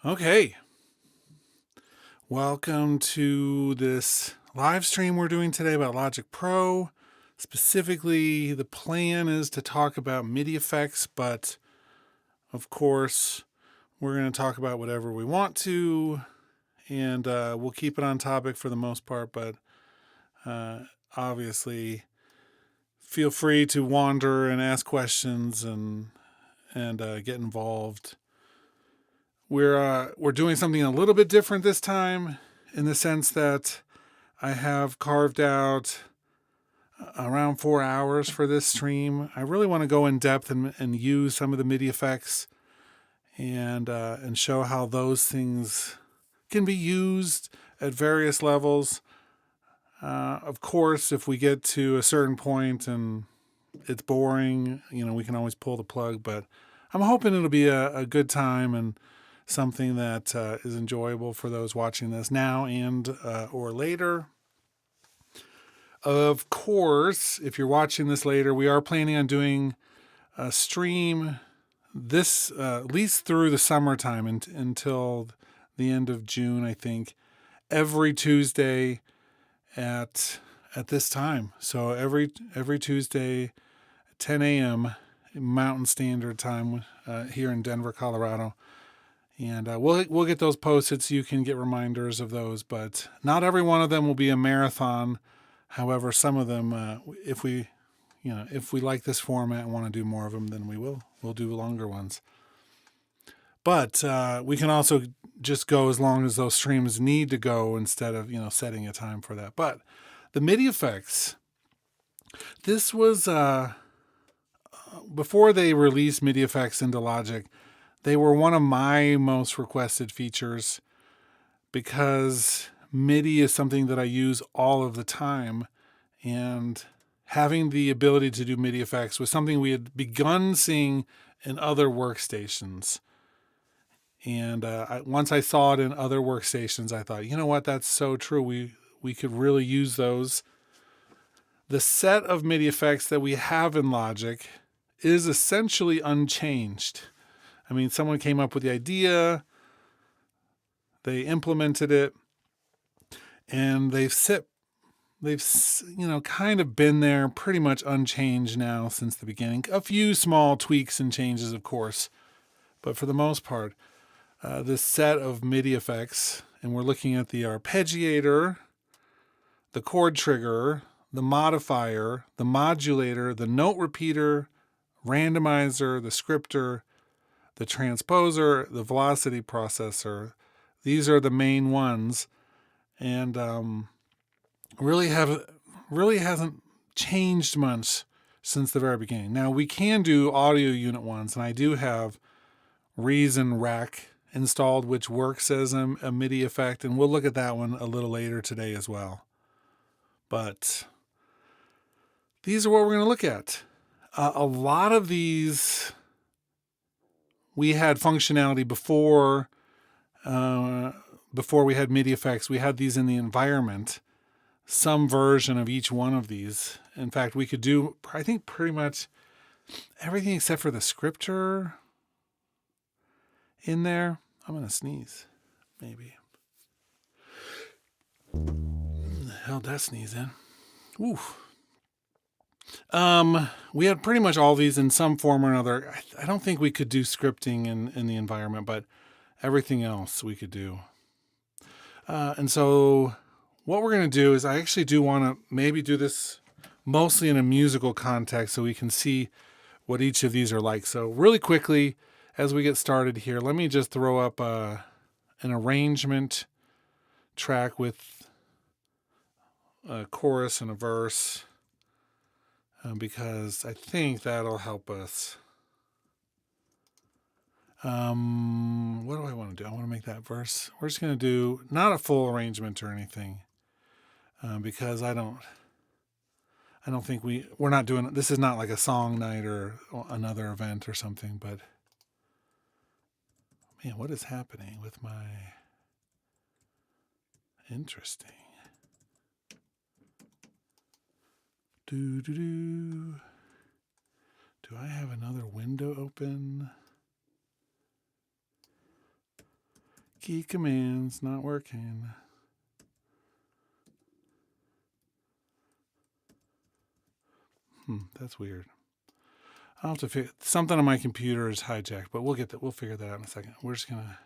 Okay, welcome to this live stream we're doing today about Logic Pro. Specifically, the plan is to talk about MIDI effects, but of course, we're going to talk about whatever we want to, and we'll keep it on topic for the most part, but obviously, feel free to wander and ask questions and get involved. We're doing something a little bit different this time in the sense that I have carved out around 4 hours for this stream. I really want to go in depth and use some of the MIDI effects and show how those things can be used at various levels. Of course, if we get to a certain point and it's boring, we can always pull the plug, but I'm hoping it'll be a good time and something that is enjoyable for those watching this now and or later. Of course, if you're watching this later, we are planning on doing a stream this at least through the summertime until the end of June, I think, every Tuesday at this time. So every Tuesday at 10 a.m. Mountain Standard Time here in Denver, Colorado. And we'll get those posted so you can get reminders of those. But not every one of them will be a marathon. However, some of them, if we like this format and want to do more of them, then we'll do longer ones. But we can also just go as long as those streams need to go instead of setting a time for that. But the MIDI effects, this was before they released MIDI effects into Logic. They were one of my most requested features because MIDI is something that I use all of the time, and having the ability to do MIDI effects was something we had begun seeing in other workstations. And once I saw it in other workstations, I thought, you know what, that's so true. We could really use those. The set of MIDI effects that we have in Logic is essentially unchanged. I mean, someone came up with the idea, they implemented it, and they've kind of been there pretty much unchanged now since the beginning. A few small tweaks and changes, of course, but for the most part, this set of MIDI effects, and we're looking at the arpeggiator, the chord trigger, the modifier, the modulator, the note repeater, randomizer, the scripter, the transposer, the velocity processor. These are the main ones, and really hasn't changed much since the very beginning. Now we can do audio unit ones, and I do have Reason Rack installed, which works as a MIDI effect, and we'll look at that one a little later today as well. But these are what we're going to look at. A lot of these we had functionality before we had MIDI effects. We had these in the environment, some version of each one of these. In fact, we could do, I think, pretty much everything except for the scripter in there. I'm going to sneeze, maybe. Held that sneeze in. Oof. We had pretty much all these in some form or another. I don't think we could do scripting in the environment, but everything else we could do. And so what we're going to do is I actually do want to maybe do this mostly in a musical context so we can see what each of these are like. So really quickly, as we get started here, let me just throw up an arrangement track with a chorus and a verse. Because I think that'll help us. What do I want to do? I want to make that verse. We're just going to do not a full arrangement or anything, because I don't think we're not doing, this is not like a song night or another event or something, but man, what is happening with my, interesting. Do I have another window open? Key commands not working. That's weird. I'll have to figure something on my computer is hijacked, but we'll get that. We'll figure that out in a second. We're just gonna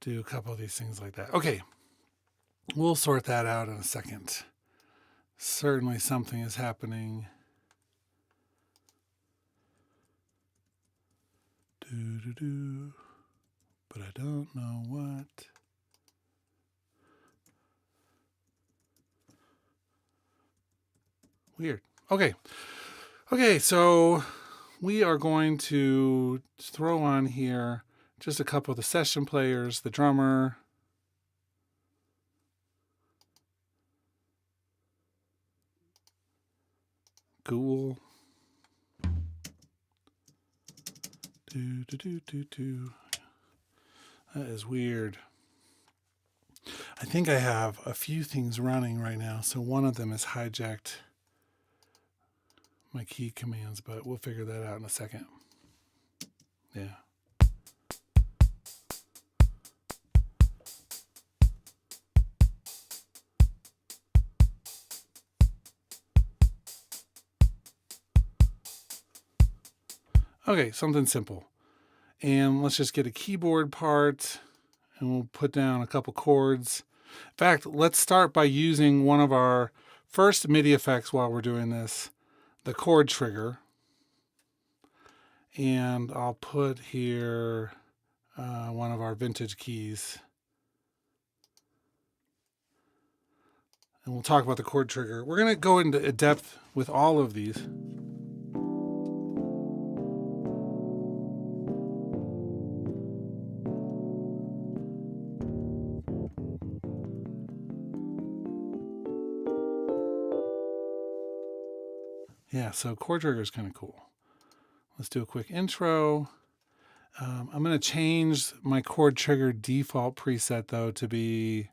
do a couple of these things like that. Okay, we'll sort that out in a second. Certainly something is happening. But I don't know what. Weird. Okay, so we are going to throw on here just a couple of the session players, the drummer, Ghoul. That is weird. I think I have a few things running right now, so one of them is hijacked my key commands, but we'll figure that out in a second. Yeah. Okay, something simple. And let's just get a keyboard part, and we'll put down a couple chords. In fact, let's start by using one of our first MIDI effects while we're doing this, the chord trigger. And I'll put here one of our vintage keys. And we'll talk about the chord trigger. We're going to go into depth with all of these. Yeah, so chord trigger is kind of cool. Let's do a quick intro. I'm going to change my chord trigger default preset, though, to be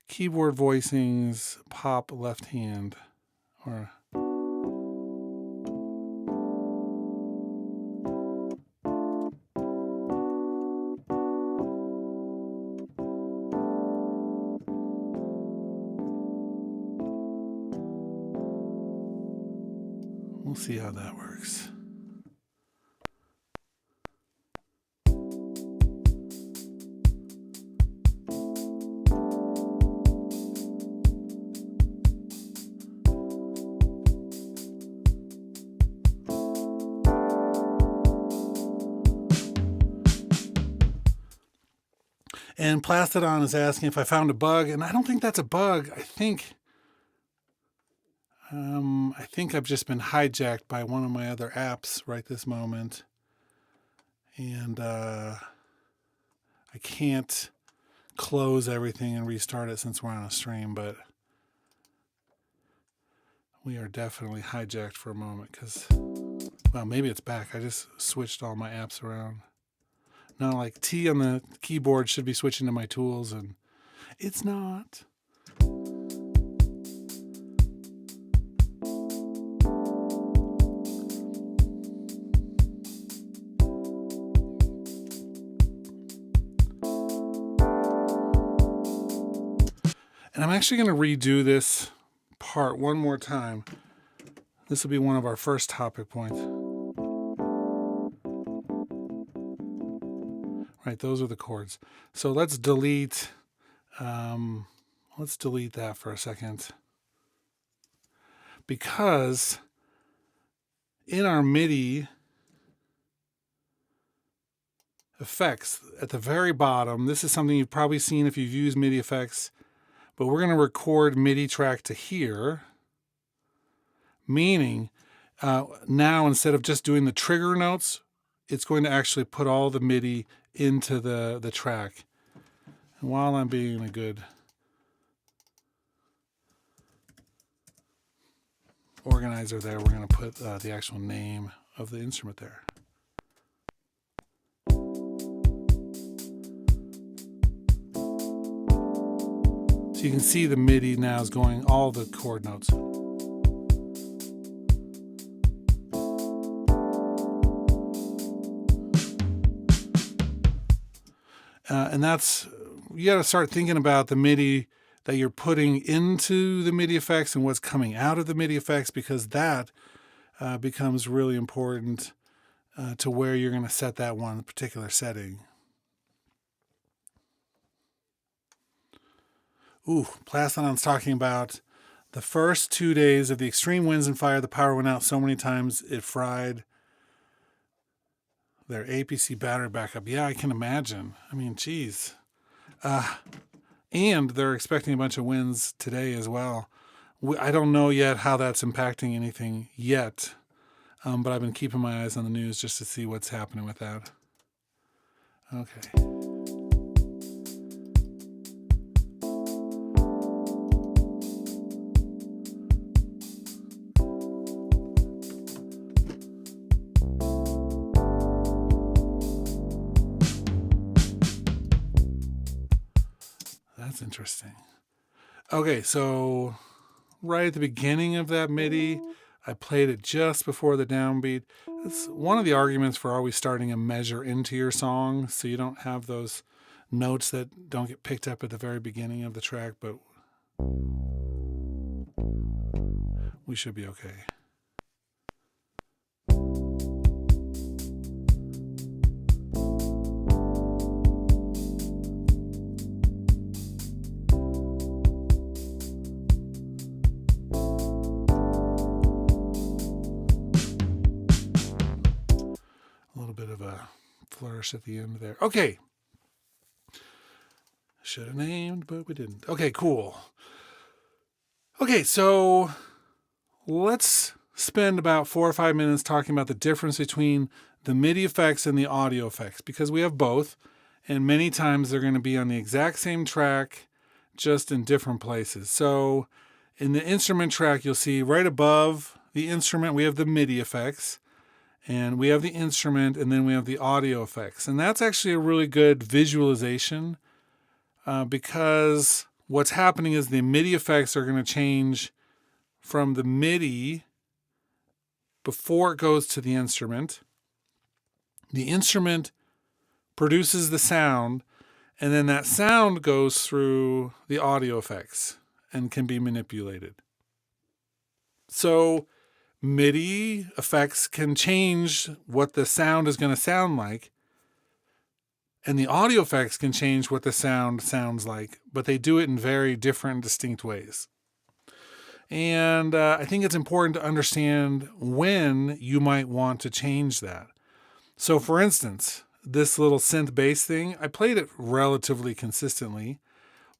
keyboard voicings, pop left hand. Or we'll see how that works. And Plastodon is asking if I found a bug, and I don't think that's a bug. I think I've just been hijacked by one of my other apps right this moment. And I can't close everything and restart it since we're on a stream, but we are definitely hijacked for a moment because, well, maybe it's back. I just switched all my apps around. Now, like T on the keyboard should be switching to my tools, and it's not. And I'm actually going to redo this part one more time. This will be one of our first topic points. Right, those are the chords. So let's delete that for a second. Because in our MIDI effects at the very bottom, this is something you've probably seen if you've used MIDI effects, but we're going to record MIDI track to here, meaning now instead of just doing the trigger notes, it's going to actually put all the MIDI into the track. And while I'm being a good organizer there, we're going to put the actual name of the instrument there. So you can see the MIDI now is going all the chord notes. And that's, you got to start thinking about the MIDI that you're putting into the MIDI effects and what's coming out of the MIDI effects, because that becomes really important to where you're going to set that one particular setting. Ooh, Plastodon's talking about the first 2 days of the extreme winds and fire, the power went out so many times it fried their APC battery backup. Yeah, I can imagine. I mean, geez. And they're expecting a bunch of winds today as well. I don't know yet how that's impacting anything yet, but I've been keeping my eyes on the news just to see what's happening with that. Okay. That's interesting. Okay, so right at the beginning of that MIDI, I played it just before the downbeat. It's one of the arguments for always starting a measure into your song, so you don't have those notes that don't get picked up at the very beginning of the track, but we should be okay. Flourish at the end there. Okay. Should have named, but we didn't. Okay, cool. Okay, so let's spend about 4 or 5 minutes talking about the difference between the MIDI effects and the audio effects, because we have both, and many times they're going to be on the exact same track, just in different places. So in the instrument track, you'll see right above the instrument, we have the MIDI effects. And we have the instrument, and then we have the audio effects. And that's actually a really good visualization because what's happening is the MIDI effects are going to change from the MIDI before it goes to the instrument. The instrument produces the sound, and then that sound goes through the audio effects and can be manipulated. So MIDI effects can change what the sound is going to sound like, and the audio effects can change what the sound sounds like, but they do it in very different, distinct ways. And I think it's important to understand when you might want to change that. So for instance, this little synth bass thing, I played it relatively consistently,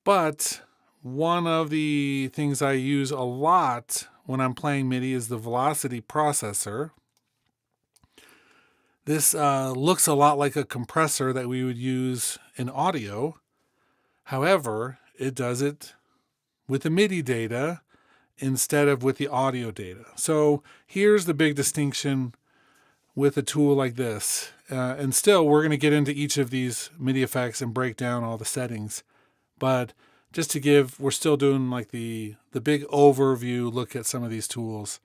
but one of the things I use a lot when I'm playing MIDI is the velocity processor. This looks a lot like a compressor that we would use in audio. However, it does it with the MIDI data instead of with the audio data. So here's the big distinction with a tool like this. And still, we're going to get into each of these MIDI effects and break down all the settings. But just to give, we're still doing like the big overview look at some of these tools.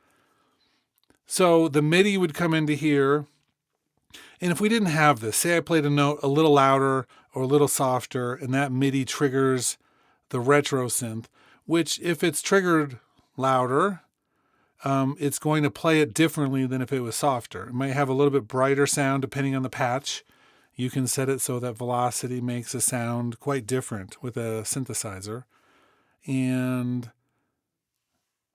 So the MIDI would come into here. And if we didn't have this, say I played a note a little louder or a little softer, and that MIDI triggers the retro synth, which if it's triggered louder, it's going to play it differently than if it was softer. It might have a little bit brighter sound depending on the patch. You can set it so that velocity makes a sound quite different with a synthesizer. And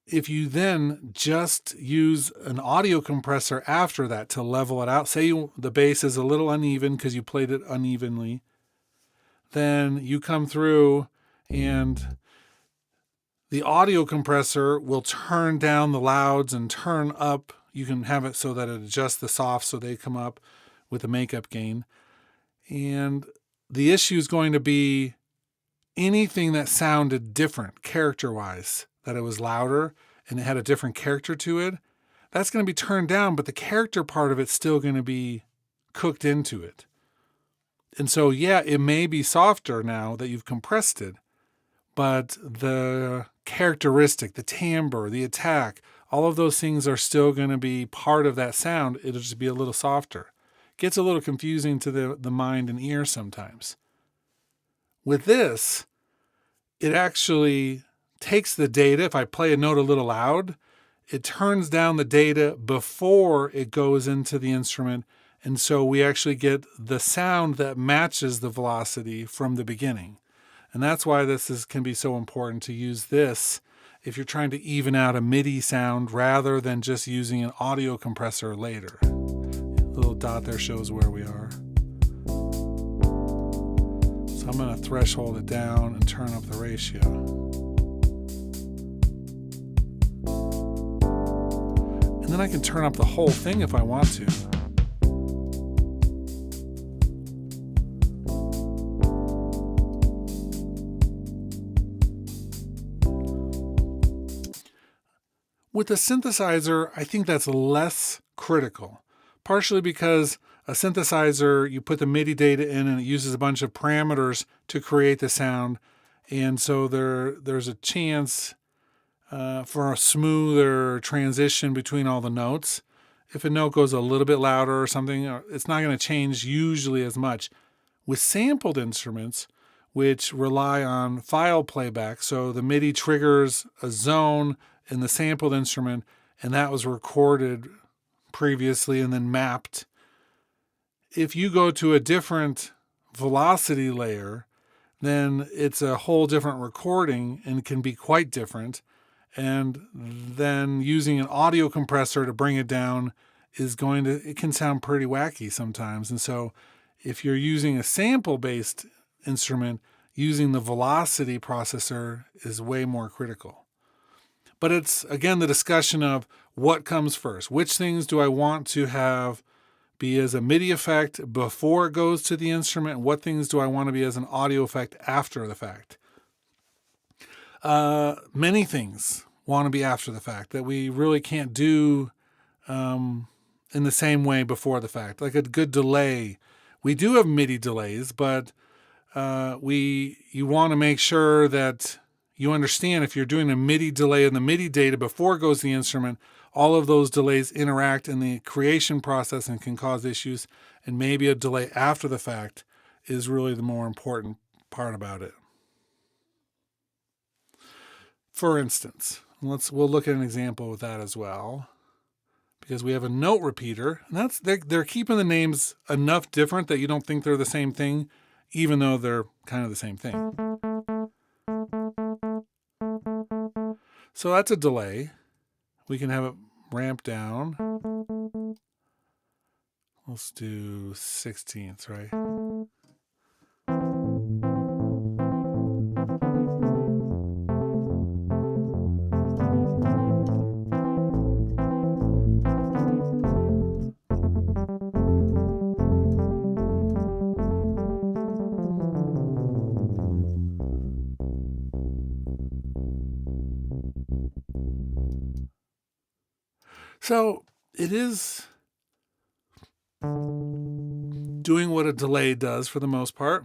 if you then just use an audio compressor after that to level it out, say the bass is a little uneven because you played it unevenly, then you come through and the audio compressor will turn down the louds and turn up. You can have it so that it adjusts the softs so they come up with a makeup gain. And the issue is going to be anything that sounded different character-wise, that it was louder and it had a different character to it, that's going to be turned down, but the character part of it's still going to be cooked into it. And so, yeah, it may be softer now that you've compressed it, but the characteristic, the timbre, the attack, all of those things are still going to be part of that sound. It'll just be a little softer. Gets a little confusing to the mind and ear sometimes. With this, it actually takes the data. If I play a note a little loud, it turns down the data before it goes into the instrument. And so we actually get the sound that matches the velocity from the beginning. And that's why can be so important to use this if you're trying to even out a MIDI sound rather than just using an audio compressor later. The little dot there shows where we are. So I'm going to threshold it down and turn up the ratio. And then I can turn up the whole thing if I want to. With a synthesizer, I think that's less critical, partially because a synthesizer, you put the MIDI data in and it uses a bunch of parameters to create the sound. And so there's a chance for a smoother transition between all the notes. If a note goes a little bit louder or something, it's not going to change usually as much. With sampled instruments, which rely on file playback, so the MIDI triggers a zone in the sampled instrument, and that was recorded previously and then mapped. If you go to a different velocity layer, then it's a whole different recording and can be quite different. And then using an audio compressor to bring it down it can sound pretty wacky sometimes. And so if you're using a sample-based instrument, using the velocity processor is way more critical. But it's, again, the discussion of what comes first. Which things do I want to have be as a MIDI effect before it goes to the instrument? What things do I want to be as an audio effect after the fact? Many things want to be after the fact that we really can't do in the same way before the fact. Like a good delay. We do have MIDI delays, but you want to make sure that you understand if you're doing a MIDI delay in the MIDI data before it goes to the instrument, all of those delays interact in the creation process and can cause issues. And maybe a delay after the fact is really the more important part about it. For instance, we'll look at an example with that as well, because we have a note repeater, and they're keeping the names enough different that you don't think they're the same thing, even though they're kind of the same thing. So that's a delay. We can have it ramp down. Let's do 16ths, right? So it is doing what a delay does for the most part,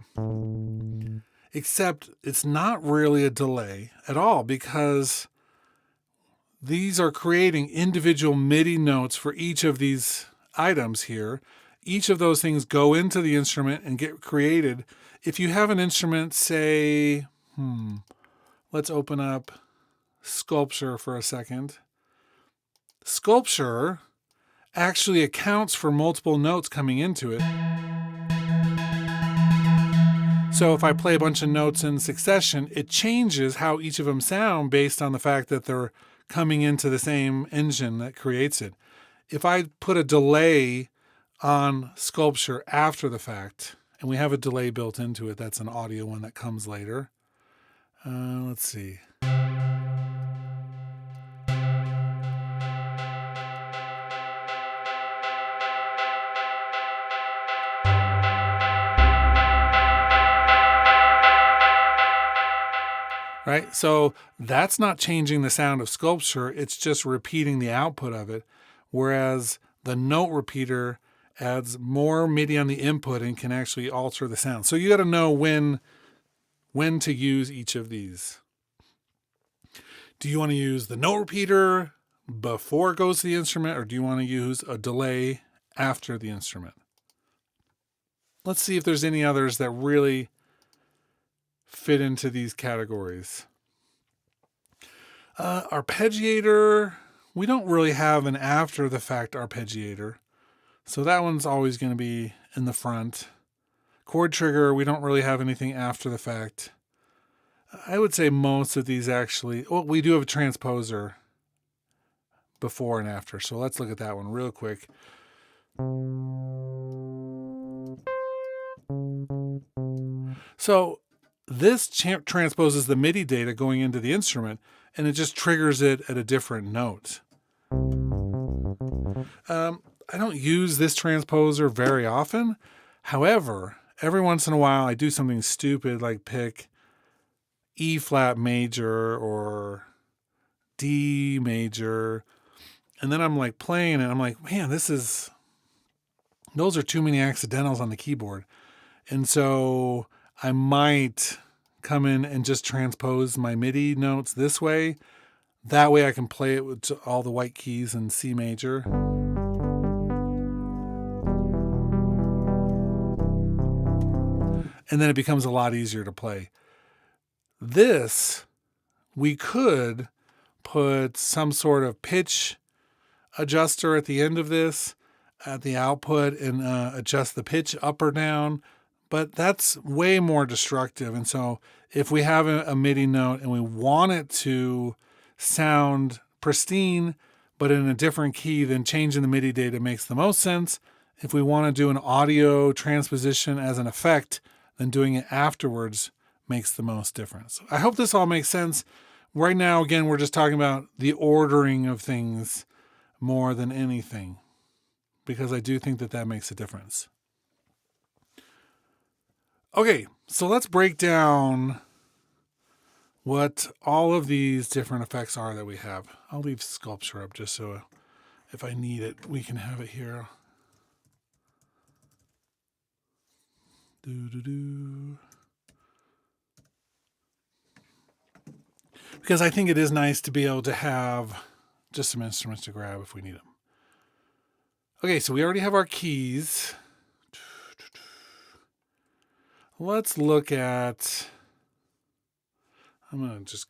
except it's not really a delay at all, because these are creating individual MIDI notes for each of these items here. Each of those things go into the instrument and get created. If you have an instrument, say, let's open up Sculpture for a second. Sculpture actually accounts for multiple notes coming into it. So if I play a bunch of notes in succession, it changes how each of them sound based on the fact that they're coming into the same engine that creates it. If I put a delay on Sculpture after the fact, and we have a delay built into it, that's an audio one that comes later. Let's see. Right? So that's not changing the sound of Sculpture. It's just repeating the output of it. Whereas the note repeater adds more MIDI on the input and can actually alter the sound. So you got to know when to use each of these. Do you want to use the note repeater before it goes to the instrument, or do you want to use a delay after the instrument? Let's see if there's any others that really fit into these categories. Arpeggiator, we don't really have an after the fact arpeggiator. So that one's always going to be in the front. Chord trigger, we don't really have anything after the fact. I would say most of these actually, well, we do have a transposer before and after. So let's look at that one real quick. So this transposes the MIDI data going into the instrument, and it just triggers it at a different note. I don't use this transposer very often. However, every once in a while I do something stupid like pick E flat major or D major, and then I'm like playing and I'm like, man, those are too many accidentals on the keyboard. And so I might come in and just transpose my MIDI notes this way. That way I can play it with all the white keys in C major. And then it becomes a lot easier to play. This, we could put some sort of pitch adjuster at the end of this, at the output, and adjust the pitch up or down. But that's way more destructive. And so if we have a MIDI note and we want it to sound pristine, but in a different key, then changing the MIDI data makes the most sense. If we want to do an audio transposition as an effect, then doing it afterwards makes the most difference. I hope this all makes sense. Right now, again, we're just talking about the ordering of things more than anything, because I do think that makes a difference. Okay, so let's break down what all of these different effects are that we have. I'll leave sculpture up just so if I need it, we can have it here. Because I think it is nice to be able to have just some instruments to grab if we need them. Okay, so we already have our keys. Let's look at, we'll just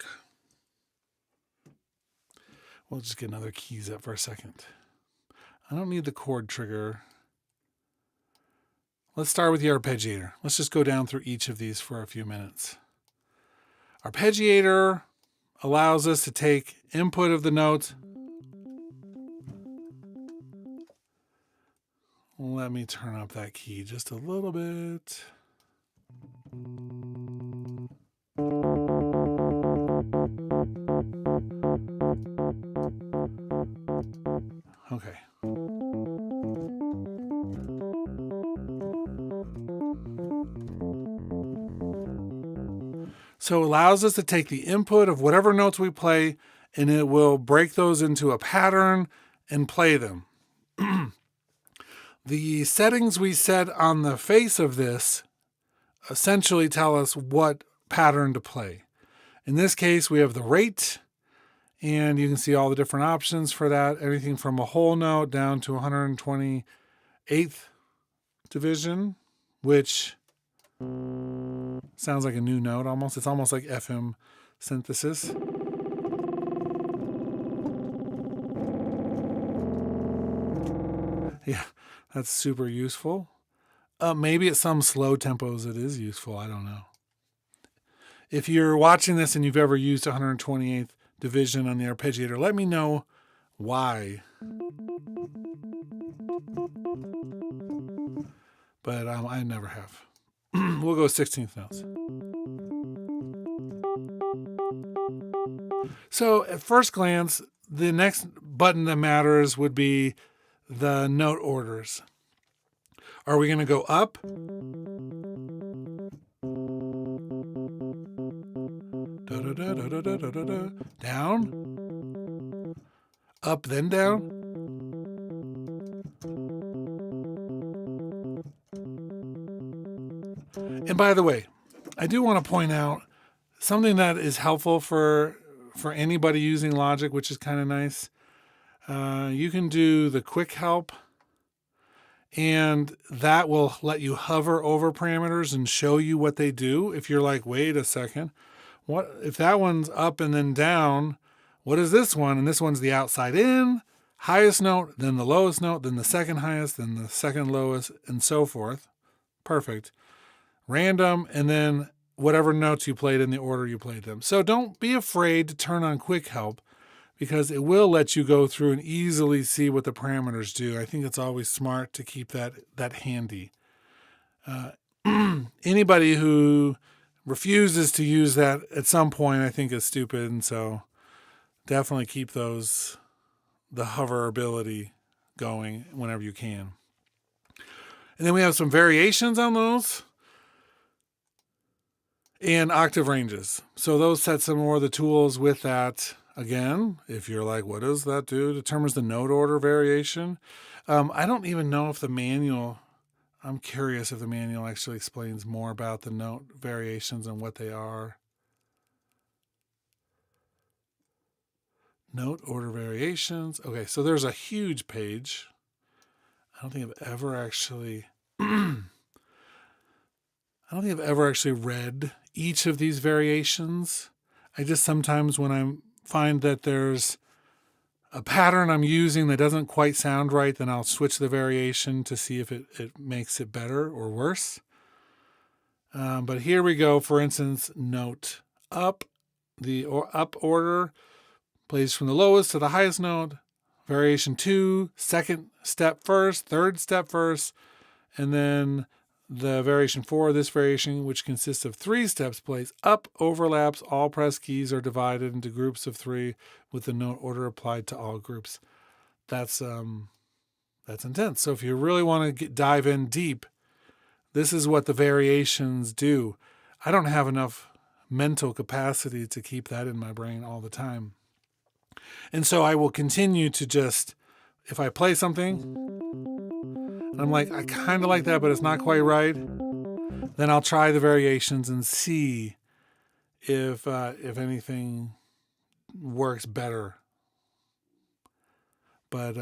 get another keys up for a second. I don't need the chord trigger. Let's start with the arpeggiator. Let's just go down through each of these for a few minutes. Arpeggiator allows us to take input of the notes. Let me turn up that key just a little bit. Okay. So it allows us to take the input of whatever notes we play, and it will break those into a pattern and play them. The settings we set on the face of this essentially tell us what pattern to play. In this case, we have the rate, and you can see all the different options for that. Everything from a whole note down to 128th division, which sounds like a new note almost. It's almost like FM synthesis. Yeah, that's super useful. Maybe at some slow tempos it is useful. I don't know. If you're watching this and you've ever used 128th division on the arpeggiator, let me know why. But I never have. We'll go 16th notes. So at first glance, the next button that matters would be the note orders. Are we going to go up? Down? Up, then down? And by the way, I do want to point out something that is helpful for anybody using Logic, which is kind of nice. You can do the quick help, And that will let you hover over parameters and show you what they do. If you're like, wait a second, what if that one's up and then down? What is this one? And this one's the outside in, highest note, then the lowest note, then the second highest, then the second lowest, and so forth. Perfect. Random, and then whatever notes you played in the order you played them. So don't be afraid to turn on quick help, because it will let you go through and easily see what the parameters do. I think it's always smart to keep that handy. Anybody who refuses to use that at some point, I think, is stupid. And so definitely keep the hoverability going whenever you can. And then we have some variations on those and octave ranges. So those set some more of the tools with that. Again, if you're like, what does that do? Determines the note order variation. I don't even know if the manual, I'm curious if the manual actually explains more about the note variations and what they are. Note order variations. Okay, so there's a huge page. I don't think I've ever actually read each of these variations. I just sometimes when I find that there's a pattern I'm using that doesn't quite sound right, then I'll switch the variation to see if it makes it better or worse. But here we go. For instance, note up, the up order plays from the lowest to the highest note. Variation 2, second step first, third step first, and then the variation 4, this variation, which consists of 3 steps, plays up, overlaps, all pressed keys are divided into groups of 3 with the note order applied to all groups. That's intense. So if you really want to dive in deep, this is what the variations do. I don't have enough mental capacity to keep that in my brain all the time. And so I will continue to just, if I play something, and I'm like, I kind of like that, but it's not quite right, then I'll try the variations and see if anything works better. But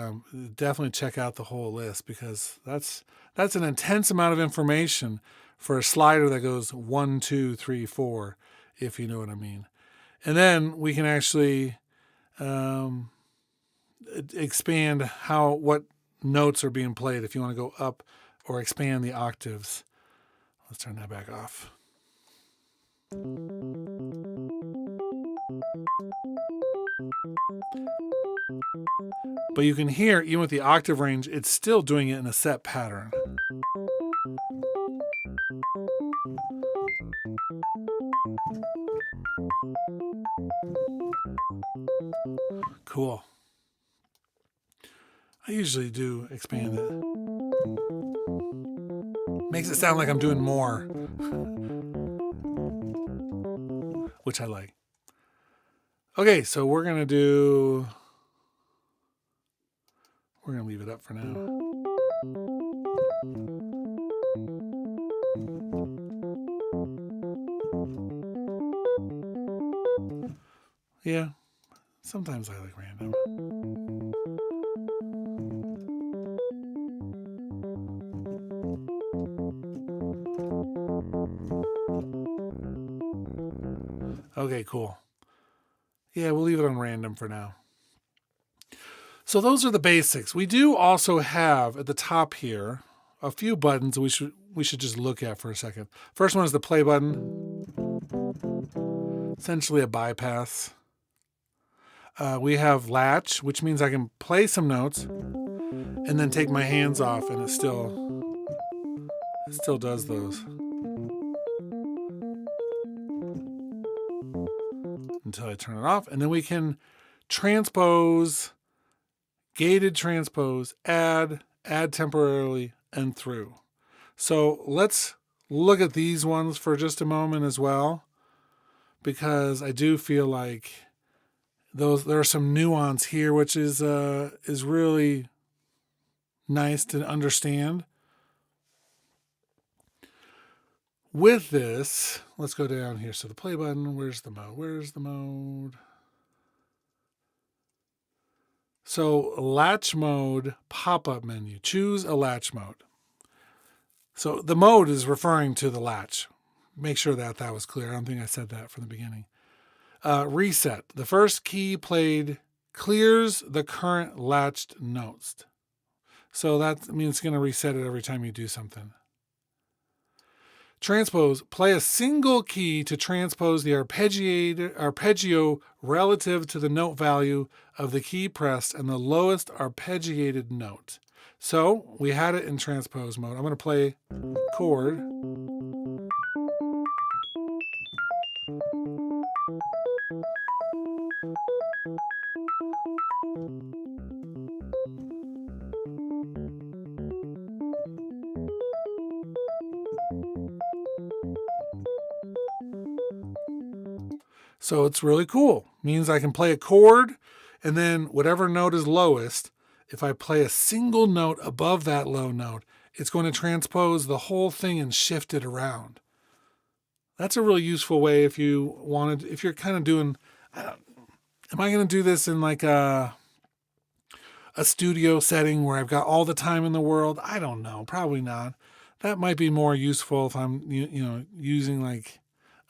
definitely check out the whole list, because that's an intense amount of information for a slider that goes 1, 2, 3, 4, if you know what I mean. And then we can actually expand what notes are being played if you want to go up or expand the octaves. Let's turn that back off. But you can hear, even with the octave range, it's still doing it in a set pattern. Cool. I usually do expand it. Makes it sound like I'm doing more, which I like. Okay, so we're going to leave it up for now. Yeah, sometimes I like random. Okay, cool. Yeah, we'll leave it on random for now. So those are the basics. We do also have at the top here a few buttons we should just look at for a second. First one is the play button. Essentially a bypass. We have latch, which means I can play some notes and then take my hands off, and it still does those until I turn it off. And then we can transpose, gated transpose, add temporarily, and through. So let's look at these ones for just a moment as well, because I do feel like there are some nuance here, which is really nice to understand. With this, let's go down here. So the play button, where's the mode? So latch mode pop-up menu. Choose a latch mode. So the mode is referring to the latch. Make sure that that was clear. I don't think I said that from the beginning. Reset. The first key played clears the current latched notes. So that means it's going to reset it every time you do something. Transpose. Play a single key to transpose the arpeggio relative to the note value of the key pressed and the lowest arpeggiated note. So we had it in transpose mode. I'm going to play chord. So it's really cool. Means I can play a chord and then whatever note is lowest, if I play a single note above that low note, it's going to transpose the whole thing and shift it around. That's a really useful way if you wanted, if you're kind of doing, am I going to do this in like a studio setting where I've got all the time in the world? I don't know. Probably not. That might be more useful if I'm, using like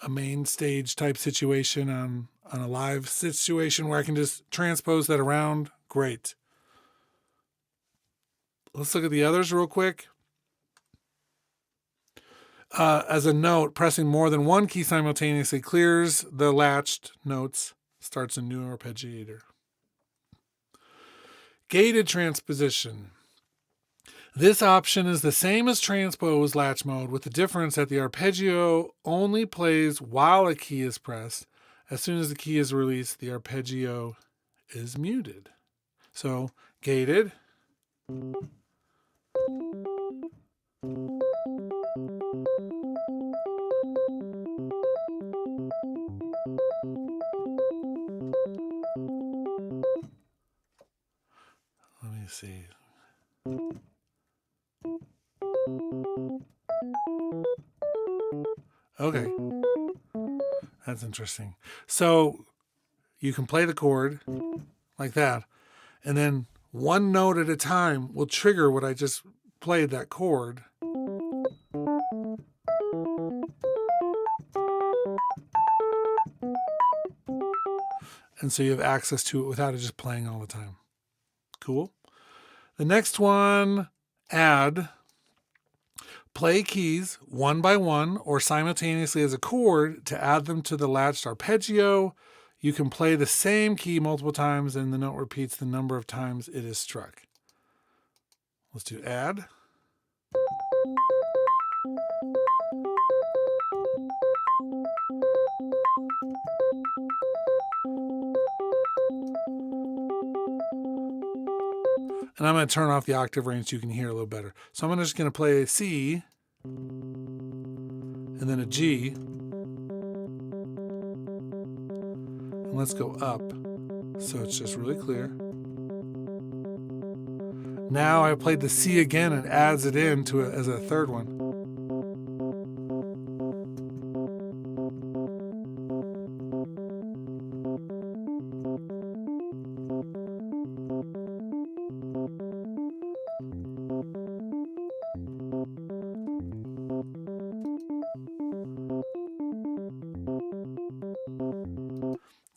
a main stage type situation on a live situation where I can just transpose that around. Great. Let's look at the others real quick. As a note, pressing more than one key simultaneously clears the latched notes, starts a new arpeggiator. Gated transposition. This option is the same as transpose latch mode with the difference that the arpeggio only plays while a key is pressed. As soon as the key is released, the arpeggio is muted. So gated. Let me see. Okay. That's interesting. So you can play the chord like that, and then one note at a time will trigger what I just played, that chord. And so you have access to it without it just playing all the time. Cool. The next one, add. Play keys one by one or simultaneously as a chord to add them to the latched arpeggio. You can play the same key multiple times and the note repeats the number of times it is struck. Let's do add. And I'm going to turn off the octave range so you can hear a little better. So I'm just going to play a C and then a G. And let's go up so it's just really clear. Now I played the C again and adds it in to it as a third one.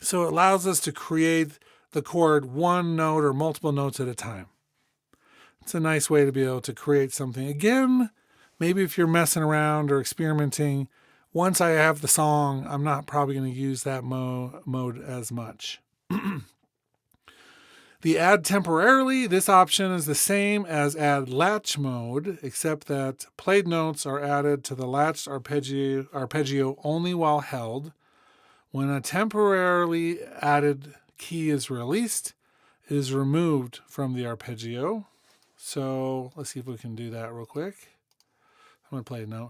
So it allows us to create the chord one note or multiple notes at a time. It's a nice way to be able to create something. Again, maybe if you're messing around or experimenting, once I have the song, I'm not probably going to use that mode as much. The add temporarily, this option is the same as add latch mode, except that played notes are added to the latched arpeggio only while held. When a temporarily added key is released, it is removed from the arpeggio. So let's see if we can do that real quick. I'm going to play a note.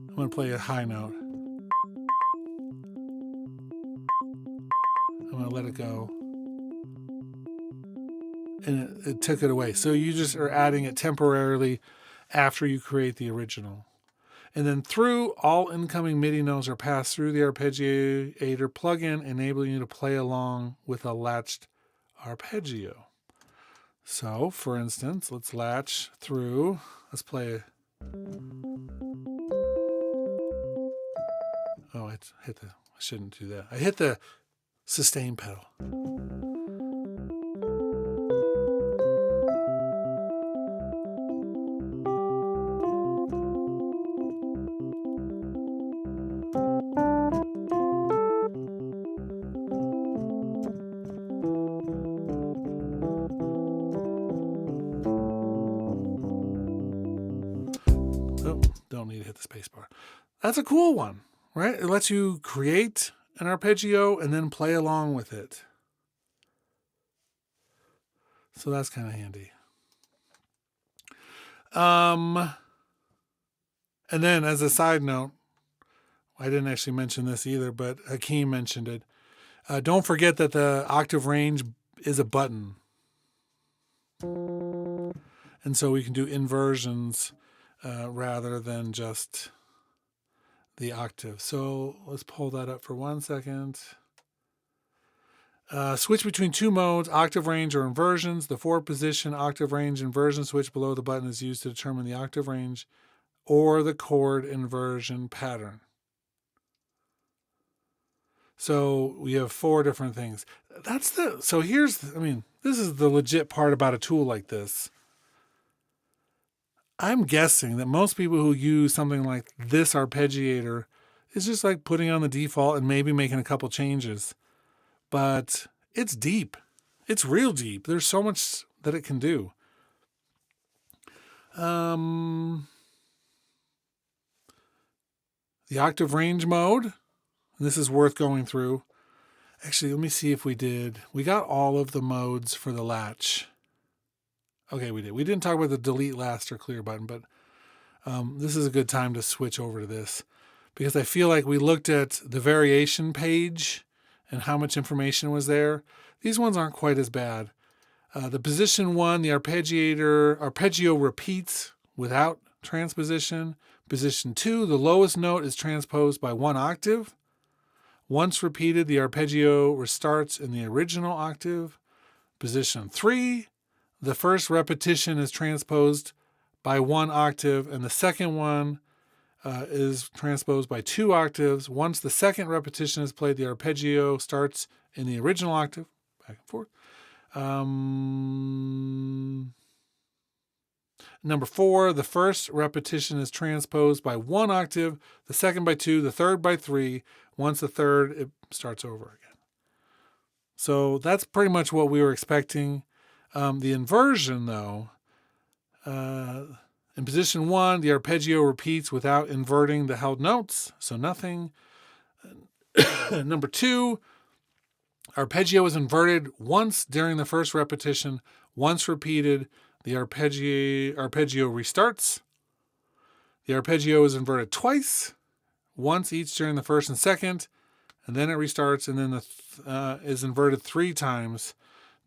I'm going to play a high note. I'm going to let it go. And it took it away. So you just are adding it temporarily after you create the original. And then through, all incoming MIDI notes are passed through the arpeggiator plugin, enabling you to play along with a latched arpeggio. So, for instance, let's latch through. Let's play. Oh, I shouldn't do that. I hit the sustain pedal. Oh, don't need to hit the space bar. That's a cool one, right? It lets you create an arpeggio and then play along with it. So that's kind of handy. And then as a side note, I didn't actually mention this either, but Hakeem mentioned it. Don't forget that the octave range is a button. And so we can do inversions rather than just the octave. So let's pull that up for 1 second. Switch between two modes, octave range or inversions. The 4-position octave range inversion switch below the button is used to determine the octave range or the chord inversion pattern. So we have 4 different things. So here's, this is the legit part about a tool like this. I'm guessing that most people who use something like this arpeggiator is just like putting on the default and maybe making a couple changes. But it's deep. It's real deep. There's so much that it can do. The octave range mode. This is worth going through. Actually, let me see if we got all of the modes for the latch. Okay, we did. We didn't talk about the delete last or clear button, but this is a good time to switch over to this because I feel like we looked at the variation page and how much information was there. These ones aren't quite as bad. The position 1, the arpeggio repeats without transposition. Position 2, the lowest note is transposed by 1 octave. Once repeated, the arpeggio restarts in the original octave. Position 3, the first repetition is transposed by 1 octave, and the second one is transposed by 2 octaves. Once the second repetition is played, the arpeggio starts in the original octave, back and forth. Number 4, the first repetition is transposed by 1 octave, the second by 2, the third by 3. Once the third, it starts over again. So that's pretty much what we were expecting. The inversion, though, in position 1, the arpeggio repeats without inverting the held notes, so nothing. Number 2, arpeggio is inverted once during the first repetition. Once repeated, the arpeggio restarts. The arpeggio is inverted twice, once each during the first and second, and then it restarts, and then is inverted 3 times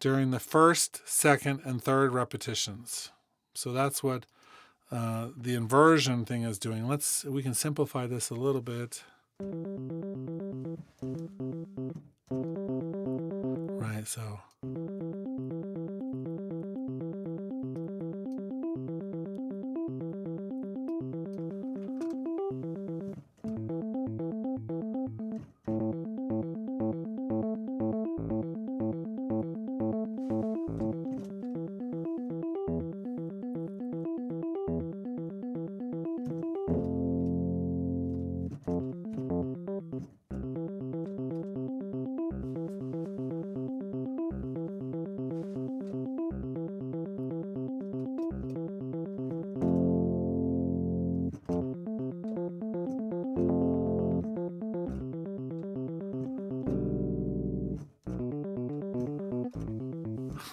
during the first, second, and third repetitions. So that's what the inversion thing is doing. We can simplify this a little bit. Right, so.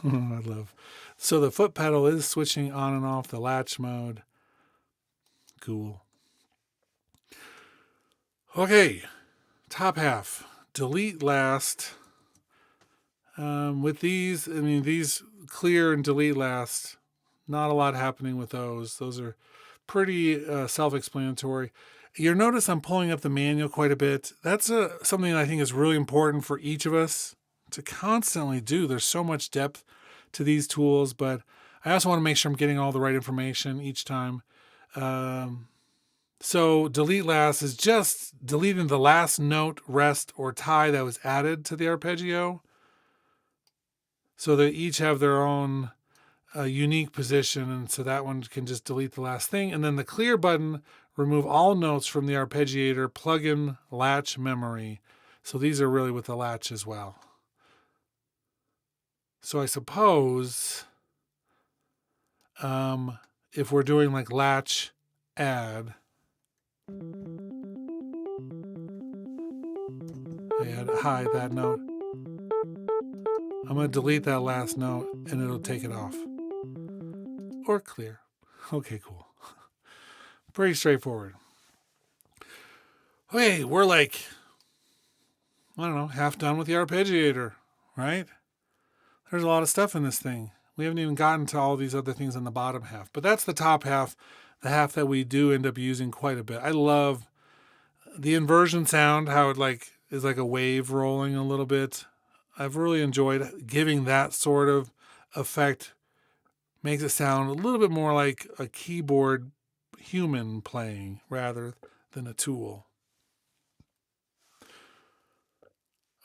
I love. So the foot pedal is switching on and off the latch mode. Cool. Okay, top half. Delete last. With these, these clear and delete last, Not a lot happening with those. Those are pretty self-explanatory. You'll notice I'm pulling up the manual quite a bit. That's something that I think is really important for each of us to constantly do. There's so much depth to these tools, but I also want to make sure I'm getting all the right information each time. So delete last is just deleting the last note, rest, or tie that was added to the arpeggio. So they each have their own unique position, and so that one can just delete the last thing. And then the clear button, remove all notes from the arpeggiator, plug in latch memory. So these are really with the latch as well. So I suppose if we're doing like latch add, hide that note. I'm going to delete that last note and it'll take it off. Or clear. Okay, cool. Pretty straightforward. Okay, we're like, I don't know, half done with the arpeggiator, right? There's a lot of stuff in this thing. We haven't even gotten to all these other things in the bottom half, but that's the top half, the half that we do end up using quite a bit. I love the inversion sound, how it like is like a wave rolling a little bit. I've really enjoyed giving that sort of effect. Makes it sound a little bit more like a keyboard human playing rather than a tool.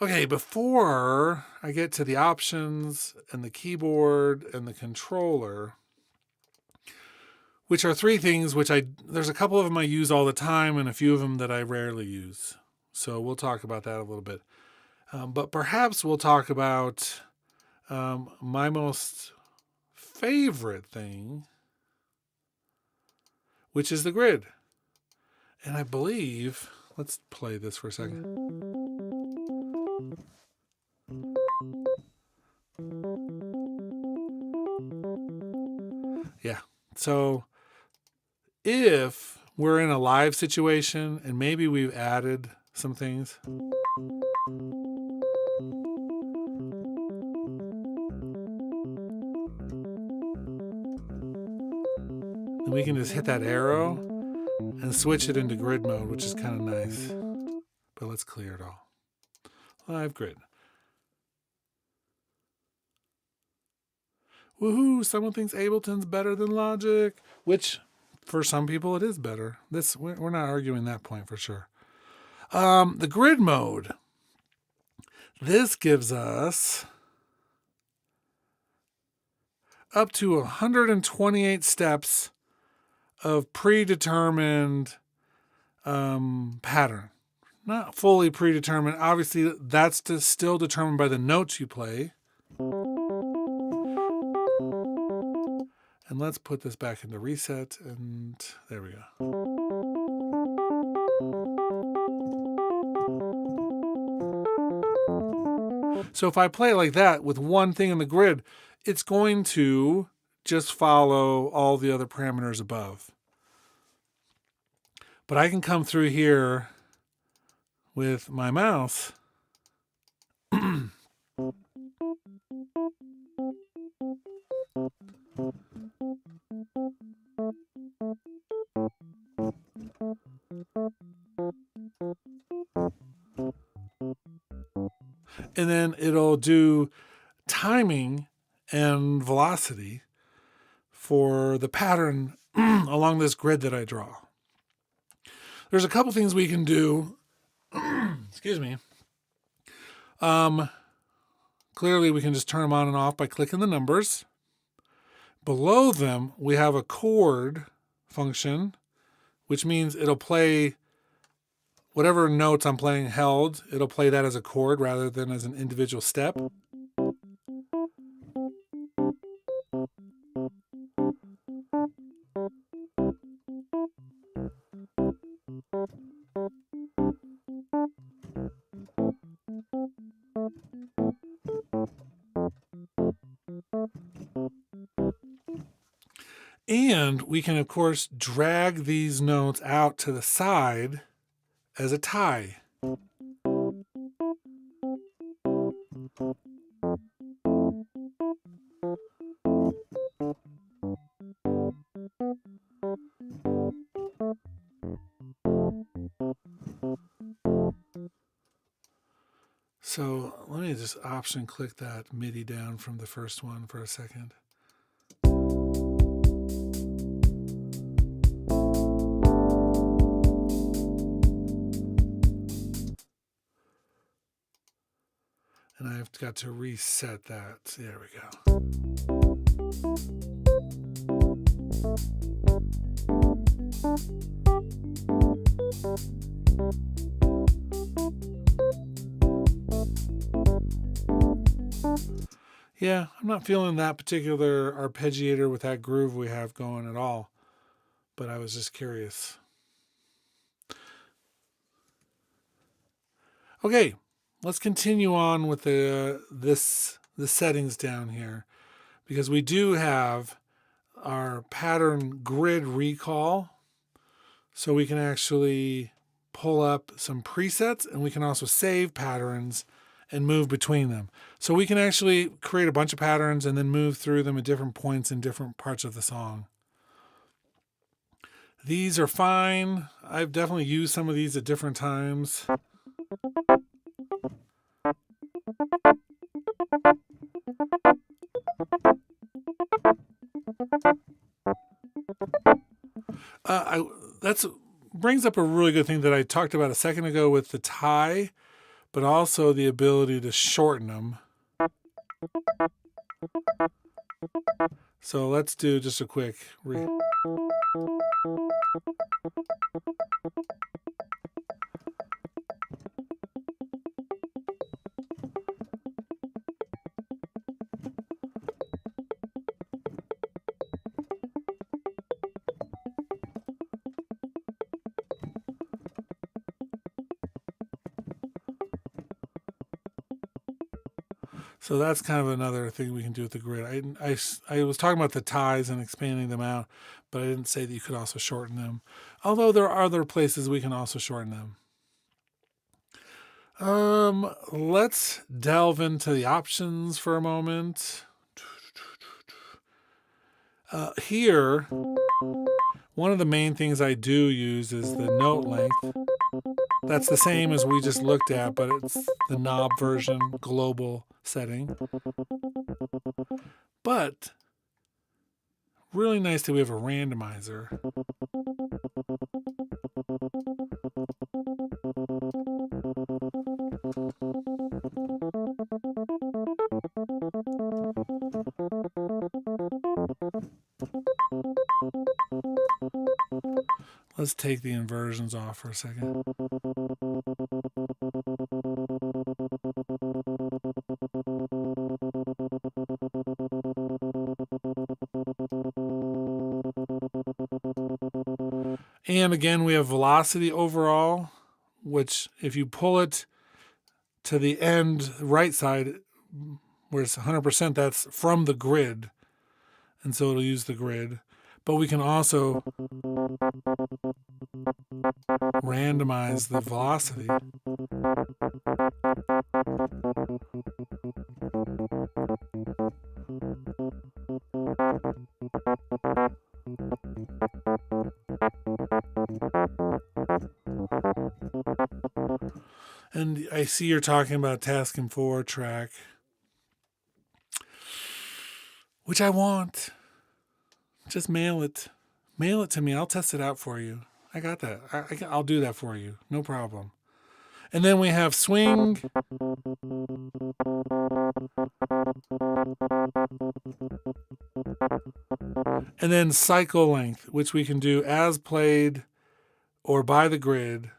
Okay, before I get to the options and the keyboard and the controller, which are three things which there's a couple of them I use all the time and a few of them that I rarely use. So we'll talk about that a little bit. But perhaps we'll talk about my most favorite thing, which is the grid. And I believe, let's play this for a second. Yeah, so if we're in a live situation and maybe we've added some things, then we can just hit that arrow and switch it into grid mode, which is kind of nice. But let's clear it all. Live grid. Woohoo! Someone thinks Ableton's better than Logic, which for some people it is better. We're not arguing that point for sure. The grid mode. This gives us up to 128 steps of predetermined pattern. Not fully predetermined. Obviously, that's still determined by the notes you play. And let's put this back into reset, and there we go. So if I play like that with one thing in the grid, it's going to just follow all the other parameters above. But I can come through here with my mouse and then it'll do timing and velocity for the pattern along this grid that I draw. There's a couple things we can do. Excuse me. Clearly, we can just turn them on and off by clicking the numbers. Below them, we have a chord function, which means it'll play whatever notes I'm playing held. It'll play that as a chord rather than as an individual step. And we can, of course, drag these notes out to the side as a tie. So let me just option click that MIDI down from the first one for a second. And I've got to reset that. There we go. Yeah, I'm not feeling that particular arpeggiator with that groove we have going at all, but I was just curious. Okay, let's continue on with the settings down here, because we do have our pattern grid recall, so we can actually pull up some presets, and we can also save patterns and move between them. So we can actually create a bunch of patterns and then move through them at different points in different parts of the song. These are fine. I've definitely used some of these at different times. That's brings up a really good thing that I talked about a second ago with the tie, but also the ability to shorten them. So let's do just a quick So that's kind of another thing we can do with the grid. I was talking about the ties and expanding them out, but I didn't say that you could also shorten them. Although there are other places we can also shorten them. Let's delve into the options for a moment. Here, one of the main things I do use is the note length. That's the same as we just looked at, but it's the knob version, global setting. But really nice that we have a randomizer. Let's take the inversions off for a second. And again, we have velocity overall, which if you pull it to the end right side, where it's 100%, that's from the grid. And so it'll use the grid. But we can also randomize the velocity. And I see you're talking about Tascam 4 track, which I want. Just mail it. Mail it to me. I'll test it out for you. I got that. I'll do that for you. No problem. And then we have swing. And then cycle length, which we can do as played or by the grid.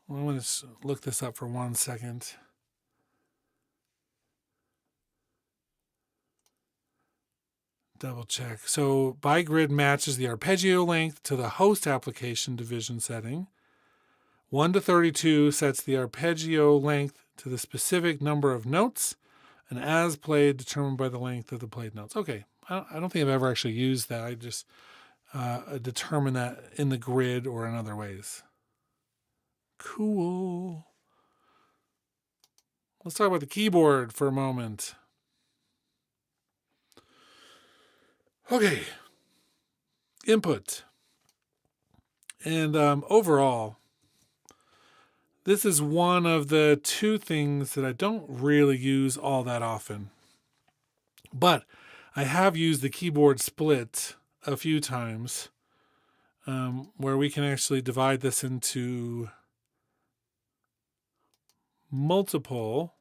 Well, I'm going to look this up for 1 second. Double check. So by grid matches the arpeggio length to the host application division setting. 1 to 32 sets the arpeggio length to the specific number of notes, and as played determined by the length of the played notes. Okay, I don't think I've ever actually used that. I just determine that in the grid or in other ways. Cool. Let's talk about the keyboard for a moment. Okay, input. And overall, This is one of the two things that I don't really use all that often. But I have used the keyboard split a few times, where we can actually divide this into multiple.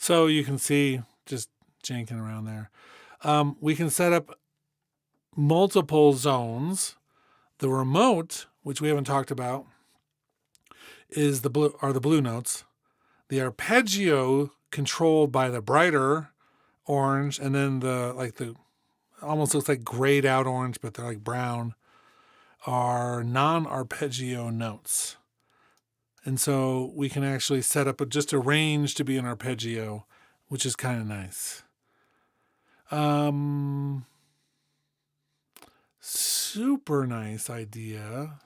So you can see, just janking around there, we can set up multiple zones. The remote, which we haven't talked about, is the blue notes. The arpeggio, controlled by the brighter orange, and then the almost looks like grayed out orange, but they're like brown, are non-arpeggio notes. And so we can actually set up just a range to be an arpeggio, which is kind of nice. Super nice idea.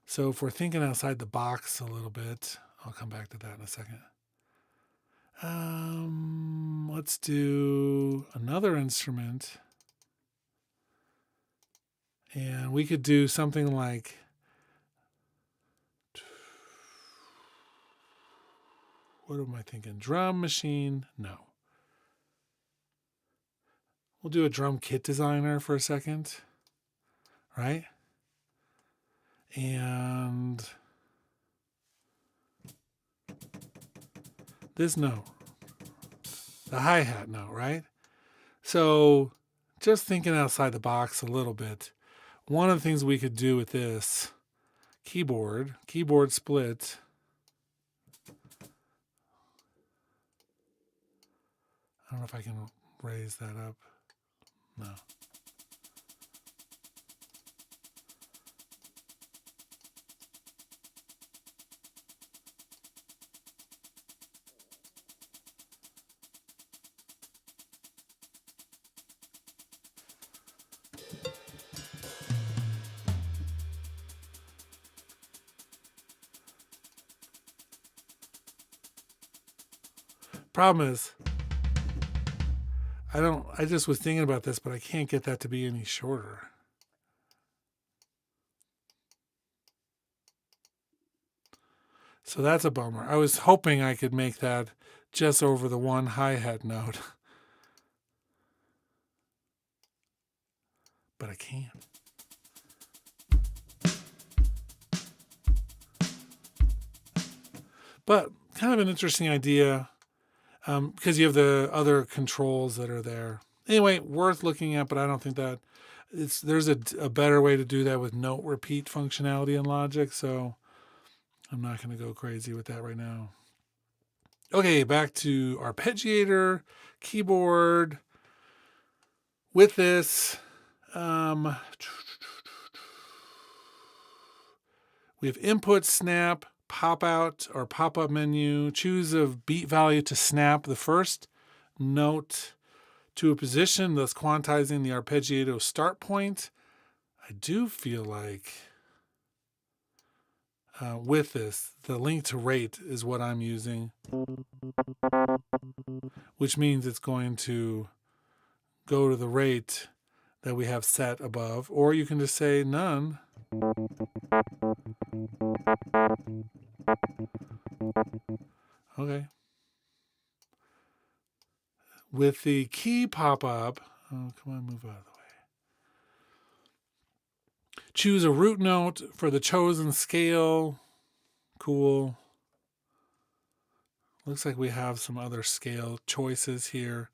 So if we're thinking outside the box a little bit, I'll come back to that in a second. Let's do another instrument. And we could do something like, what am I thinking? Drum machine? No. We'll do a drum kit designer for a second, right? And this note, the hi-hat note, right? So just thinking outside the box a little bit, one of the things we could do with this keyboard split, I don't know if I can raise that up. No. Problem is, I just was thinking about this, but I can't get that to be any shorter. So that's a bummer. I was hoping I could make that just over the one hi-hat note, but I can't. But kind of an interesting idea, because you have the other controls that are there. Anyway, worth looking at, but I don't think that there's a better way to do that with note repeat functionality in Logic, so I'm not going to go crazy with that right now. Okay, back to arpeggiator, keyboard. With this, we have input, snap, pop out or pop up menu, choose a beat value to snap the first note to a position, thus quantizing the arpeggiato start point. I do feel like with this, the link to rate is what I'm using, which means it's going to go to the rate that we have set above, or you can just say none. Okay. With the key pop-up, oh, come on, move out of the way. Choose a root note for the chosen scale. Cool. Looks like we have some other scale choices here.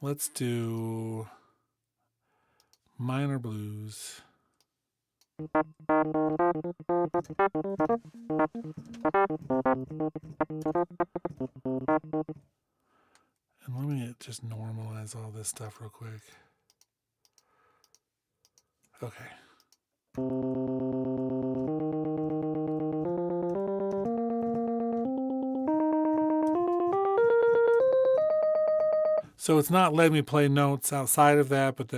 Let's do minor blues. And let me just normalize all this stuff real quick. Okay. So it's not letting me play notes outside of that, but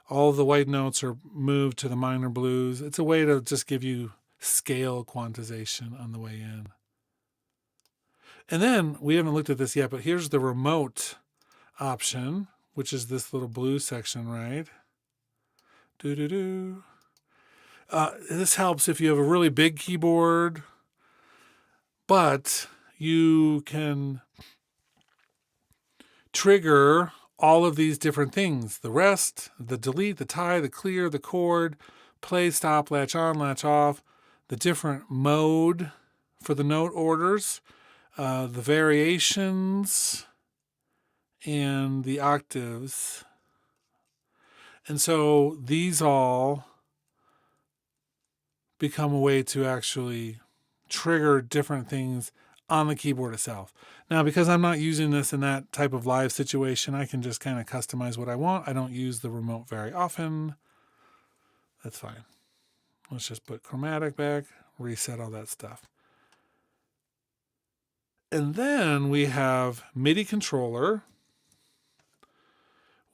all the white notes are moved to the minor blues. It's a way to just give you scale quantization on the way in. And then we haven't looked at this yet, but here's the remote option, which is this little blue section, right? This helps if you have a really big keyboard, but you can trigger all of these different things: the rest, the delete, the tie, the clear, the chord, play, stop, latch on, latch off, the different mode for the note orders, the variations, and the octaves. And so these all become a way to actually trigger different things on the keyboard itself. Now, because I'm not using this in that type of live situation, I can just kind of customize what I want. I don't use the remote very often. That's fine. Let's just put chromatic back, reset all that stuff. And then we have MIDI controller,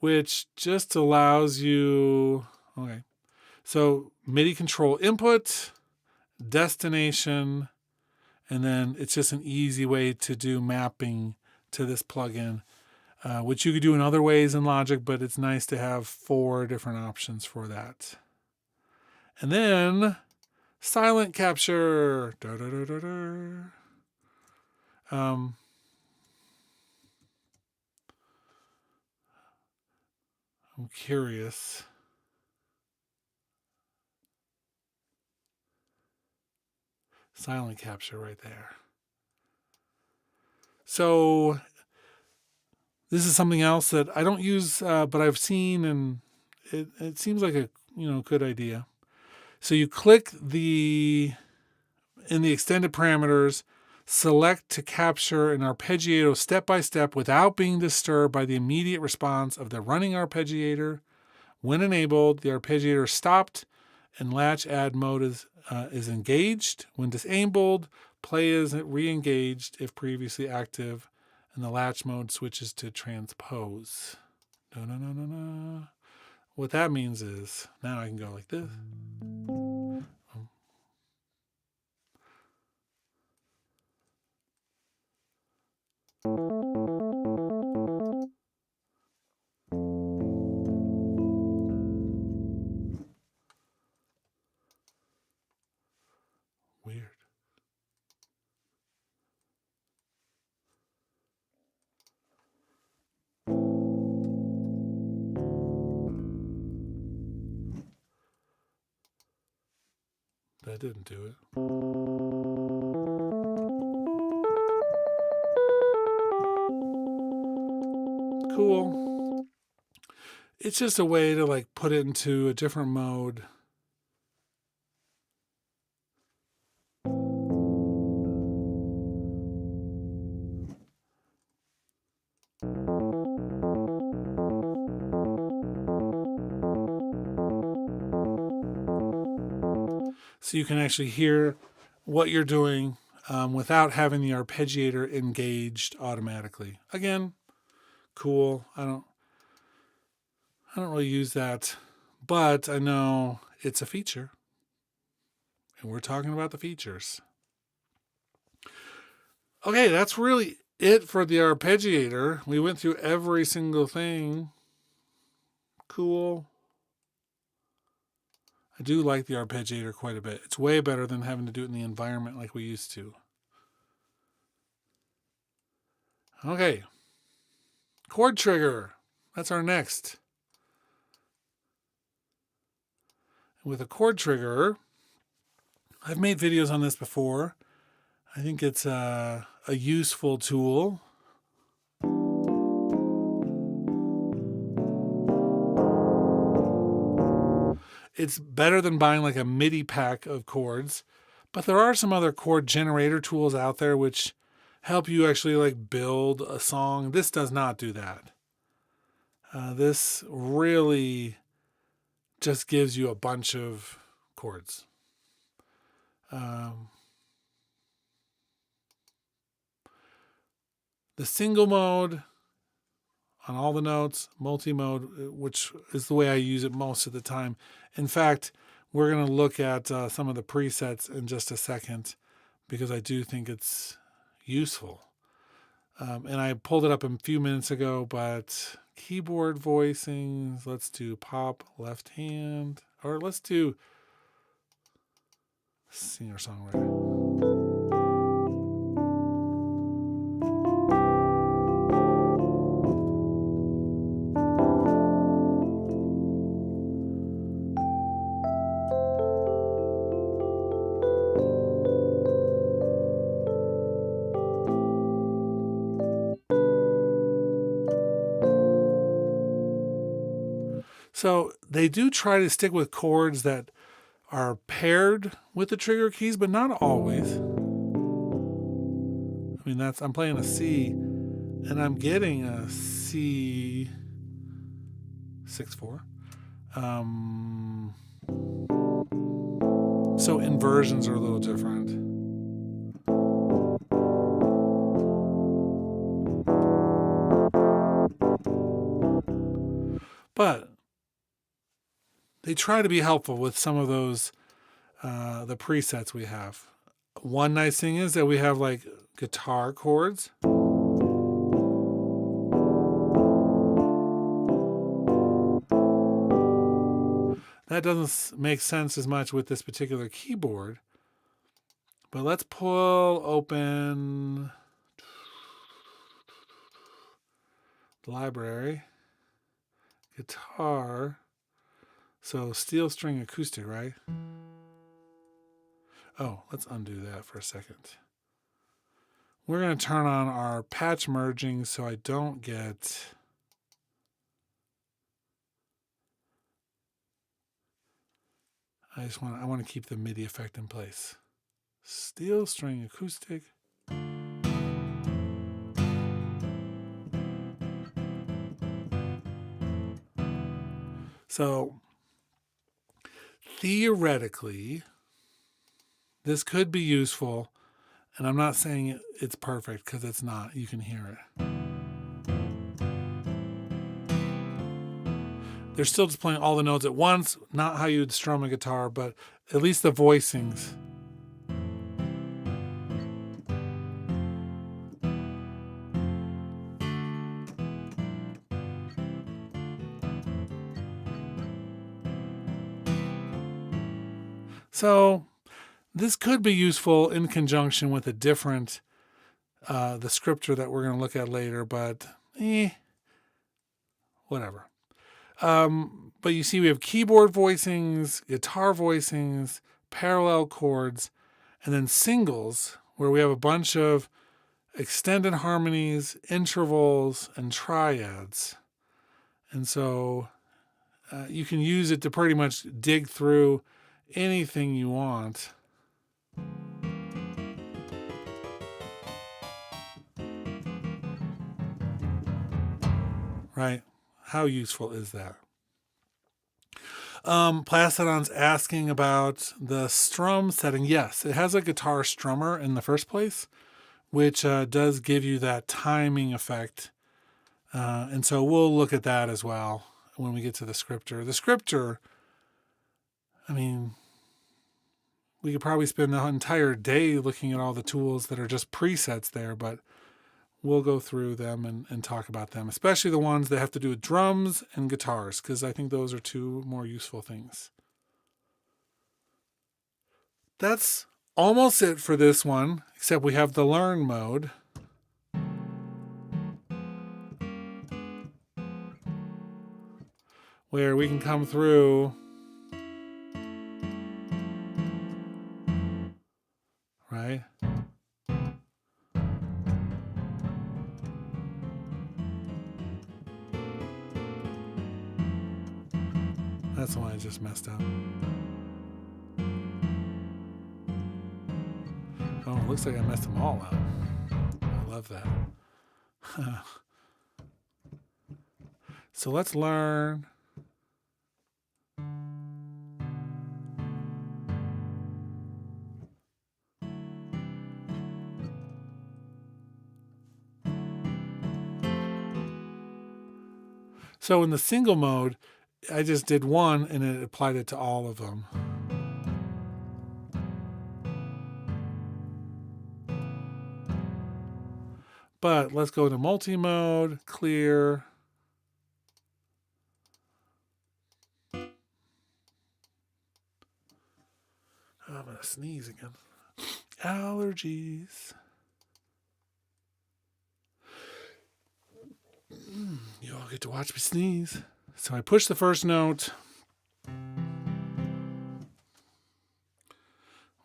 which just allows you, okay, so MIDI control input, destination, and then it's just an easy way to do mapping to this plugin, which you could do in other ways in Logic, but it's nice to have 4 different options for that. And then silent capture. I'm curious. Silent capture right there. So this is something else that I don't use, but I've seen, and it seems like a good idea. So you click in the extended parameters, select to capture an arpeggiator step by step without being disturbed by the immediate response of the running arpeggiator. When enabled, the arpeggiator stopped and latch add mode is engaged. When disabled, play is re-engaged if previously active, and the latch mode switches to transpose. What that means is now I can go like this. Weird. That didn't do it. Cool. It's just a way to like put it into a different mode. So you can actually hear what you're doing without having the arpeggiator engaged automatically. Again, cool. I don't really use that, but I know it's a feature, and we're talking about the features. Okay, that's really it for the arpeggiator. We went through every single thing. Cool. I do like the arpeggiator quite a bit. It's way better than having to do it in the environment like we used to. Okay. Chord trigger. That's our next. With a chord trigger, I've made videos on this before. I think it's a useful tool. It's better than buying like a MIDI pack of chords, but there are some other chord generator tools out there which help you actually like build a song. This does not do that. This really just gives you a bunch of chords. The single mode on all the notes, multi-mode, which is the way I use it most of the time. In fact, we're going to look at some of the presets in just a second because I do think it's useful. And I pulled it up a few minutes ago, but keyboard voicings, let's do pop left hand, or let's do singer-songwriter. So they do try to stick with chords that are paired with the trigger keys, but not always. I mean, I'm playing a C, and I'm getting a C 6/4. So inversions are a little different. But they try to be helpful with some of those, the presets we have. One nice thing is that we have like guitar chords. That doesn't make sense as much with this particular keyboard. But let's pull open the library. Guitar. So steel string acoustic, right? Oh, let's undo that for a second. We're going to turn on our patch merging so I don't get... I want to keep the MIDI effect in place. Steel string acoustic. So theoretically, this could be useful, and I'm not saying it's perfect because it's not. You can hear it. They're still just playing all the notes at once, not how you'd strum a guitar, but at least the voicings. So this could be useful in conjunction with a different, the scripture that we're going to look at later, but whatever. But you see we have keyboard voicings, guitar voicings, parallel chords, and then singles where we have a bunch of extended harmonies, intervals, and triads. And so you can use it to pretty much dig through anything you want. Right? How useful is that? Plastodon's asking about the strum setting. Yes, it has a guitar strummer in the first place, which does give you that timing effect. And so we'll look at that as well when we get to the scripter. The scripter, I mean, we could probably spend the entire day looking at all the tools that are just presets there, but we'll go through them and talk about them, especially the ones that have to do with drums and guitars, because I think those are two more useful things. That's almost it for this one, except we have the learn mode. Where we can come through, right? That's the one I just messed up. Oh, it looks like I messed them all up. love that. So let's learn. So in the single mode, I just did one and it applied it to all of them. But let's go to multi-mode, clear. Oh, I'm going to sneeze again. Allergies. You all get to watch me sneeze. So I push the first note.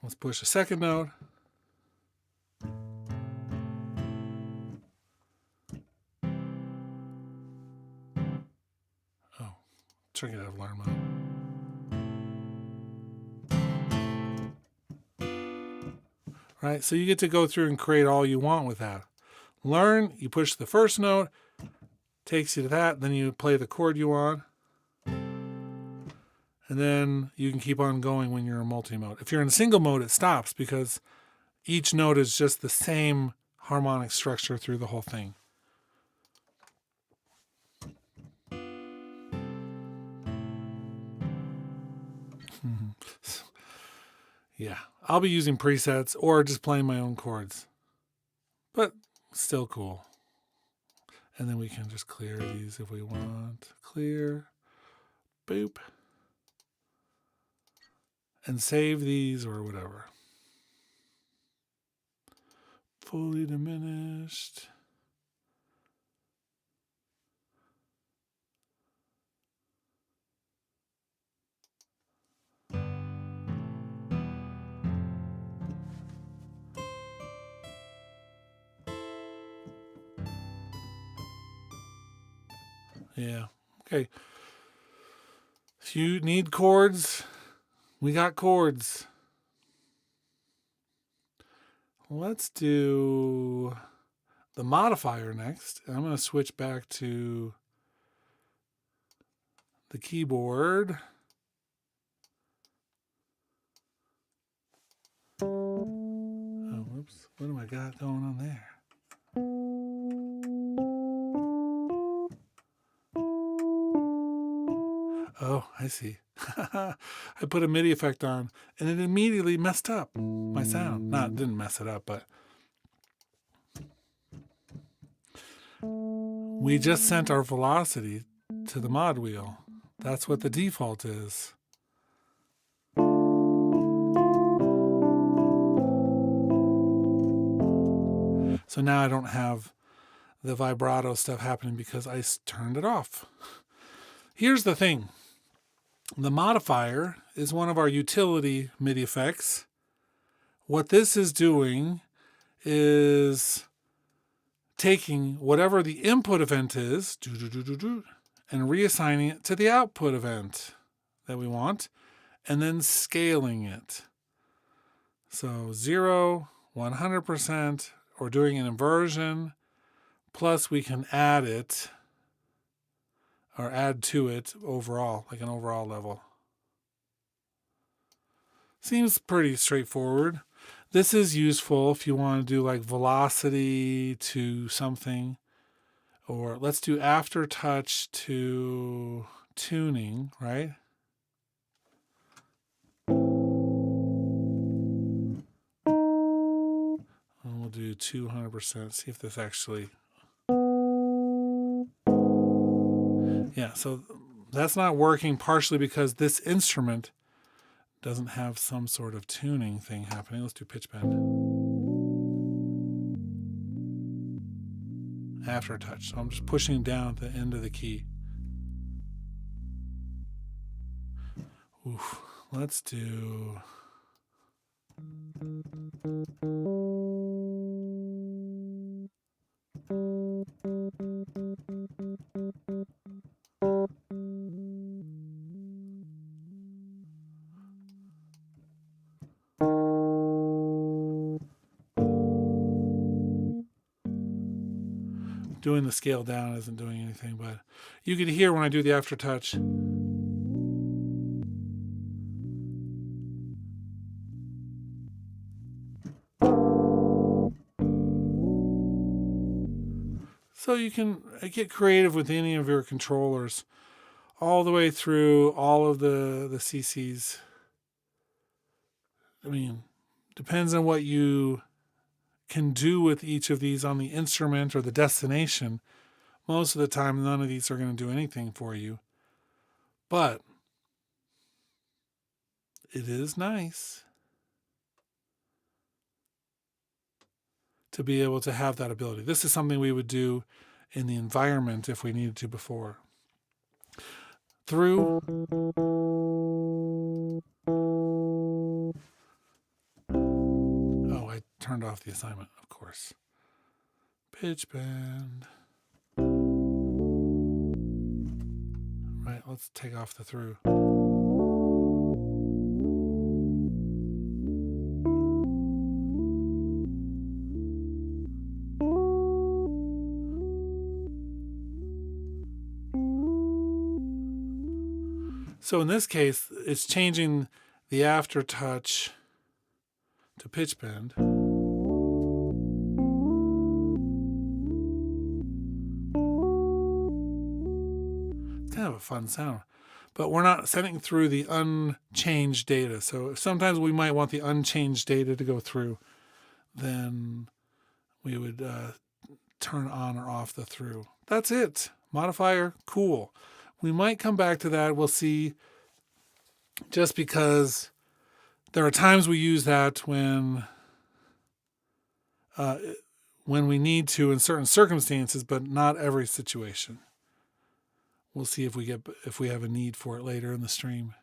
Let's push the second note. Oh, check it out, learn mode. Right, so you get to go through and create all you want with that. Learn, you push the first note, takes you to that, then you play the chord you want. And then you can keep on going when you're in multi-mode. If you're in single mode, it stops because each note is just the same harmonic structure through the whole thing. Yeah, I'll be using presets or just playing my own chords, but still cool. And then we can just clear these if we want. Clear, boop, and save these or whatever. Fully diminished. Yeah, okay. If you need chords, we got chords. Let's do the modifier next. I'm going to switch back to the keyboard. Oh, whoops. What do I got going on there? Oh, I see. I put a MIDI effect on and it immediately messed up my sound. Not didn't mess it up, but we just sent our velocity to the mod wheel. That's what the default is. So now I don't have the vibrato stuff happening because I turned it off. Here's the thing. The modifier is one of our utility MIDI effects. What this is doing is taking whatever the input event is and reassigning it to the output event that we want, and then scaling it. So 0, 100%, or doing an inversion, plus we can add it or add to it overall, like an overall level. Seems pretty straightforward. This is useful if you want to do like velocity to something, or let's do aftertouch to tuning, right? And we'll do 200%, see if this actually... Yeah, so that's not working partially because this instrument doesn't have some sort of tuning thing happening. Let's do pitch bend. Aftertouch. So I'm just pushing down at the end of the key. Oof. Let's do... doing the scale down isn't doing anything, but you can hear when I do the aftertouch. So you can get creative with any of your controllers all the way through all of the CCs. I mean, depends on what you can do with each of these on the instrument or the destination. Most of the time, none of these are going to do anything for you. But it is nice to be able to have that ability. This is something we would do in the environment if we needed to before. Through. Oh, I turned off the assignment, of course. Pitch bend. Right, let's take off the through. So in this case, it's changing the aftertouch to pitch bend. It's kind of a fun sound. But we're not sending through the unchanged data. So sometimes we might want the unchanged data to go through. Then we would turn on or off the through. That's it. Modifier, cool. We might come back to that. We'll see. Just because there are times we use that when we need to in certain circumstances, but not every situation. We'll see if we have a need for it later in the stream.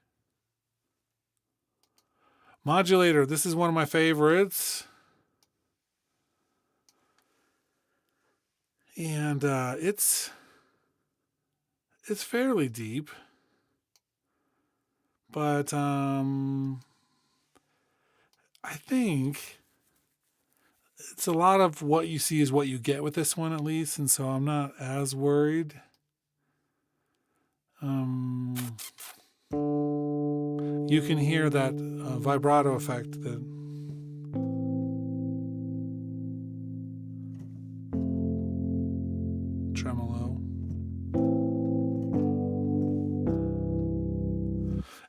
Modulator. This is one of my favorites. And it's fairly deep, but I think it's a lot of what you see is what you get with this one, at least, and so I'm not as worried. You can hear that vibrato effect that tremolo.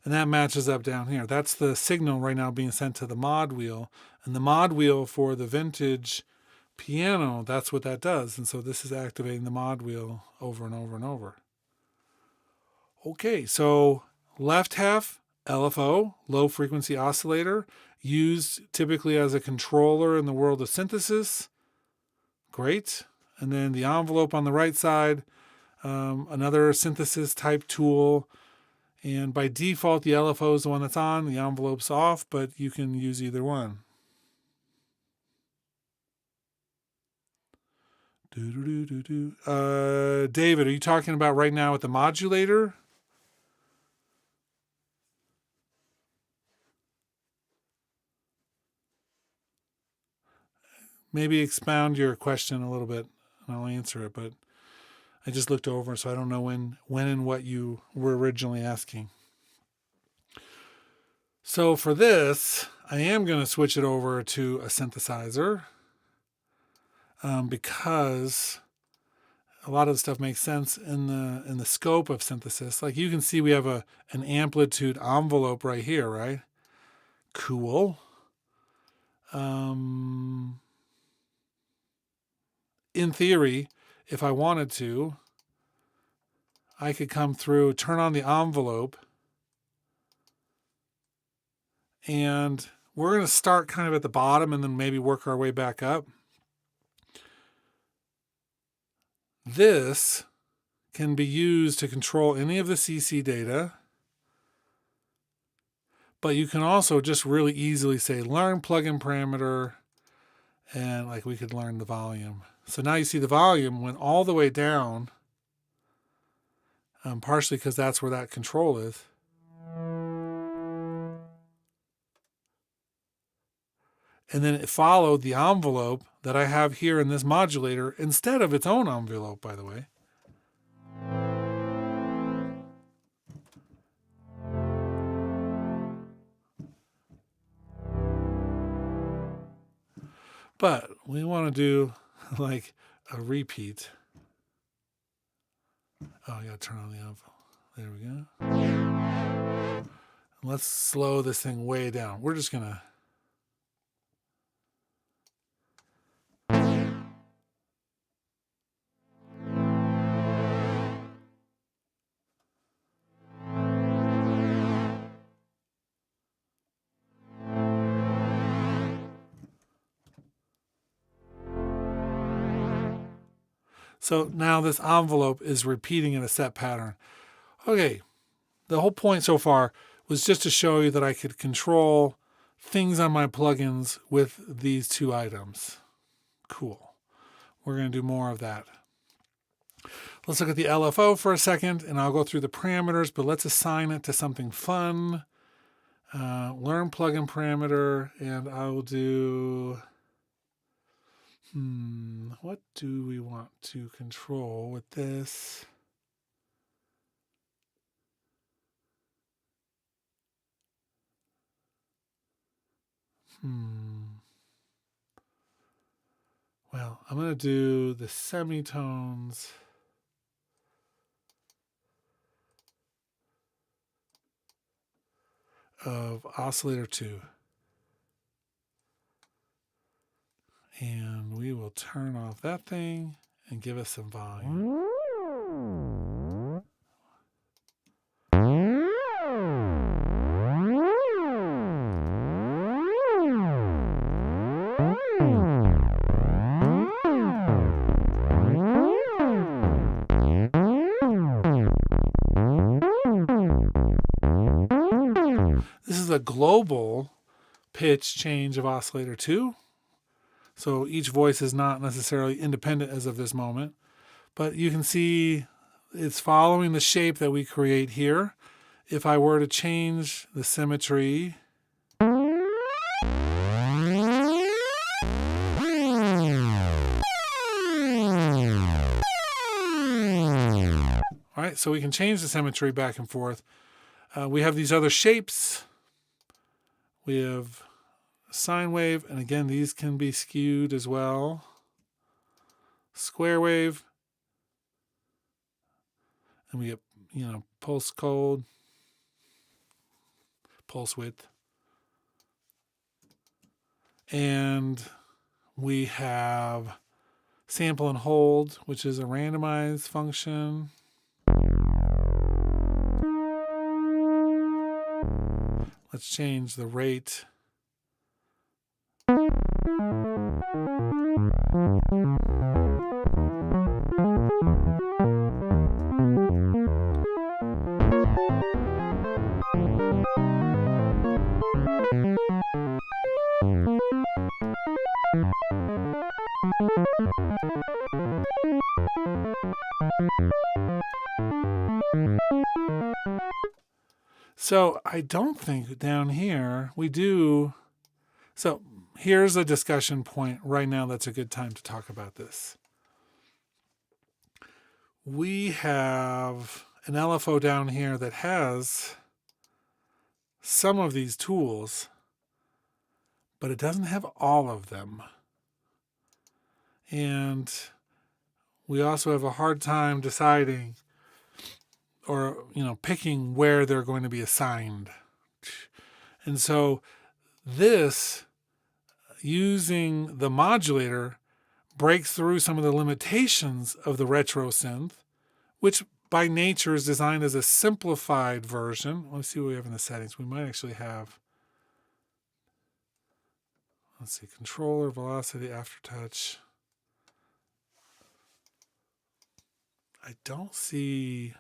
And that matches up down here. That's the signal right now being sent to the mod wheel. And the mod wheel for the vintage piano, that's what that does. And so this is activating the mod wheel over and over and over. Okay, so left half, LFO, low frequency oscillator, used typically as a controller in the world of synthesis. Great. And then the envelope on the right side, another synthesis type tool. And by default, the LFO is the one that's on, the envelope's off, but you can use either one. David, are you talking about right now with the modulator? Maybe expound your question a little bit, and I'll answer it, but I just looked over, so I don't know when and what you were originally asking. So for this, I am going to switch it over to a synthesizer because a lot of the stuff makes sense in the scope of synthesis. Like you can see we have an amplitude envelope right here, right? Cool. In theory, if I wanted to, I could come through, turn on the envelope, and we're going to start kind of at the bottom and then maybe work our way back up. This can be used to control any of the CC data, but you can also just really easily say, learn plugin parameter, and like we could learn the volume. So now you see the volume went all the way down, partially because that's where that control is. And then it followed the envelope that I have here in this modulator instead of its own envelope, by the way. But we want to do like a repeat. Oh, I got to turn on the envelope. There we go. Let's slow this thing way down. We're just going to... So now this envelope is repeating in a set pattern. Okay, the whole point so far was just to show you that I could control things on my plugins with these two items. Cool. We're going to do more of that. Let's look at the LFO for a second, and I'll go through the parameters, but let's assign it to something fun. Learn plugin parameter, and I will do... what do we want to control with this? Well, I'm going to do the semitones. Of oscillator 2. And we will turn off that thing and give us some volume. This is a global pitch change of oscillator 2. So each voice is not necessarily independent as of this moment, but you can see it's following the shape that we create here. If I were to change the symmetry, all right, so we can change the symmetry back and forth. We have these other shapes. We have sine wave, and again, these can be skewed as well. Square wave, and we get, pulse code, pulse width, and we have sample and hold, which is a randomized function. Let's change the rate. So I don't think down here we do. So here's a discussion point right now that's a good time to talk about this. We have an LFO down here that has some of these tools, but it doesn't have all of them. And we also have a hard time deciding or, picking where they're going to be assigned. And so this, using the modulator, breaks through some of the limitations of the retro synth, which by nature is designed as a simplified version. Let's see what we have in the settings. We might actually have, let's see, controller, velocity, aftertouch. I don't see...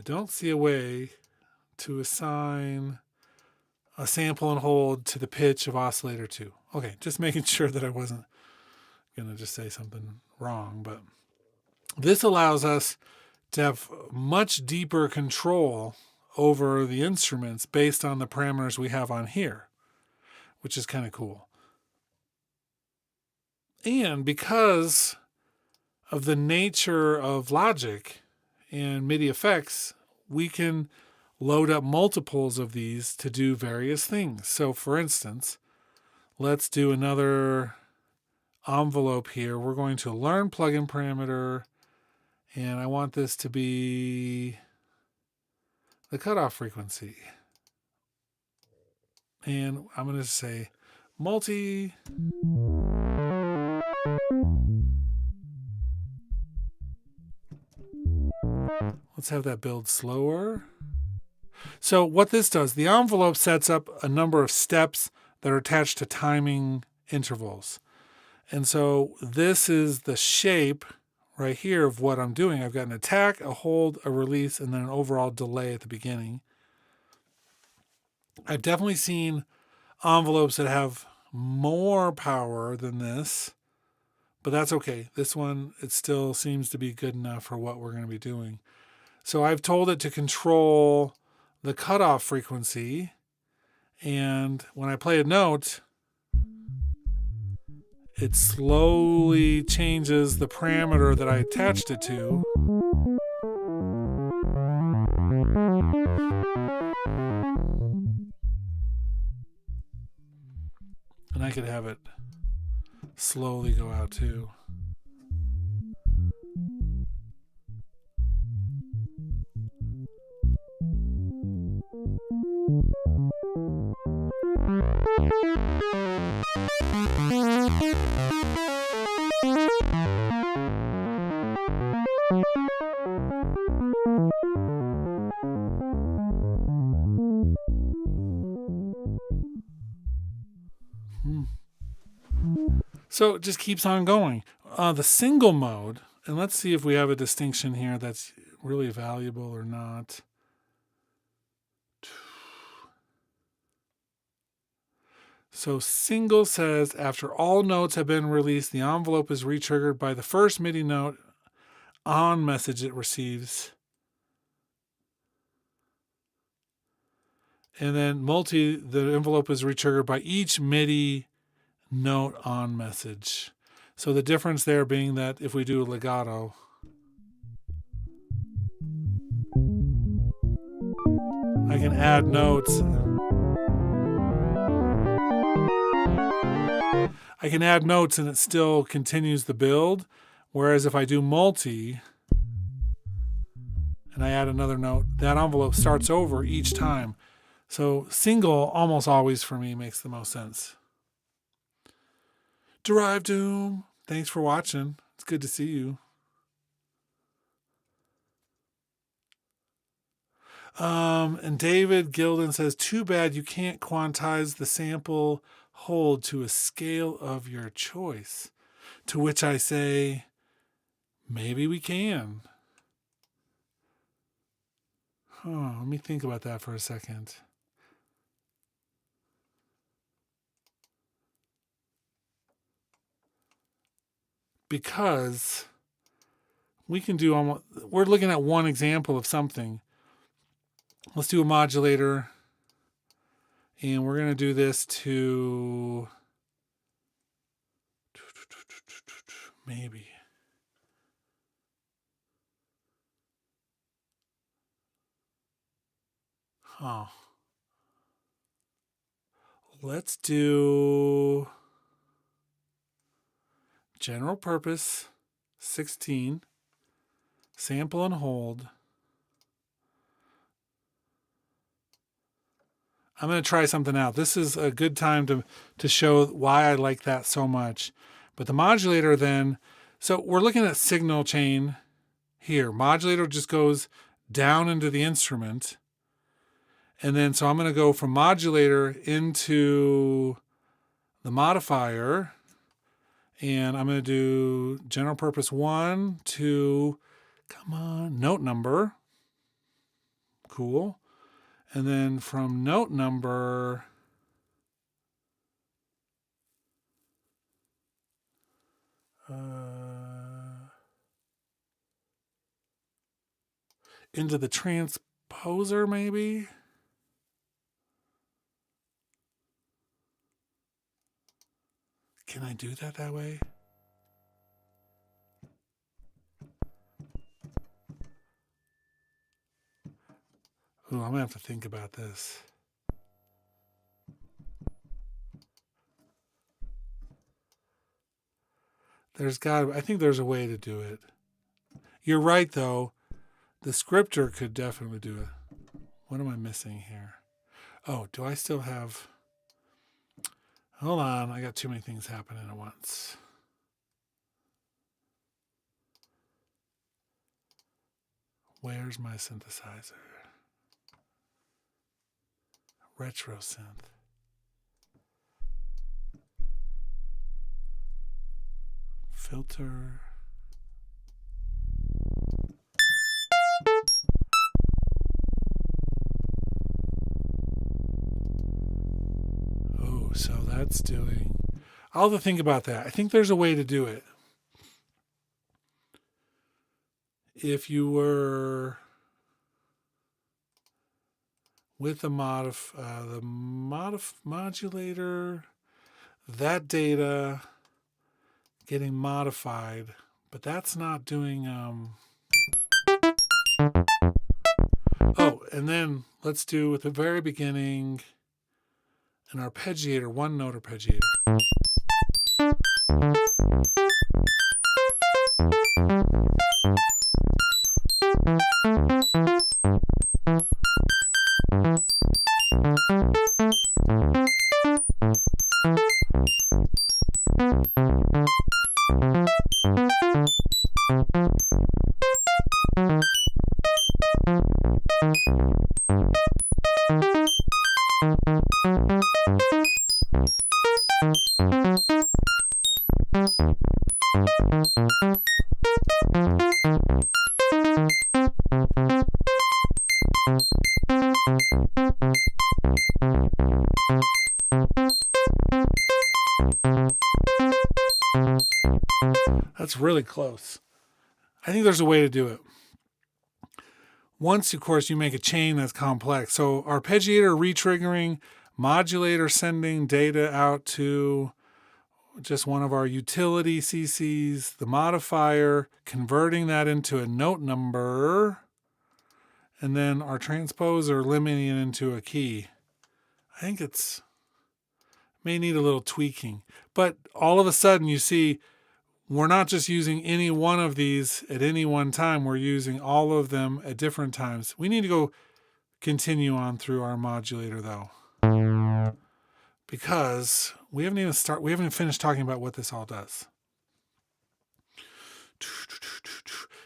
a way to assign a sample and hold to the pitch of oscillator 2. Okay, just making sure that I wasn't going to just say something wrong, but this allows us to have much deeper control over the instruments based on the parameters we have on here, which is kind of cool. And because of the nature of Logic and MIDI effects, we can load up multiples of these to do various things. So for instance, let's do another envelope here. We're going to learn plugin parameter, and I want this to be the cutoff frequency. And I'm going to say multi. Let's have that build slower. So what this does, the envelope sets up a number of steps that are attached to timing intervals. And so this is the shape right here of what I'm doing. I've got an attack, a hold, a release, and then an overall delay at the beginning. I've definitely seen envelopes that have more power than this, but that's okay. This one, it still seems to be good enough for what we're going to be doing. So I've told it to control the cutoff frequency, and when I play a note, it slowly changes the parameter that I attached it to. And I could have it slowly go out too. So it just keeps on going. The single mode, and let's see if we have a distinction here that's really valuable or not. So single says, after all notes have been released, the envelope is retriggered by the first MIDI note on message it receives. And then multi, the envelope is retriggered by each MIDI note on message. So the difference there being that if we do a legato, I can add notes. I can add notes and it still continues the build. Whereas if I do multi and I add another note, that envelope starts over each time. So single almost always for me makes the most sense. Derive Doom, thanks for watching. It's good to see you. And David Gilden says, too bad you can't quantize the sample hold to a scale of your choice. To which I say, maybe we can. Let me think about that for a second. Because we can do almost, we're looking at one example of something. Let's do a modulator. And we're going to do this to maybe. Let's do general purpose 16, sample and hold. I'm going to try something out. This is a good time to show why I like that so much. But the modulator then, so we're looking at signal chain here. Modulator just goes down into the instrument. And then, so I'm going to go from modulator into the modifier. And I'm going to do general purpose 1, 2, come on, note number. Cool. And then from note number, into the transposer maybe. Can I do that way? Ooh, I'm gonna have to think about this. I think there's a way to do it. You're right though. The scripter could definitely do it. What am I missing here? Oh, do I still have... Hold on, I got too many things happening at once. Where's my synthesizer? Retro synth. Filter. Oh, so that's doing... I'll have to think about that. I think there's a way to do it. If you were with the modulator, that data getting modified, but that's not doing... Oh, and then let's do at the very beginning an arpeggiator, one note arpeggiator. That's really close. I think there's a way to do it. Once, of course, you make a chain that's complex. So arpeggiator retriggering, modulator sending data out to just one of our utility CCs, the modifier, converting that into a note number, and then our transposer limiting it into a key. I think may need a little tweaking. But all of a sudden you see we're not just using any one of these at any one time. We're using all of them at different times. We need to go continue on through our modulator though, because we haven't even finished talking about what this all does.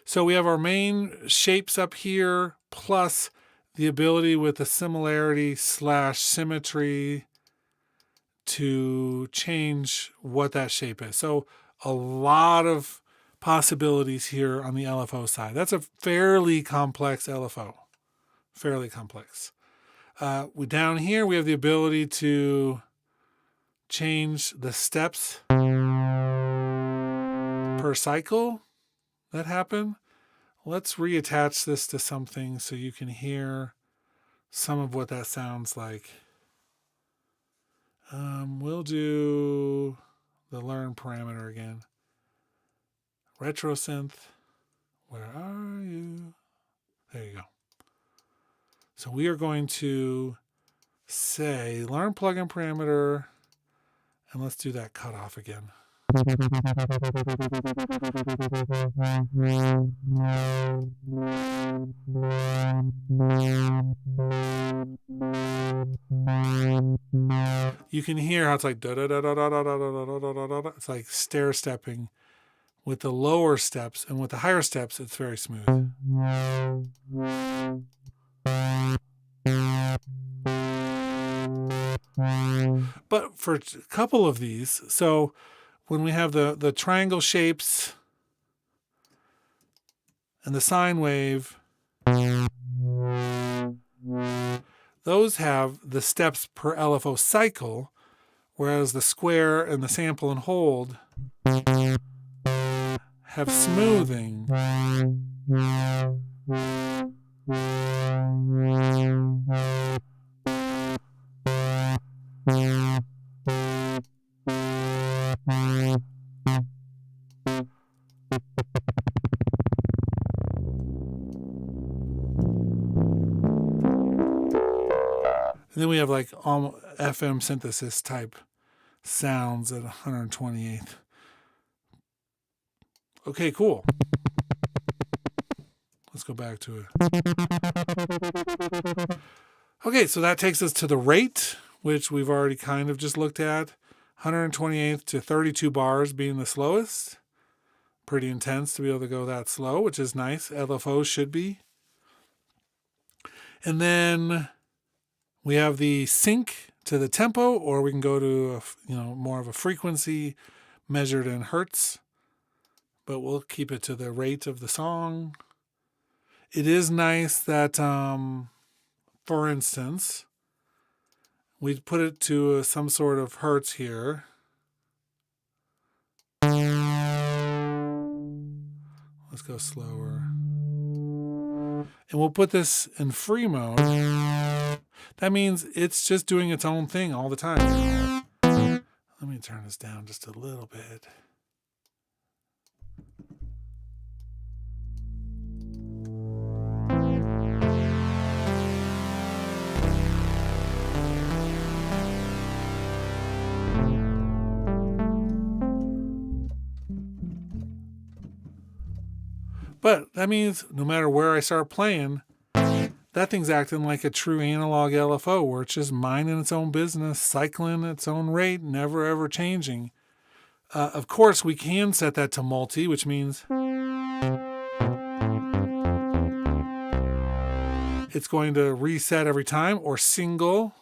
So we have our main shapes up here, plus the ability with the similarity / symmetry to change what that shape is. So a lot of possibilities here on the LFO side. That's a fairly complex LFO. Fairly complex. Down here, we have the ability to change the steps per cycle that happen. Let's reattach this to something so you can hear some of what that sounds like. We'll do the learn parameter again. Retro synth. Where are you? There you go. So we are going to say learn plugin parameter, and let's do that cutoff again. You can hear how it's like da da da da da da da da da da da da. It's like stair stepping with the lower steps, and with the higher steps, it's very smooth. But for a couple of these, so when we have the triangle shapes and the sine wave, those have the steps per LFO cycle, whereas the square and the sample and hold have smoothing. And then we have like FM synthesis type sounds at 128th. Okay, cool. Let's go back to it. Okay, so that takes us to the rate, which we've already kind of just looked at. 128th to 32 bars being the slowest. Pretty intense to be able to go that slow, which is nice. LFO should be. And then we have the sync to the tempo, or we can go to more of a frequency measured in hertz, but we'll keep it to the rate of the song. It is nice that, for instance, we put it to some sort of hertz here. Let's go slower. And we'll put this in free mode. That means it's just doing its own thing all the time. Let me turn this down just a little bit. But that means no matter where I start playing, that thing's acting like a true analog LFO, where it's just minding its own business, cycling its own rate, never ever changing. Of course, we can set that to multi, which means it's going to reset every time, or single.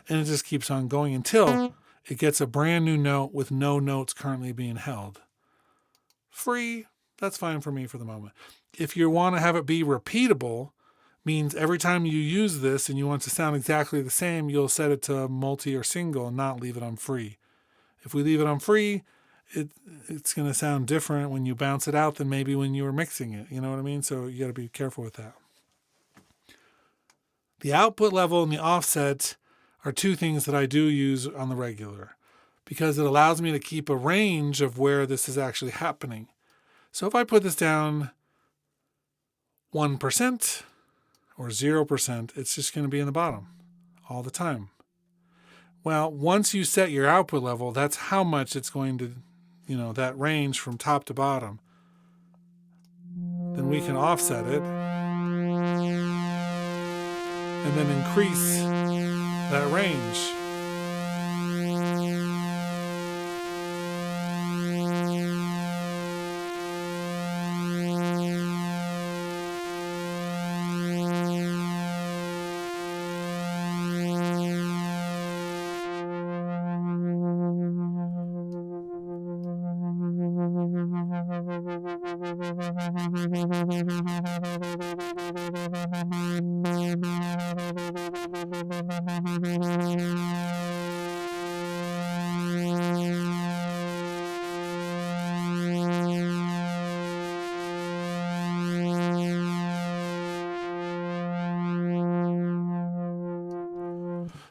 And it just keeps on going until it gets a brand new note with no notes currently being held. Free, that's fine for me for the moment. If you want to have it be repeatable, means every time you use this and you want it to sound exactly the same, you'll set it to multi or single and not leave it on free. If we leave it on free, it's going to sound different when you bounce it out than maybe when you were mixing it. You know what I mean? So you got to be careful with that. The output level and the offset are two things that I do use on the regular, because it allows me to keep a range of where this is actually happening. So if I put this down 1% or 0%, it's just going to be in the bottom all the time. Well, once you set your output level, that's how much it's going to, that range from top to bottom. Then we can offset it and then increase that range.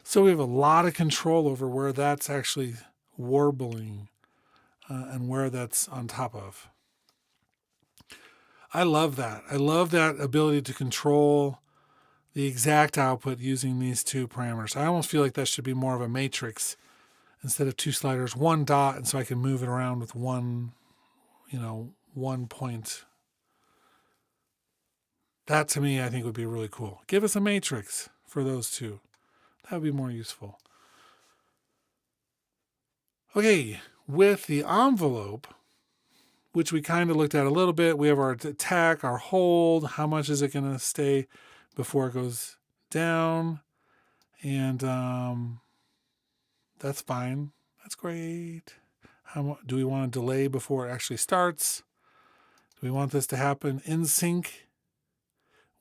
So we have a lot of control over where that's actually warbling and where that's on top of. I love that. I love that ability to control the exact output using these two parameters. I almost feel like that should be more of a matrix instead of two sliders, one dot, and so I can move it around with one point. That to me, I think would be really cool. Give us a matrix for those two. That would be more useful. Okay, with the envelope, which we kind of looked at a little bit, we have our attack, our hold, how much is it going to stay before it goes down, and that's fine. That's great. Do we want to delay before it actually starts? Do we want this to happen in sync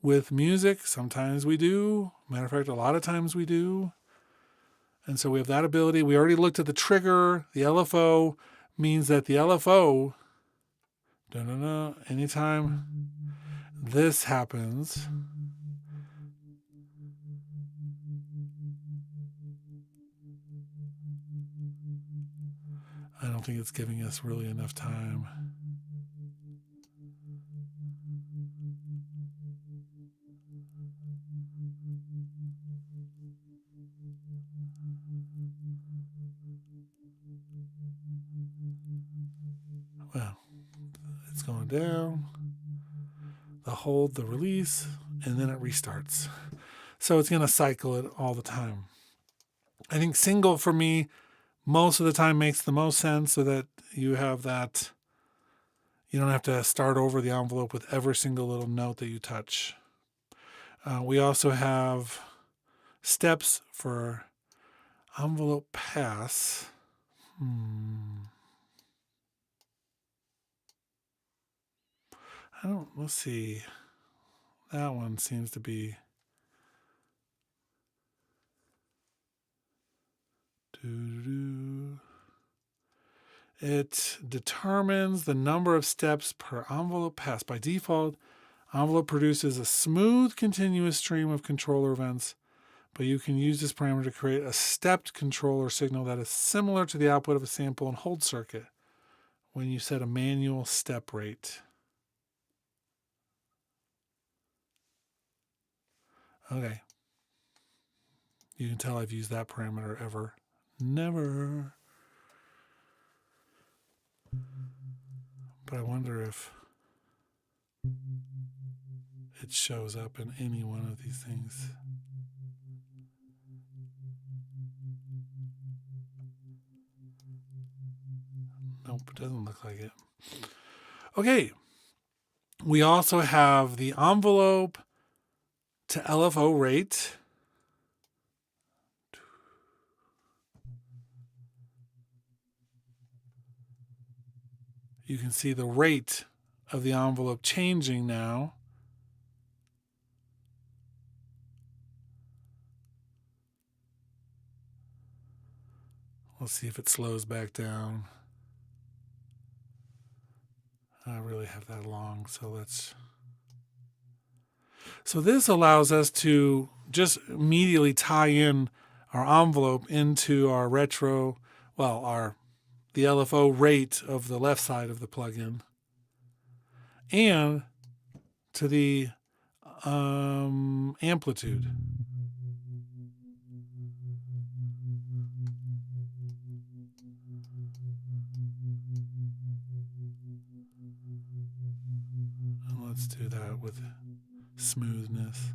with music? Sometimes we do. Matter of fact, a lot of times we do. And so we have that ability. We already looked at the trigger. The LFO means that the LFO, anytime this happens, I don't think it's giving us really enough time. Well, it's going down, the hold, the release, and then it restarts. So it's going to cycle it all the time. I think single for me most of the time makes the most sense, so that you have that, you don't have to start over the envelope with every single little note that you touch. We also have steps for envelope pass. Let's see. That one seems to be. It determines the number of steps per envelope pass. By default, envelope produces a smooth, continuous stream of controller events, but you can use this parameter to create a stepped controller signal that is similar to the output of a sample and hold circuit when you set a manual step rate. Okay. You can tell I've used that parameter ever. Never. But I wonder if it shows up in any one of these things. Nope, it doesn't look like it. Okay. We also have the envelope to LFO rate. You can see the rate of the envelope changing now. Let's see if it slows back down. I really have that long, so this allows us to just immediately tie in our envelope into our retro, the LFO rate of the left side of the plugin, and to the amplitude. And let's do that with smoothness.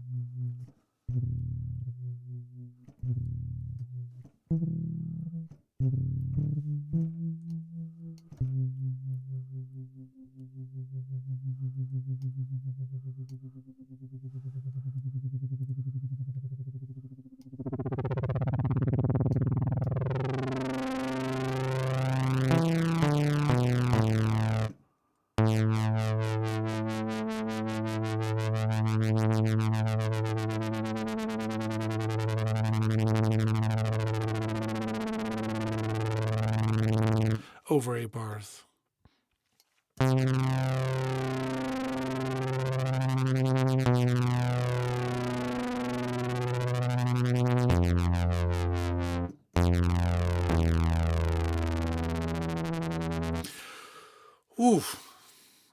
Over 8 bars.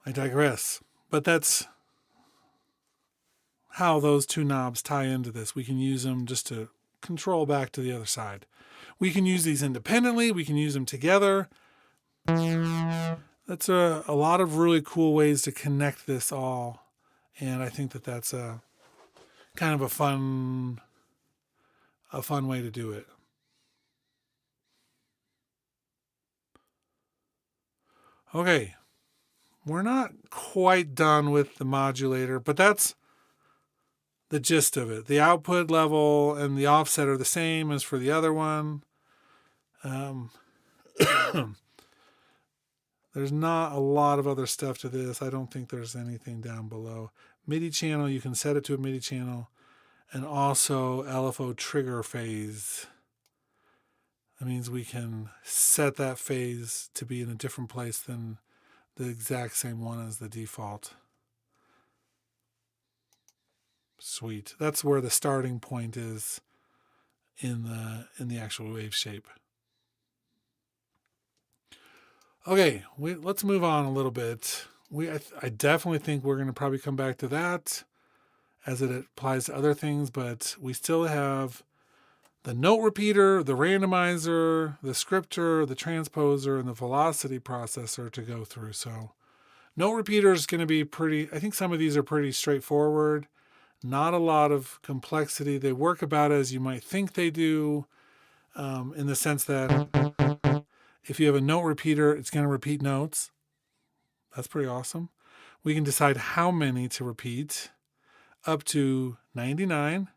I digress. But that's how those two knobs tie into this. We can use them just to control back to the other side. We can use these independently. We can use them together. That's a lot of really cool ways to connect this all. And I think that that's a kind of a fun way to do it. Okay. We're not quite done with the modulator, but that's the gist of it. The output level and the offset are the same as for the other one. The There's not a lot of other stuff to this. I don't think there's anything down below. MIDI channel, you can set it to a MIDI channel. And also LFO trigger phase. That means we can set that phase to be in a different place than the exact same one as the default. Sweet. That's where the starting point is in the actual wave shape. Okay, let's move on a little bit. I definitely think we're going to probably come back to that as it applies to other things, but we still have the note repeater, the randomizer, the scripter, the transposer, and the velocity processor to go through. So note repeater is going to be I think some of these are pretty straightforward. Not a lot of complexity. They work about as you might think they do, in the sense that if you have a note repeater, it's going to repeat notes. That's pretty awesome. We can decide how many to repeat, up to 99,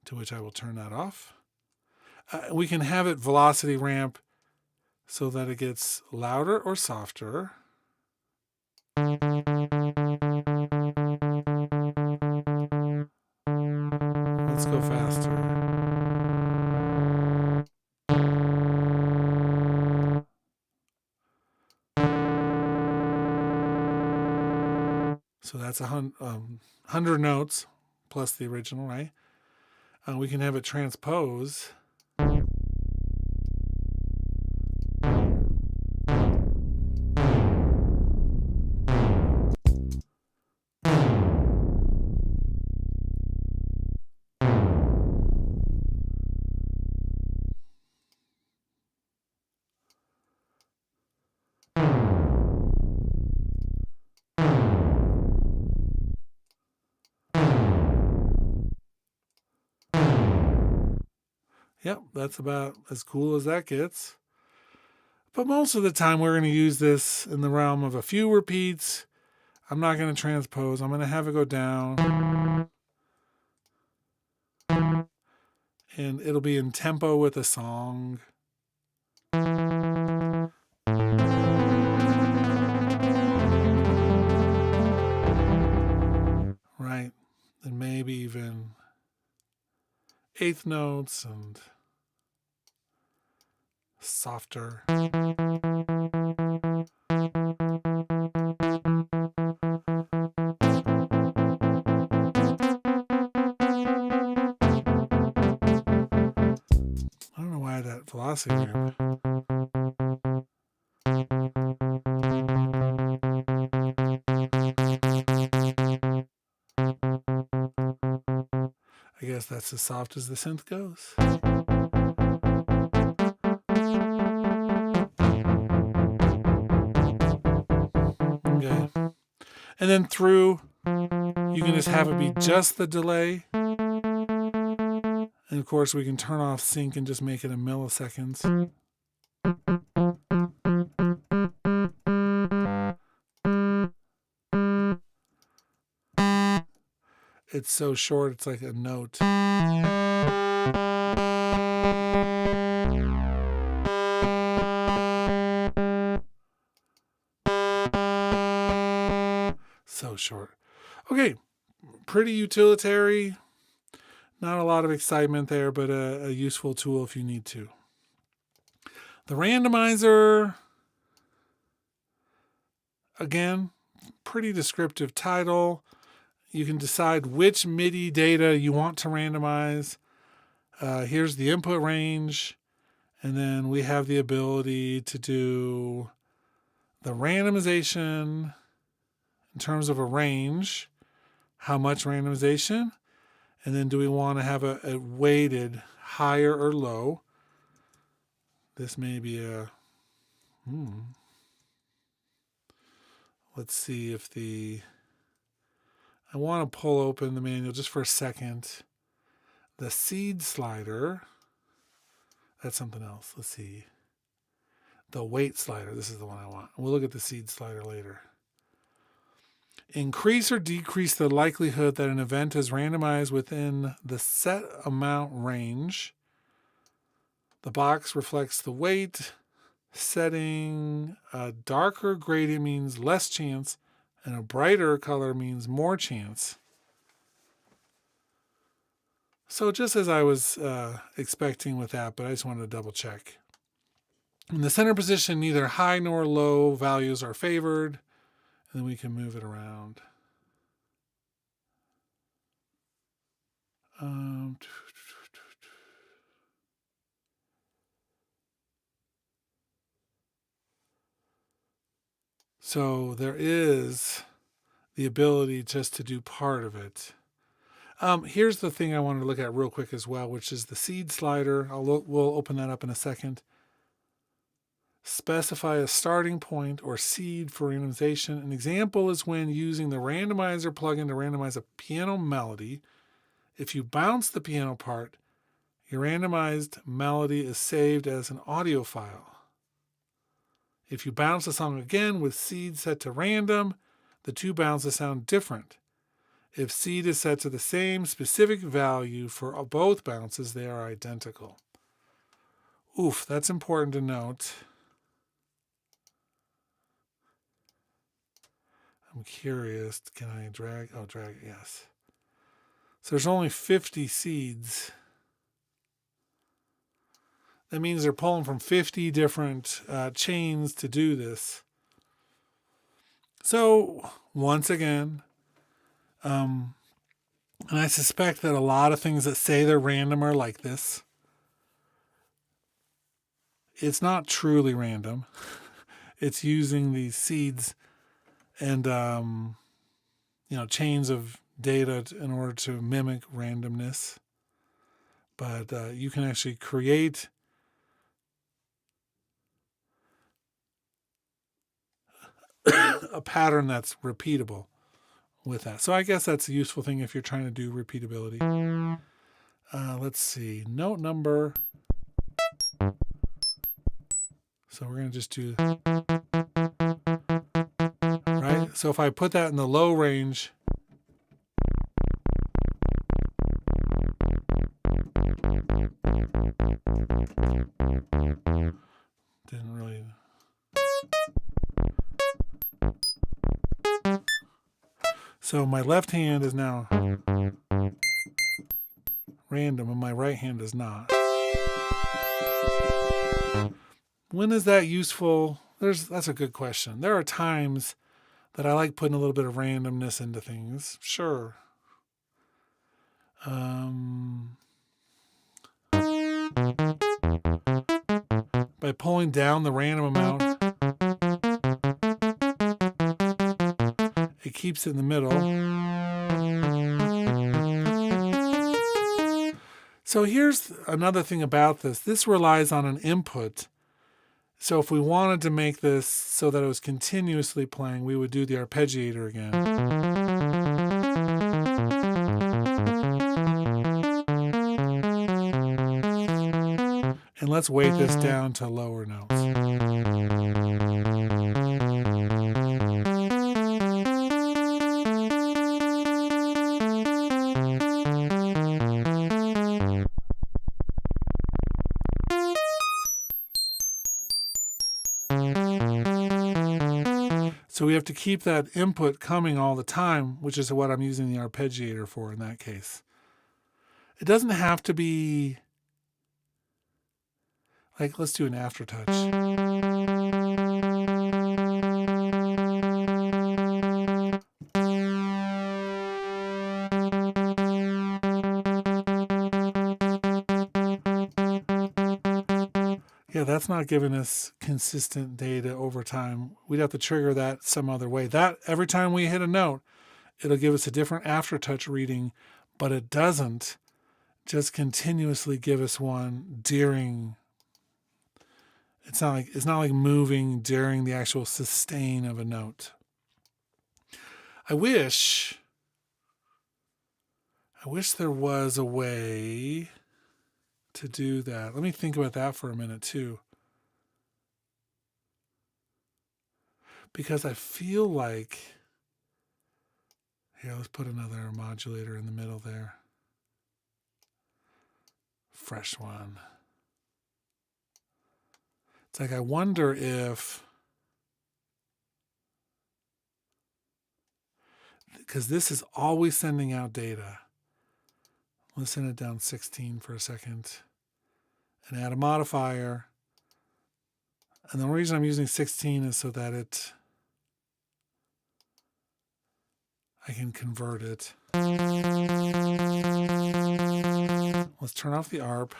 to which I will turn that off. We can have it velocity ramp so that it gets louder or softer. Let's go faster. So that's 100 notes plus the original, right? We can have it transpose. Yep, that's about as cool as that gets. But most of the time we're going to use this in the realm of a few repeats. I'm not going to transpose. I'm going to have it go down. And it'll be in tempo with the song. Right. And maybe even eighth notes and softer. I don't know why that velocity ramp. I guess that's as soft as the synth goes. Okay. And then through, you can just have it be just the delay. And of course, we can turn off sync and just make it in milliseconds. It's so short, it's like a note. So short. Okay, pretty utilitarian. Not a lot of excitement there, but a useful tool if you need to. The randomizer, again, pretty descriptive title. You can decide which MIDI data you want to randomize. Here's the input range. And then we have the ability to do the randomization in terms of a range. How much randomization? And then do we want to have a weighted higher or low? This may be a... Let's see if I want to pull open the manual just for a second. The seed slider, that's something else. Let's see. The weight slider, this is the one I want. We'll look at the seed slider later. Increase or decrease the likelihood that an event is randomized within the set amount range. The box reflects the weight. setting a darker gradient means less chance, and a brighter color means more chance. So just as I was expecting with that, but I just wanted to double check. In the center position, neither high nor low values are favored, and then we can move it around. So there is the ability just to do part of it. Here's the thing I wanted to look at real quick as well, which is the seed slider. We'll open that up in a second. Specify a starting point or seed for randomization. An example is when using the Randomizer plugin to randomize a piano melody. If you bounce the piano part, your randomized melody is saved as an audio file. If you bounce the song again with seed set to random, the two bounces sound different. If seed is set to the same specific value for both bounces, they are identical. Oof, that's important to note. I'm curious, can I drag? Oh, drag it, yes. So there's only 50 seeds. That means they're pulling from 50 different chains to do this. So once again, and I suspect that a lot of things that say they're random are like this. It's not truly random. It's using these seeds and chains of data in order to mimic randomness. But you can actually create a pattern that's repeatable with that. So I guess that's a useful thing if you're trying to do repeatability. Let's see, note number. So we're going to just do, right? So if I put that in the low range, didn't really. So my left hand is now random and my right hand is not. When is that useful? That's a good question. There are times that I like putting a little bit of randomness into things. Sure. By pulling down the random amount, it keeps it in the middle. So here's another thing about this. This relies on an input. So if we wanted to make this so that it was continuously playing, we would do the arpeggiator again. And let's weight this down to lower notes. So we have to keep that input coming all the time, which is what I'm using the arpeggiator for in that case. It doesn't have to be like, let's do an aftertouch. Yeah, that's not giving us consistent data over time. We'd have to trigger that some other way. That every time we hit a note, it'll give us a different aftertouch reading, but it doesn't just continuously give us one during. It's not like moving during the actual sustain of a note. I wish there was a way to do that. Let me think about that for a minute too. Because I feel like, here, let's put another modulator in the middle there. Fresh one. It's like I wonder if, because this is always sending out data. Let's send it down 16 for a second and add a modifier. And the reason I'm using 16 is so that I can convert it. Let's turn off the ARP.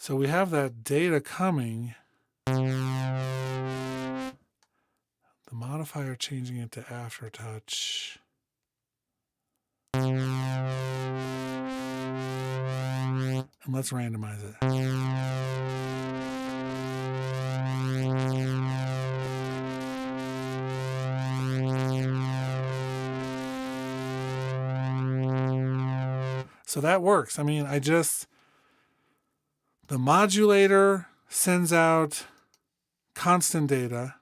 So we have that data coming. The modifier changing it to aftertouch. And let's randomize it. So that works. I mean, the modulator sends out constant data.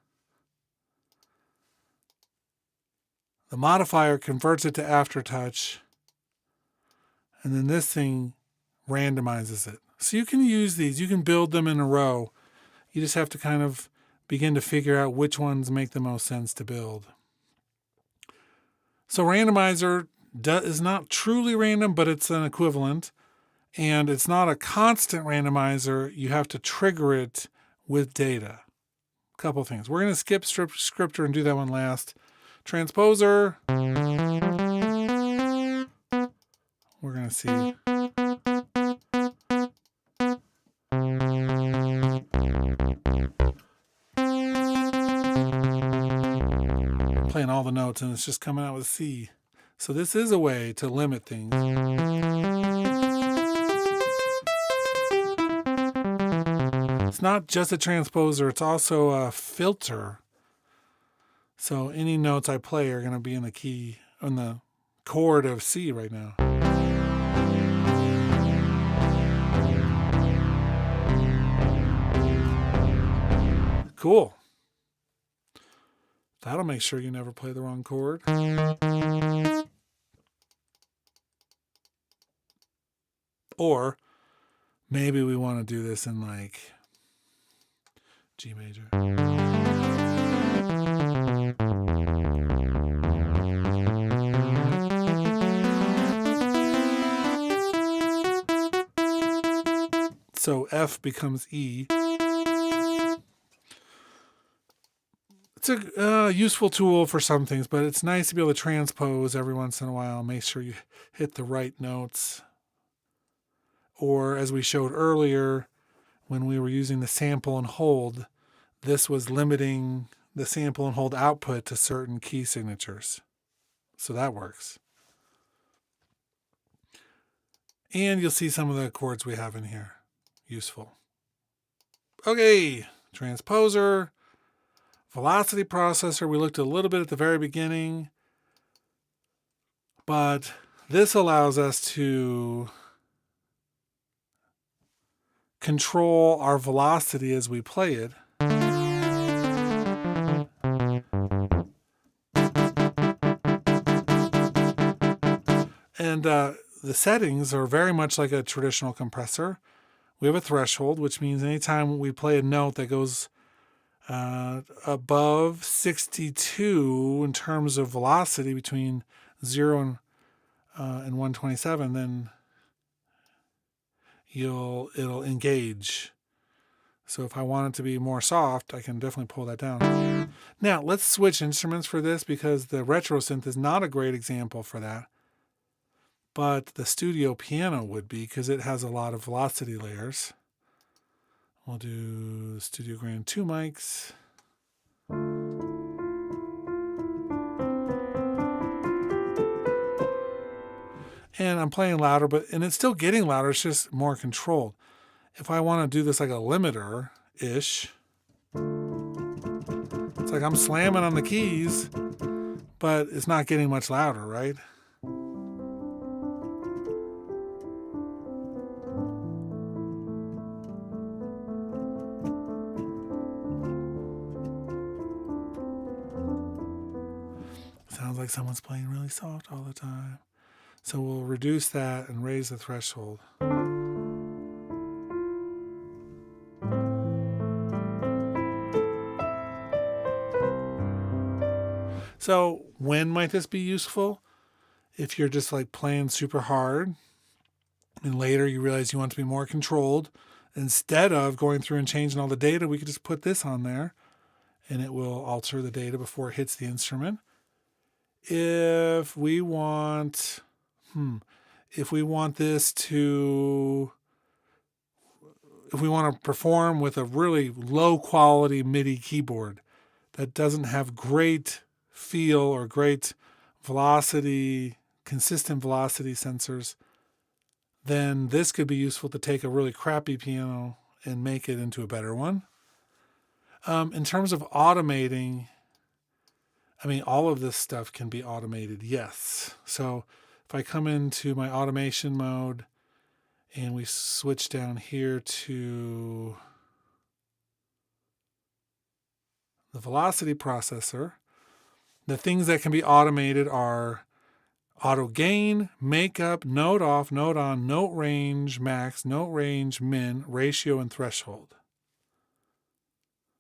The modifier converts it to aftertouch. And then this thing randomizes it. So you can use these. You can build them in a row. You just have to kind of begin to figure out which ones make the most sense to build. So Randomizer is not truly random, but it's an equivalent. And it's not a constant randomizer. You have to trigger it with data. A couple things. We're going to skip scripter and do that one last. Transposer. We're going to see. Playing all the notes and it's just coming out with C. So this is a way to limit things. It's not just a transposer, it's also a filter. So any notes I play are going to be in the key, on the chord of C right now. Cool. That'll make sure you never play the wrong chord. Or maybe we want to do this in like G major. So F becomes E. It's a useful tool for some things, but it's nice to be able to transpose every once in a while. Make sure you hit the right notes. Or as we showed earlier, when we were using the sample and hold, this was limiting the sample and hold output to certain key signatures. So that works. And you'll see some of the chords we have in here. Useful. Okay, transposer, velocity processor. We looked a little bit at the very beginning, but this allows us to control our velocity as we play it. And the settings are very much like a traditional compressor. We have a threshold, which means anytime we play a note that goes above 62 in terms of velocity between 0 and 127, then it'll engage. So if I want it to be more soft, I can definitely pull that down. Now, let's switch instruments for this because the retro synth is not a great example for that. But the studio piano would be because it has a lot of velocity layers. We'll do Studio Grand 2 mics. And I'm playing louder, and it's still getting louder, it's just more controlled. If I want to do this like a limiter-ish, it's like I'm slamming on the keys, but it's not getting much louder, right? like someone's playing really soft all the time. So we'll reduce that and raise the threshold. So when might this be useful? If you're just like playing super hard and later you realize you want to be more controlled, instead of going through and changing all the data, we could just put this on there and it will alter the data before it hits the instrument. If we want, if we want to perform with a really low quality MIDI keyboard that doesn't have great feel or great velocity, consistent velocity sensors, then this could be useful to take a really crappy piano and make it into a better one. In terms of automating, I mean, all of this stuff can be automated, yes. So if I come into my automation mode and we switch down here to the velocity processor, the things that can be automated are auto gain, makeup, note off, note on, note range max, note range min, ratio, and threshold.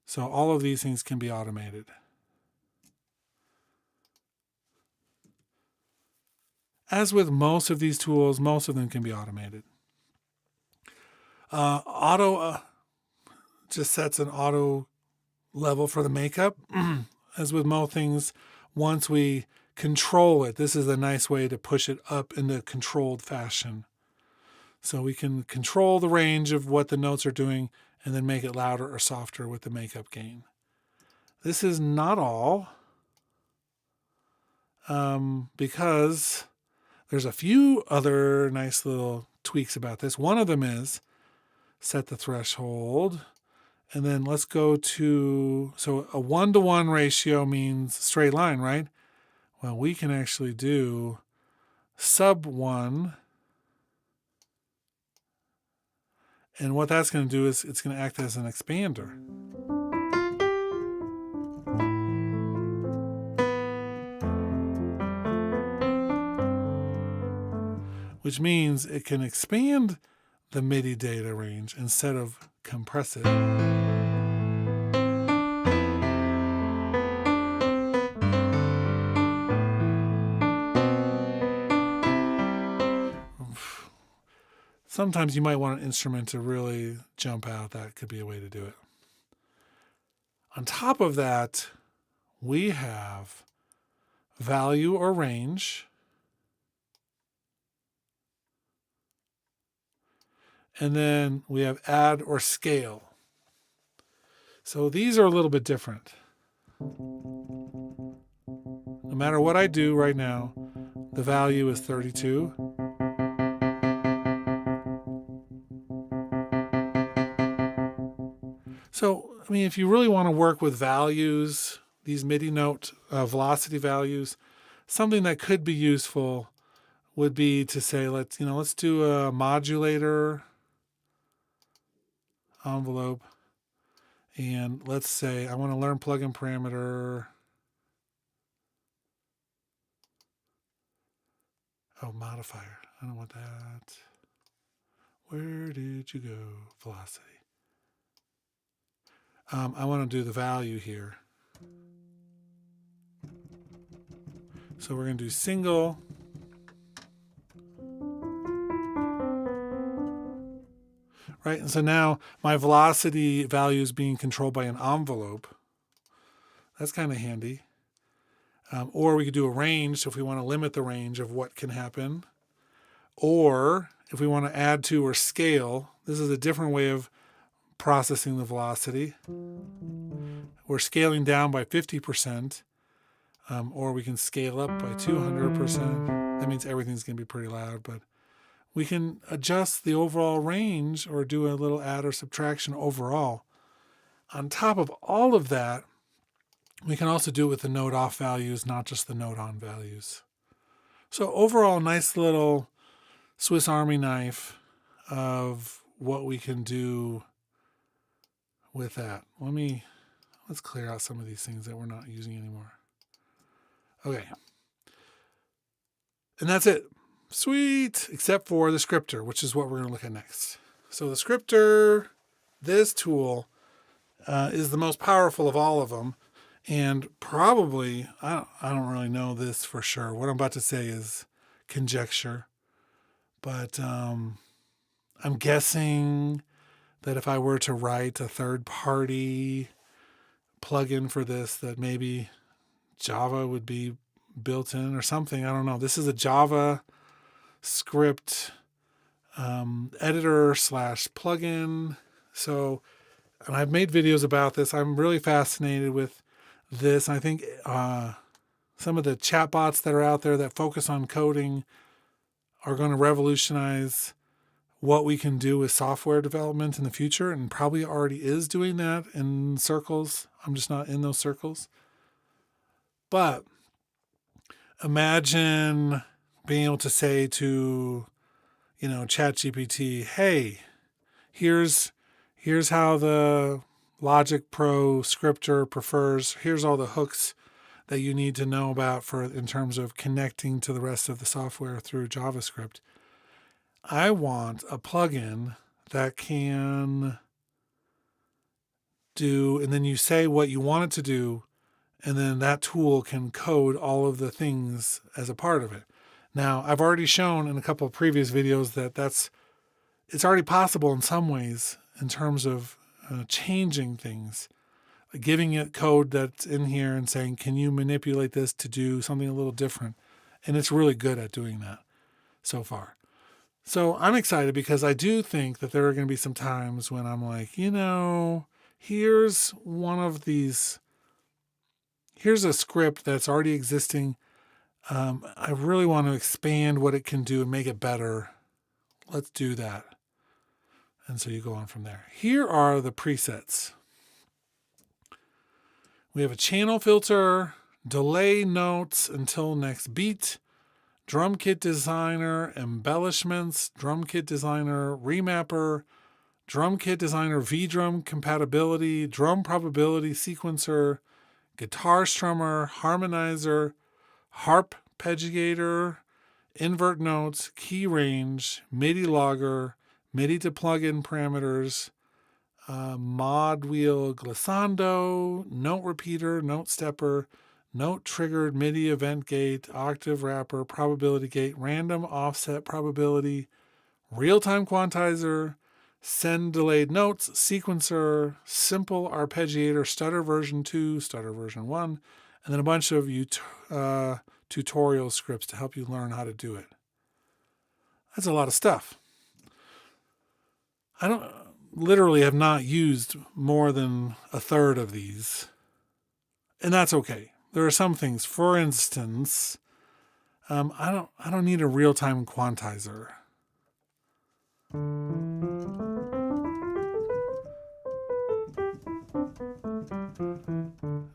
So all of these things can be automated. As with most of these tools, most of them can be automated. Auto just sets an auto level for the makeup. As with most things, once we control it, this is a nice way to push it up in a controlled fashion. So we can control the range of what the notes are doing and then make it louder or softer with the makeup gain. This is not all, because there's a few other nice little tweaks about this. One of them is set the threshold. And then let's go to, so a 1-to-1 ratio means straight line, right? Well, we can actually do sub 1. And what that's going to do is it's going to act as an expander. Which means it can expand the MIDI data range instead of compress it. Sometimes you might want an instrument to really jump out. That could be a way to do it. On top of that, we have value or range. And then we have add or scale. So these are a little bit different. No matter what I do right now, the value is 32. So, I mean, if you really want to work with values, these MIDI note velocity values, something that could be useful would be to say, let's do a modulator envelope, and let's say I want to learn plugin parameter. Oh, modifier. I don't want that. Where did you go? Velocity. I want to do the value here. So we're going to do single. Right, and so now my velocity value is being controlled by an envelope. That's kind of handy. Or we could do a range, so if we want to limit the range of what can happen. Or if we want to add to or scale, this is a different way of processing the velocity. We're scaling down by 50%, or we can scale up by 200%. That means everything's going to be pretty loud, but we can adjust the overall range or do a little add or subtraction overall. On top of all of that, we can also do it with the note off values, not just the note on values. So overall, nice little Swiss Army knife of what we can do with that. Let's clear out some of these things that we're not using anymore. Okay, And that's it. Sweet. Except for the scripter, which is what we're going to look at next. So the scripter, this tool, is the most powerful of all of them. And probably, I don't really know this for sure. What I'm about to say is conjecture. But I'm guessing that if I were to write a third-party plugin for this, that maybe Java would be built in or something. I don't know. This is a Java script editor / plugin. So, and I've made videos about this. I'm really fascinated with this. I think some of the chatbots that are out there that focus on coding are going to revolutionize what we can do with software development in the future, and probably already is doing that in circles. I'm just not in those circles. But imagine being able to say to, ChatGPT, hey, here's how the Logic Pro scripter prefers. Here's all the hooks that you need to know about in terms of connecting to the rest of the software through JavaScript. I want a plugin that can do, and then you say what you want it to do, and then that tool can code all of the things as a part of it. Now, I've already shown in a couple of previous videos that it's already possible in some ways in terms of changing things, like giving it code that's in here and saying, can you manipulate this to do something a little different? And it's really good at doing that so far. So I'm excited because I do think that there are going to be some times when I'm like, here's one of these, here's a script that's already existing. I really want to expand what it can do and make it better. Let's do that. And so you go on from there. Here are the presets. We have a channel filter, delay notes until next beat, drum kit designer, embellishments, drum kit designer, remapper, drum kit designer, V-drum compatibility, drum probability sequencer, guitar strummer, harmonizer, arpeggiator, invert notes, key range, MIDI logger, MIDI to plugin parameters, mod wheel glissando, note repeater, note stepper, note triggered MIDI event gate, octave wrapper, probability gate, random offset probability, real-time quantizer, send delayed notes, sequencer, simple arpeggiator, stutter version 2, stutter version 1, and then a bunch of tutorial scripts to help you learn how to do it. That's a lot of stuff. I literally have not used more than a third of these, and that's okay. There are some things, for instance, I don't need a real-time quantizer.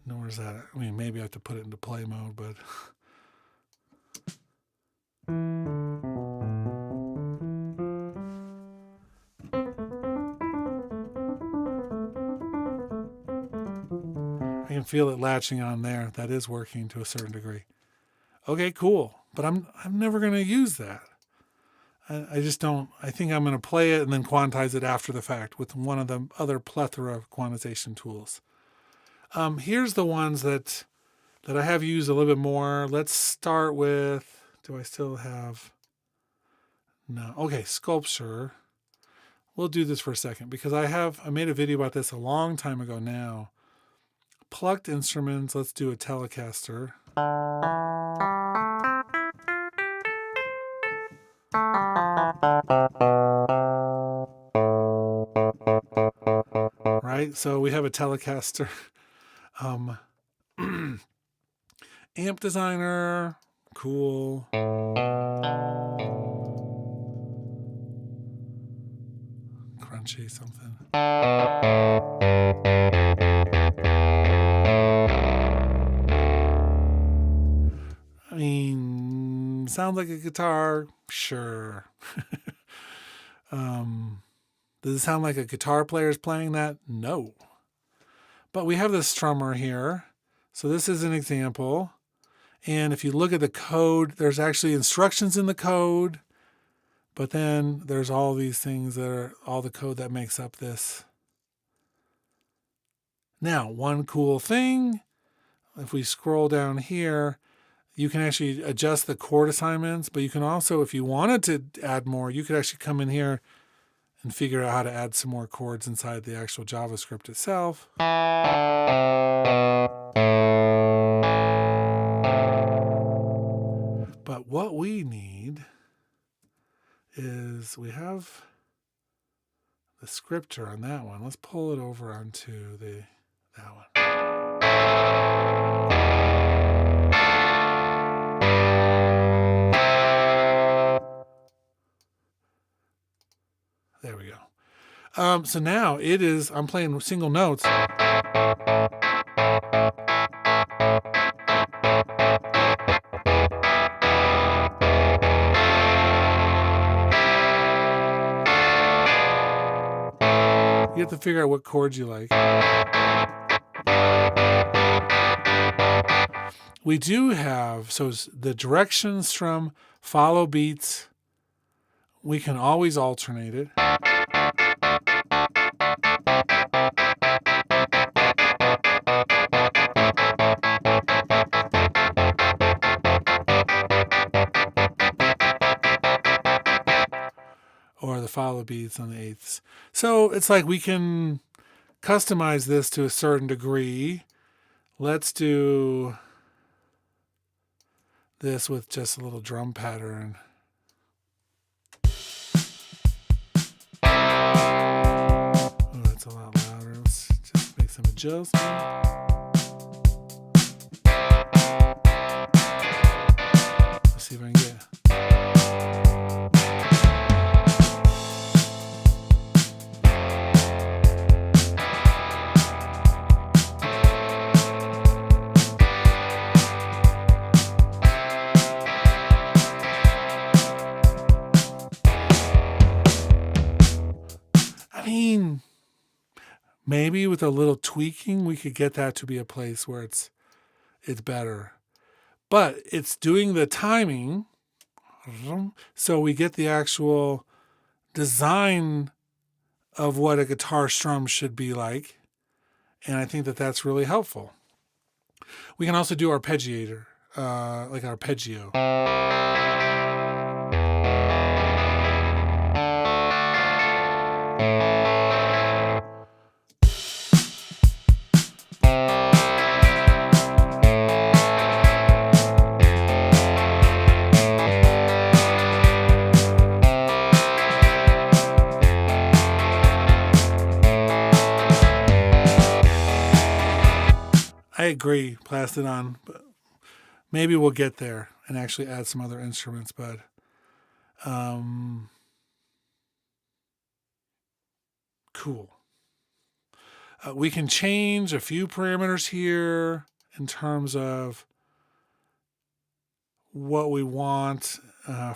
Nor is that. I mean, maybe I have to put it into play mode, but I can feel it latching on there. That is working to a certain degree. Okay, cool. But I'm never going to use that. I just don't. I think I'm going to play it and then quantize it after the fact with one of the other plethora of quantization tools. Here's the ones that I have used a little bit more. Let's start with, do I still have? No. Okay, sculpture. We'll do this for a second because I made a video about this a long time ago now. Plucked instruments. Let's do a Telecaster. Right, so we have a Telecaster. Amp designer, cool. Crunchy something. I mean, sounds like a guitar, sure. Does it sound like a guitar player is playing that? No. But we have this strummer here. So this is an example. And if you look at the code, there's actually instructions in the code, but then there's all these things that are all the code that makes up this. Now, one cool thing, if we scroll down here, you can actually adjust the chord assignments, but you can also, if you wanted to add more, you could actually come in here and figure out how to add some more chords inside the actual JavaScript itself. But what we need is, we have the scripter on that one. Let's pull it over onto that one. There we go. So now I'm playing single notes. You have to figure out what chords you like. We do have, so the direction strum, follow beats. We can always alternate it. Or the follow beats on the eighths. So it's like we can customize this to a certain degree. Let's do this with just a little drum pattern. Oh, that's a lot louder. Let's just make some adjustments. Let's see if I can get. Maybe with a little tweaking, we could get that to be a place where it's better. But it's doing the timing, so we get the actual design of what a guitar strum should be like. And I think that that's really helpful. We can also do arpeggiator, like arpeggio. I agree, Plastidon, but maybe we'll get there and actually add some other instruments, but cool. We can change a few parameters here in terms of what we want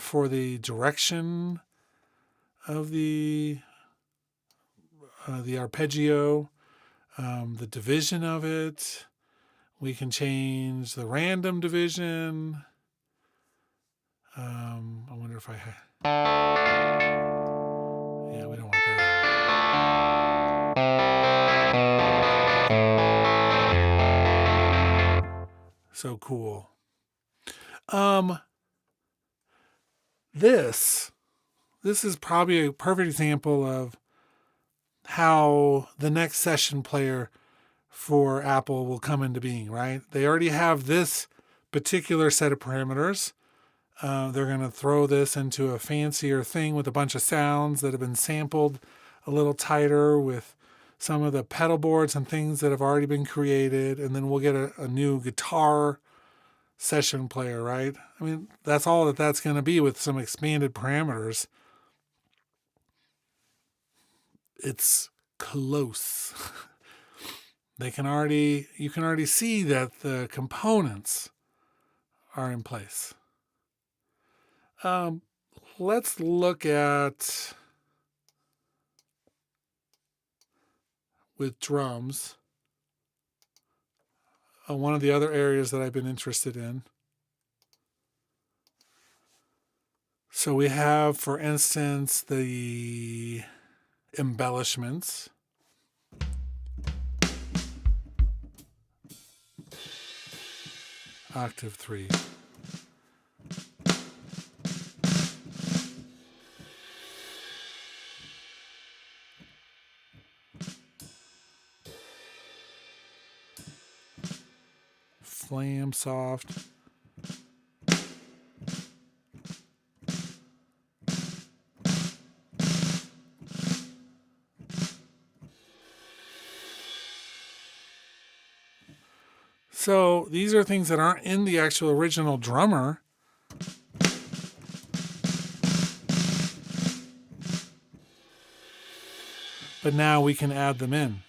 for the direction of the arpeggio, the division of it. We can change the random division. I wonder if I have. Yeah, we don't want that. So cool. This is probably a perfect example of how the next session player for Apple will come into being, right? They already have this particular set of parameters. They're going to throw this into a fancier thing with a bunch of sounds that have been sampled a little tighter with some of the pedal boards and things that have already been created. And then we'll get a new guitar session player, right? I mean, that's all that's going to be with some expanded parameters. It's close. You can already see that the components are in place. Let's look at, with drums, one of the other areas that I've been interested in. So we have, for instance, the embellishments. Octave 3. Flam soft. So these are things that aren't in the actual original drummer. But now we can add them in.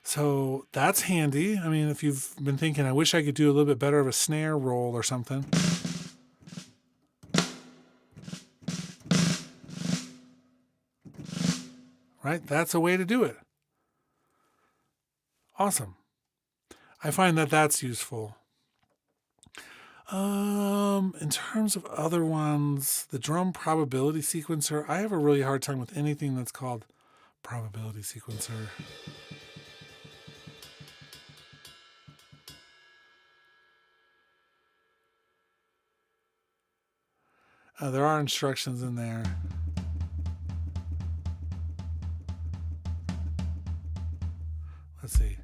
So that's handy. I mean, if you've been thinking, I wish I could do a little bit better of a snare roll or something. Right? That's a way to do it. Awesome. I find that that's useful. In terms of other ones, the drum probability sequencer, I have a really hard time with anything that's called probability sequencer. There are instructions in there. Let's see.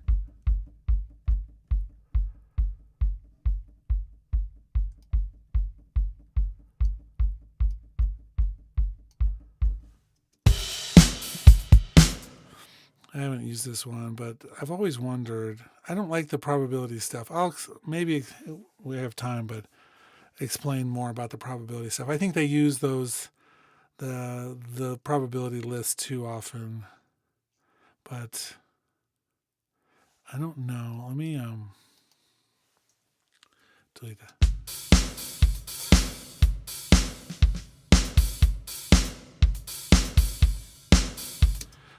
I haven't used this one, but I've always wondered. I don't like the probability stuff. Maybe we have time, but explain more about the probability stuff. I think they use the probability list too often, but I don't know. Let me delete that.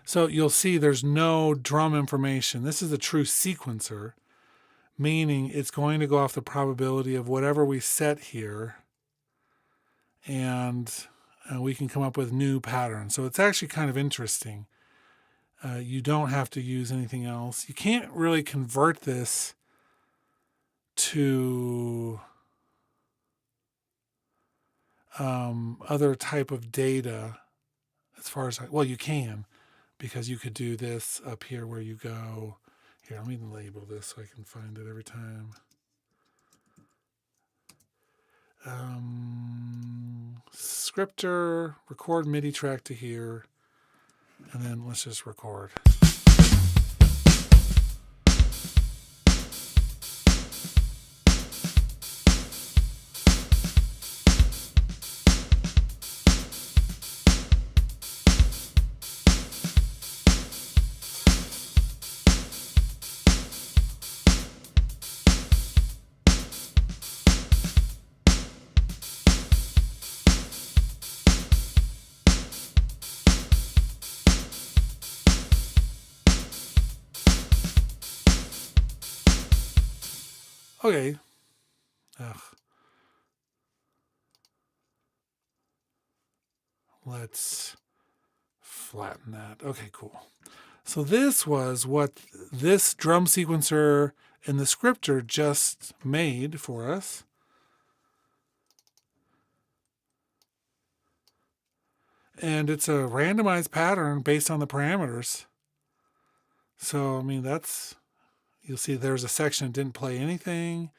So you'll see there's no drum information. This is a true sequencer, meaning it's going to go off the probability of whatever we set here, and we can come up with new patterns. So it's actually kind of interesting. You don't have to use anything else. You can't really convert this to other type of data as far as, well, you can, because you could do this up here where you go. Here, let me label this so I can find it every time. Scripter, record MIDI track to here, and then let's just record. Okay. Let's flatten that. Okay, cool. So this was what this drum sequencer in the scripter just made for us. And it's a randomized pattern based on the parameters. So, I mean, you'll see there's a section that didn't play anything.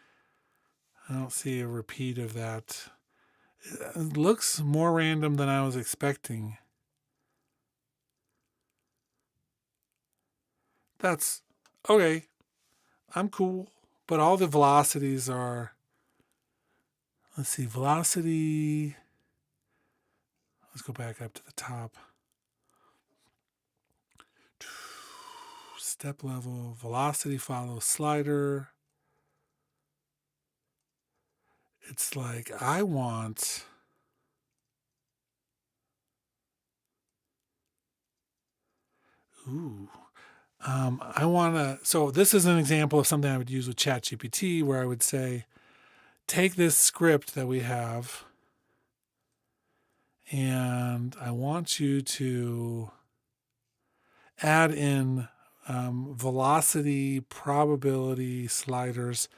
I don't see a repeat of that. It looks more random than I was expecting. That's okay. I'm cool. But all the velocities are, let's see, velocity. Let's go back up to the top. Step level, velocity follows slider. It's like I want I want to, so this is an example of something I would use with ChatGPT, where I would say, take this script that we have And I want you to add in velocity probability sliders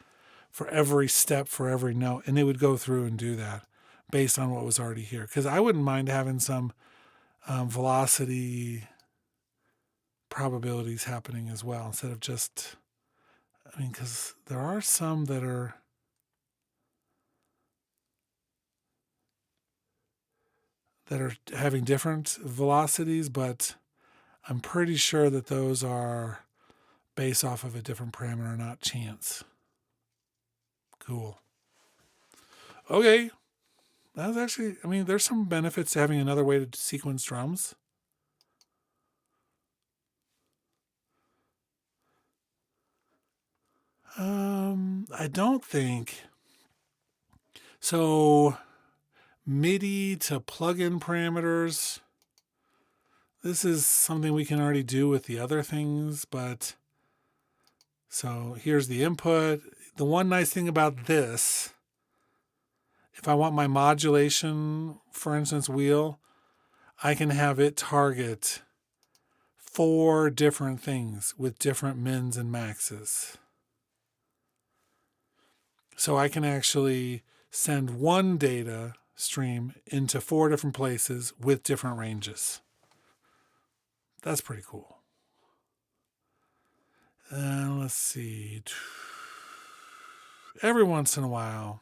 for every step, for every note. And it would go through and do that based on what was already here. Because I wouldn't mind having some velocity probabilities happening as well, instead of just, I mean, because there are some that are having different velocities, but I'm pretty sure that those are based off of a different parameter, not chance. Cool. Okay. That was actually, I mean, there's some benefits to having another way to sequence drums. I don't think. So MIDI to plugin parameters. This is something we can already do with the other things, but so here's the input. The one nice thing about this, if I want my modulation, for instance, wheel, I can have it target 4 different things with different mins and maxes. So I can actually send one data stream into 4 different places with different ranges. That's pretty cool. Let's see. Every once in a while,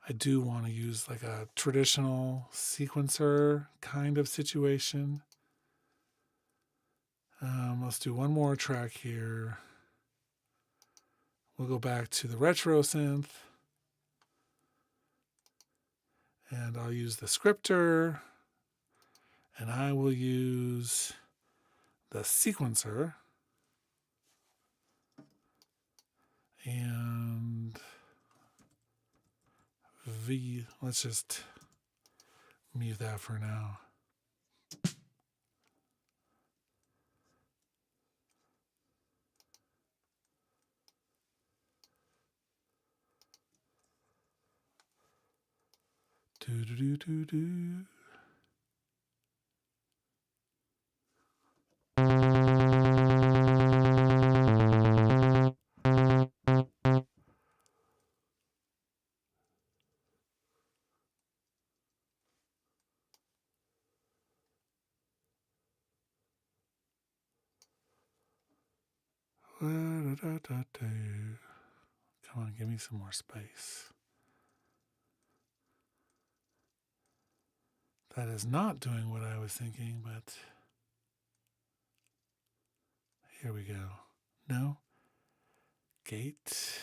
I do want to use like a traditional sequencer kind of situation. Let's do one more track here. We'll go back to the retro synth. And I'll use the scripter. And I will use the sequencer. And let's just mute that for now. Do. Come on, give me some more space. That is not doing what I was thinking, but here we go. No. Gate.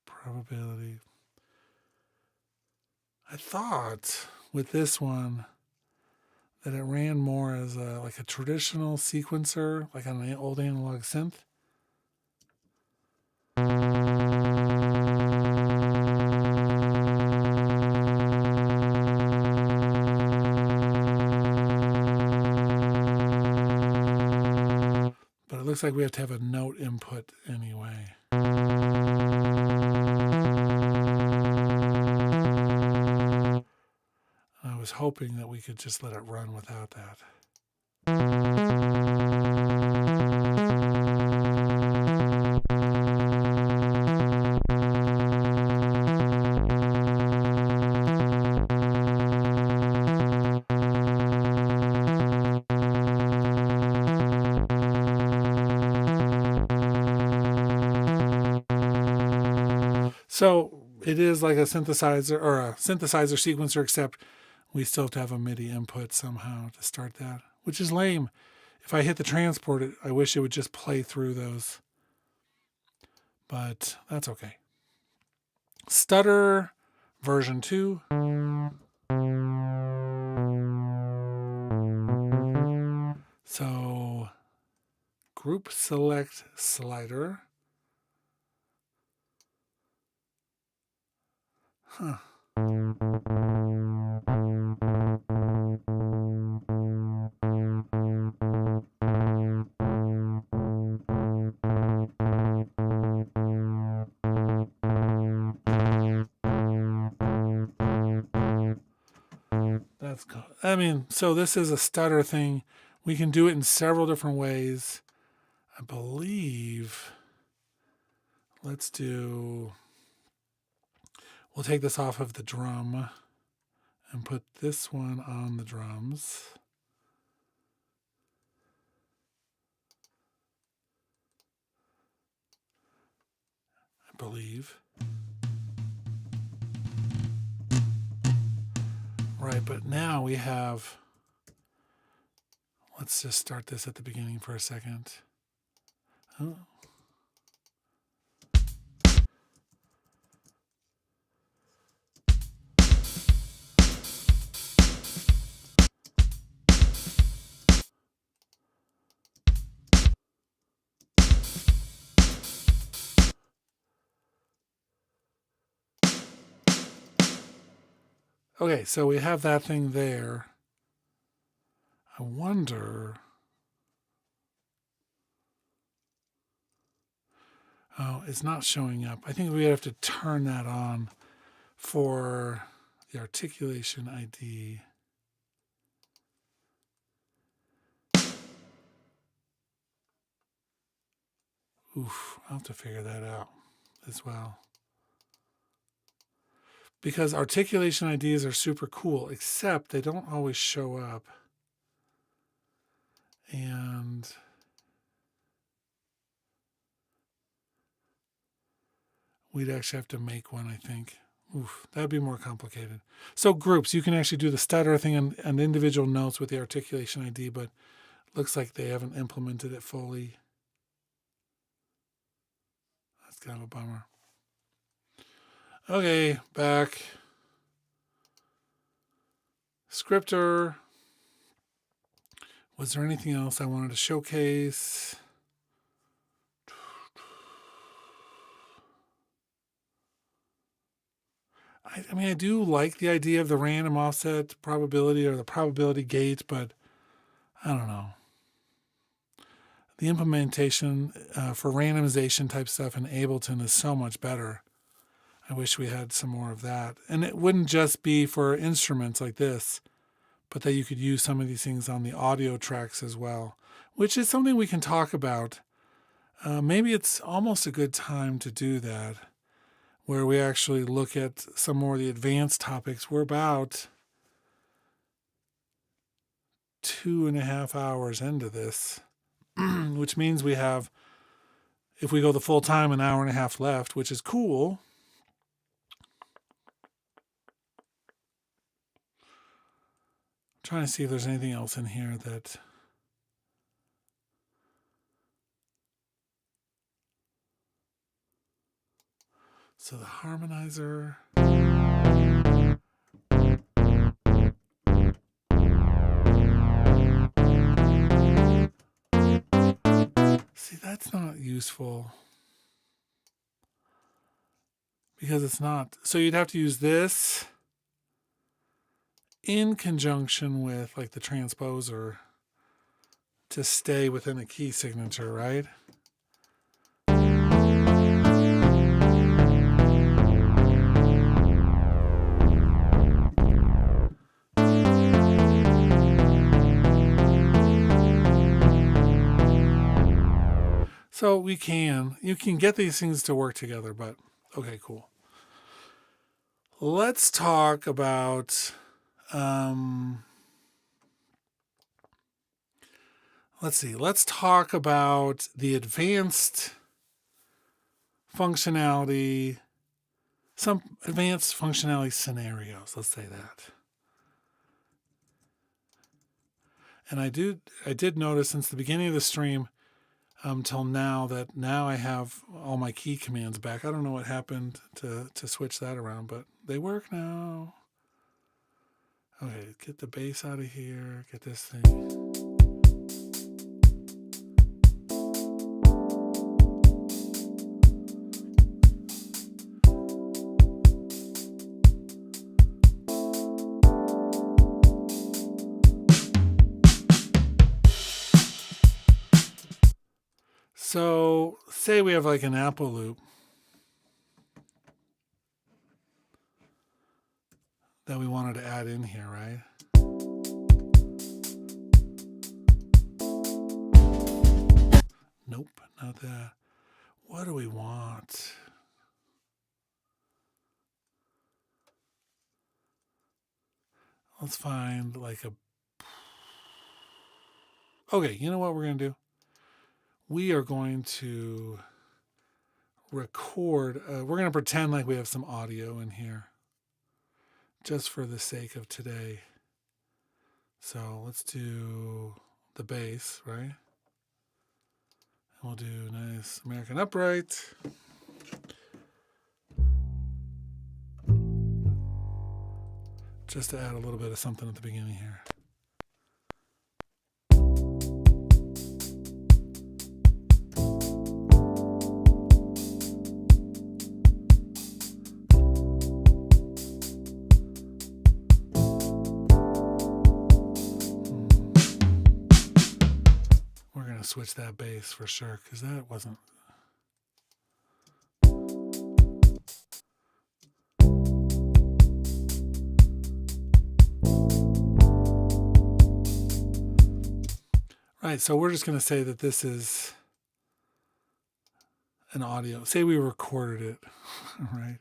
Probability. I thought with this one that it ran more as like a traditional sequencer, like on an old analog synth. But it looks like we have to have a note input anyway. I was hoping that we could just let it run without that. So it is like a synthesizer or a synthesizer sequencer, except we still have to have a MIDI input somehow to start that, which is lame. If I hit the transport, I wish it would just play through those. But that's okay. Stutter version 2. So group select slider. Huh. I mean, so this is a stutter thing. We can do it in several different ways. I believe, we'll take this off of the drum and put this one on the drums. I believe. Right, but now we have, let's just start this at the beginning for a second. Oh. Okay, so we have that thing there. I wonder. Oh, it's not showing up. I think we have to turn that on for the articulation ID. Oof, I'll have to figure that out as well. Because articulation IDs are super cool, except they don't always show up. And we'd actually have to make one, I think. Oof, that'd be more complicated. So groups, you can actually do the stutter thing and individual notes with the articulation ID, but looks like they haven't implemented it fully. That's kind of a bummer. Okay, back. Scripter. Was there anything else I wanted to showcase? I mean, I do like the idea of the random offset probability or the probability gate, but I don't know. The implementation for randomization type stuff in Ableton is so much better. I wish we had some more of that. And it wouldn't just be for instruments like this, but that you could use some of these things on the audio tracks as well, which is something we can talk about. Maybe it's almost a good time to do that, where we actually look at some more of the advanced topics. We're about 2.5 hours into this, which means we have, if we go the full time, 1.5 hours left, which is cool. I'm trying to see if there's anything else in here that... So the harmonizer. See, that's not useful because it's not. So you'd have to use this in conjunction with like the transposer to stay within a key signature, right? So you can get these things to work together, but okay, cool. Let's talk about, let's talk about the advanced functionality, some advanced functionality scenarios, let's say that. And I did notice since the beginning of the stream, till now, that now I have all my key commands back. I don't know what happened to switch that around, but they work now. Okay, get the bass out of here, get this thing. So say we have like an Apple loop that we wanted to add in here, right? Nope, not that. What do we want? Let's find like a... Okay, you know what we're going to do? We are going to record. We're going to pretend like we have some audio in here just for the sake of today. So let's do the bass, right? And we'll do nice American upright. Just to add a little bit of something at the beginning here. We're going to switch that bass for sure, because that wasn't... Right, so we're just going to say that this is an audio. Say we recorded it, right?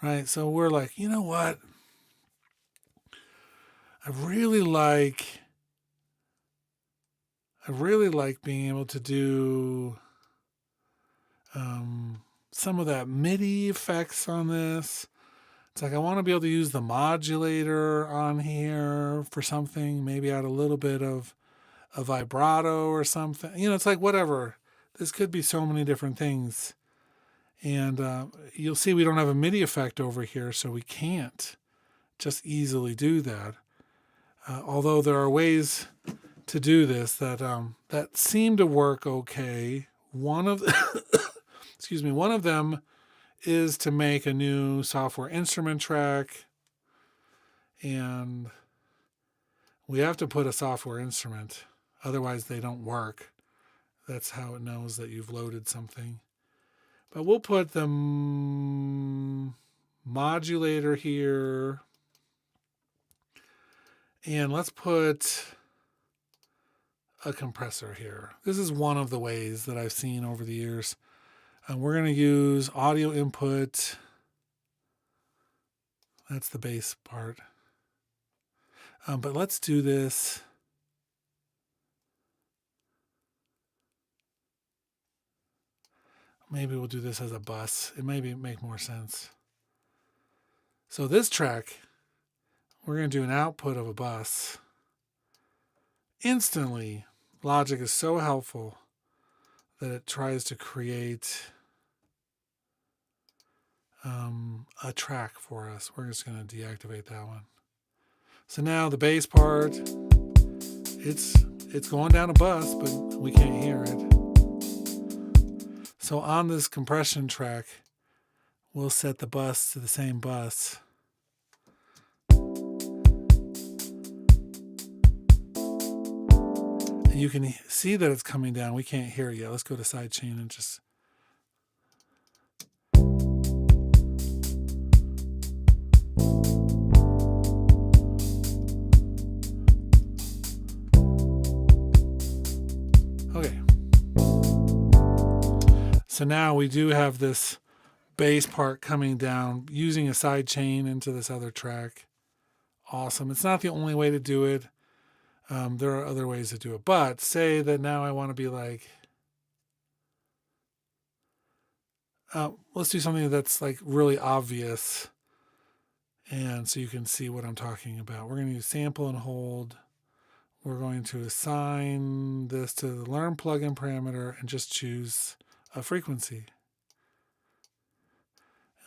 Right, so we're like, you know what? I really like being able to do some of that MIDI effects on this. It's like I want to be able to use the modulator on here for something, maybe add a little bit of a vibrato or something. You know, it's like whatever. This could be so many different things. And you'll see we don't have a MIDI effect over here, so we can't just easily do that. Although there are ways to do this that that seem to work okay. One of one of them is to make a new software instrument track, and we have to put a software instrument, otherwise they don't work. That's how it knows that you've loaded something. But we'll put the modulator here. And let's put a compressor here. This is one of the ways that I've seen over the years. We're going to use audio input. That's the bass part. But let's do this. Maybe we'll do this as a bus. It may make more sense. So this track, we're going to do an output of a bus. Instantly, Logic is so helpful that it tries to create a track for us. We're just going to deactivate that one. So now the bass part, it's going down a bus, but we can't hear it. So on this compression track, we'll set the bus to the same bus. And you can see that it's coming down. We can't hear it yet. Let's go to sidechain and just... Okay. So now we do have this bass part coming down using a sidechain into this other track. Awesome. It's not the only way to do it. There are other ways to do it. But say that now I want to be like, let's do something that's like really obvious. And so you can see what I'm talking about. We're going to use sample and hold. We're going to assign this to the learn plugin parameter and just choose a frequency.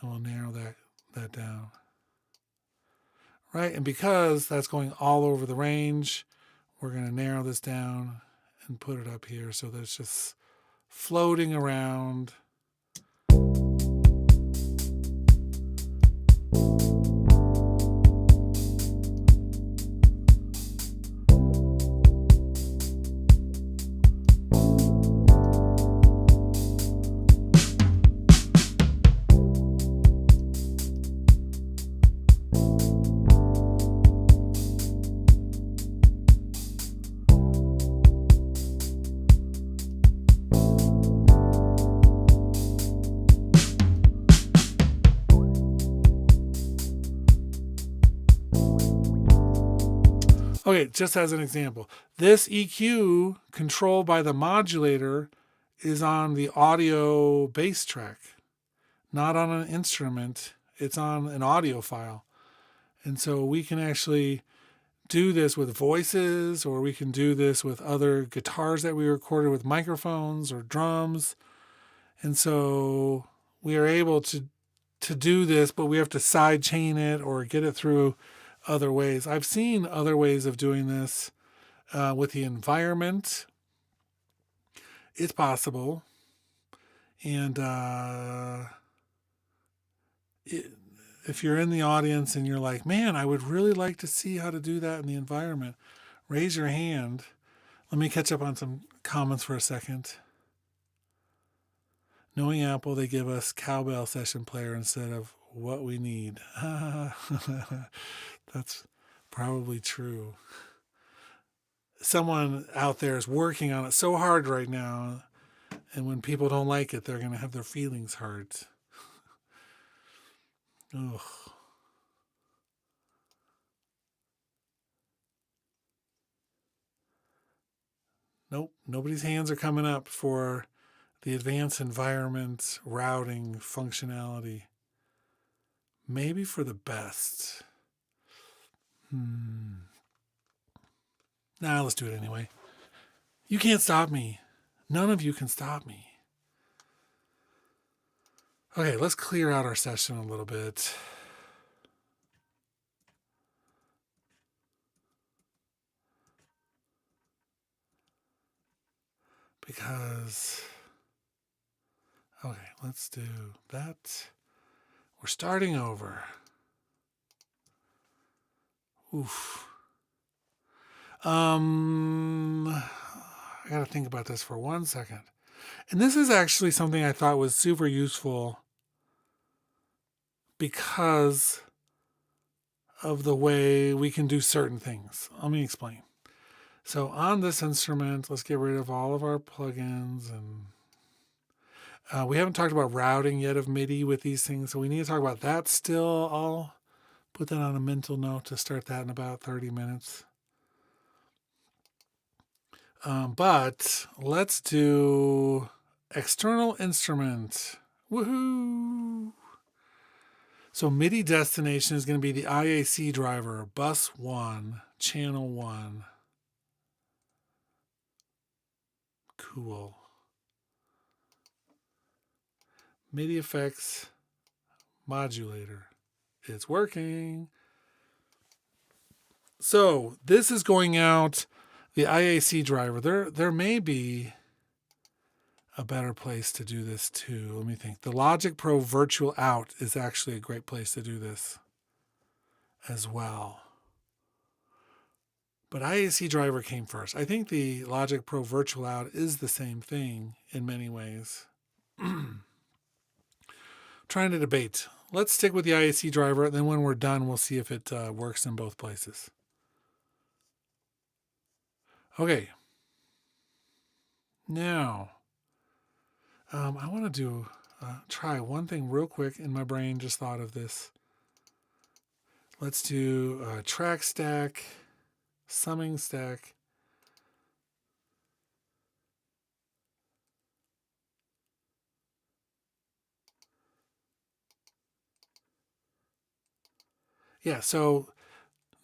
And we'll narrow that down. Right, and because that's going all over the range, we're going to narrow this down and put it up here so that it's just floating around. Okay, just as an example, this EQ controlled by the modulator is on the audio bass track, not on an instrument. It's on an audio file. And so we can actually do this with voices, or we can do this with other guitars that we recorded with microphones or drums. And so we are able to do this, but we have to side chain it or get it through other ways. I've seen other ways of doing this with the environment. It's possible. And if you're in the audience and you're like, man, I would really like to see how to do that in the environment, raise your hand. Let me catch up on some comments for a second. Knowing Apple, they give us cowbell session player instead of what we need. That's probably true. Someone out there is working on it so hard right now, and when people don't like it, they're going to have their feelings hurt. Ugh. Nope, nobody's hands are coming up for the advanced environment routing functionality. Maybe for the best. Nah, let's do it anyway. You can't stop me. None of you can stop me. Okay, let's clear out our session a little bit. Because, okay, let's do that. We're starting over. Oof. I gotta think about this for 1 second. And this is actually something I thought was super useful because of the way we can do certain things. Let me explain. So on this instrument, let's get rid of all of our plugins. And we haven't talked about routing yet of MIDI with these things, so we need to talk about that still. I'll put that on a mental note to start that in about 30 minutes. But let's do external instrument. Woohoo! So MIDI destination is going to be the IAC driver, bus 1, channel 1. Cool. MIDI FX modulator. It's working. So this is going out the IAC driver. There may be a better place to do this too. Let me think. The Logic Pro Virtual Out is actually a great place to do this as well. But IAC driver came first. I think the Logic Pro Virtual Out is the same thing in many ways. Trying to debate. Let's stick with the IAC driver, and then when we're done, we'll see if it works in both places. Okay. Now, I want to try one thing real quick in my brain. Just thought of this. Let's do track stack, summing stack. Yeah, so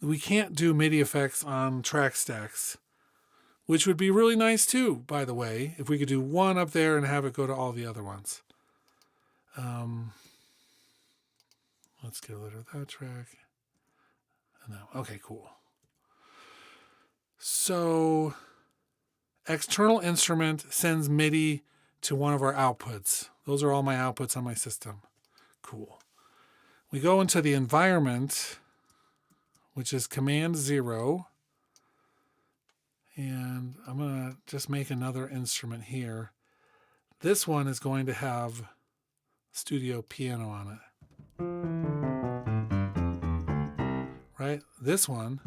we can't do MIDI effects on track stacks, which would be really nice too, by the way, if we could do one up there and have it go to all the other ones. Let's get rid of that track. No. Okay, cool. So external instrument sends MIDI to one of our outputs. Those are all my outputs on my system. Cool. We go into the environment, which is Command 0. And I'm going to just make another instrument here. This one is going to have studio piano on it. Right? This one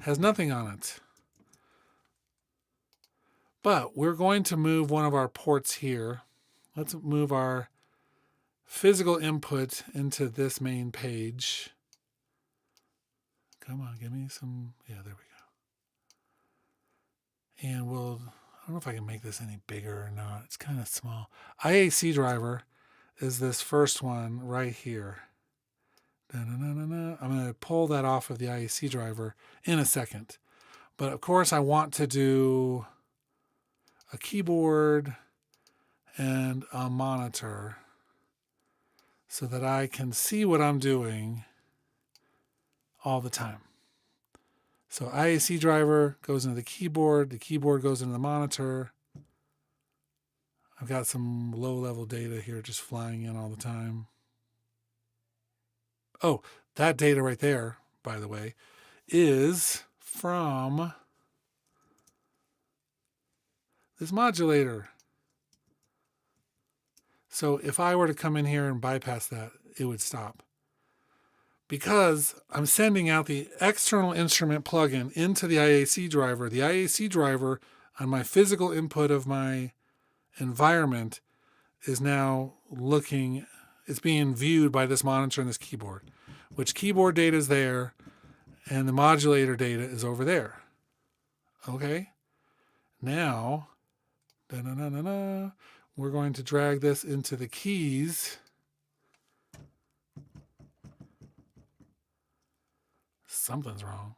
has nothing on it. But we're going to move one of our ports here. Let's move our physical input into this main page. Come on, give me some. Yeah, there we go. And we'll, I don't know if I can make this any bigger or not. It's kind of small. IAC driver is this first one right here. I'm going to pull that off of the IAC driver in a second. But of course, I want to do a keyboard and a monitor so that I can see what I'm doing all the time. So IAC driver goes into the keyboard goes into the monitor. I've got some low-level data here just flying in all the time. Oh, that data right there, by the way, is from this modulator. So if I were to come in here and bypass that, it would stop. Because I'm sending out the external instrument plugin into the IAC driver. The IAC driver on my physical input of my environment is now looking, it's being viewed by this monitor and this keyboard, which keyboard data is there and the modulator data is over there. Okay. Now, we're going to drag this into the keys. Something's wrong.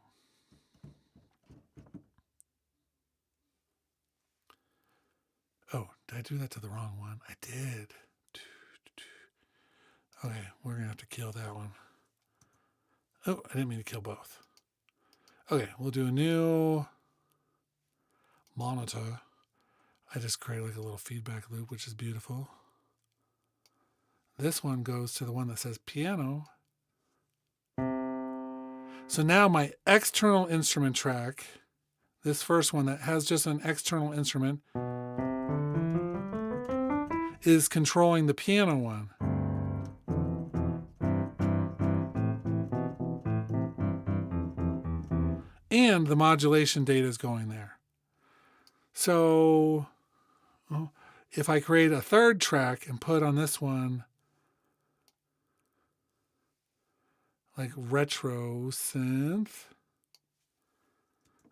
Oh, did I do that to the wrong one? I did. Okay, we're going to have to kill that one. Oh, I didn't mean to kill both. Okay, we'll do a new monitor. I just created like a little feedback loop, which is beautiful. This one goes to the one that says piano. So now my external instrument track, this first one that has just an external instrument, is controlling the piano one. And the modulation data is going there. So if I create a third track and put on this one like retro synth,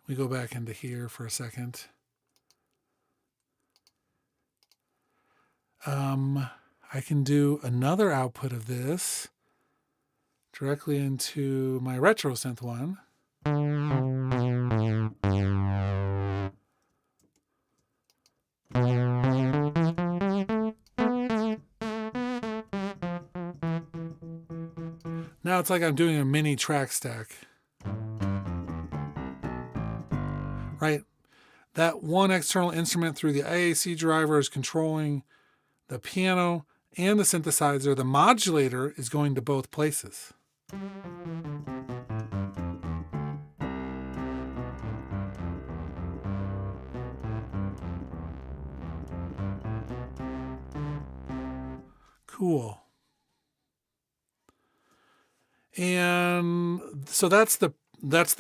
we go back into here for a second. I can do another output of this directly into my retro synth one. Now it's like I'm doing a mini track stack. Right? That one external instrument through the IAC driver is controlling the piano and the synthesizer. The modulator is going to both places. Cool. And so that's the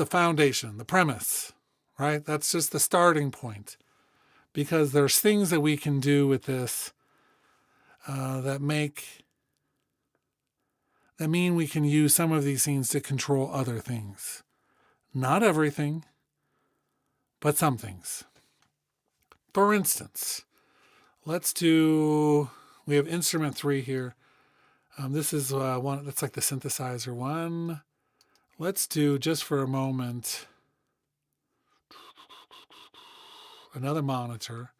foundation, the premise, right? That's just the starting point, because there's things that we can do with this that mean we can use some of these things to control other things. Not everything, but some things. For instance, we have instrument 3 here. This is one that's like the synthesizer one. Let's do, just for a moment, another monitor.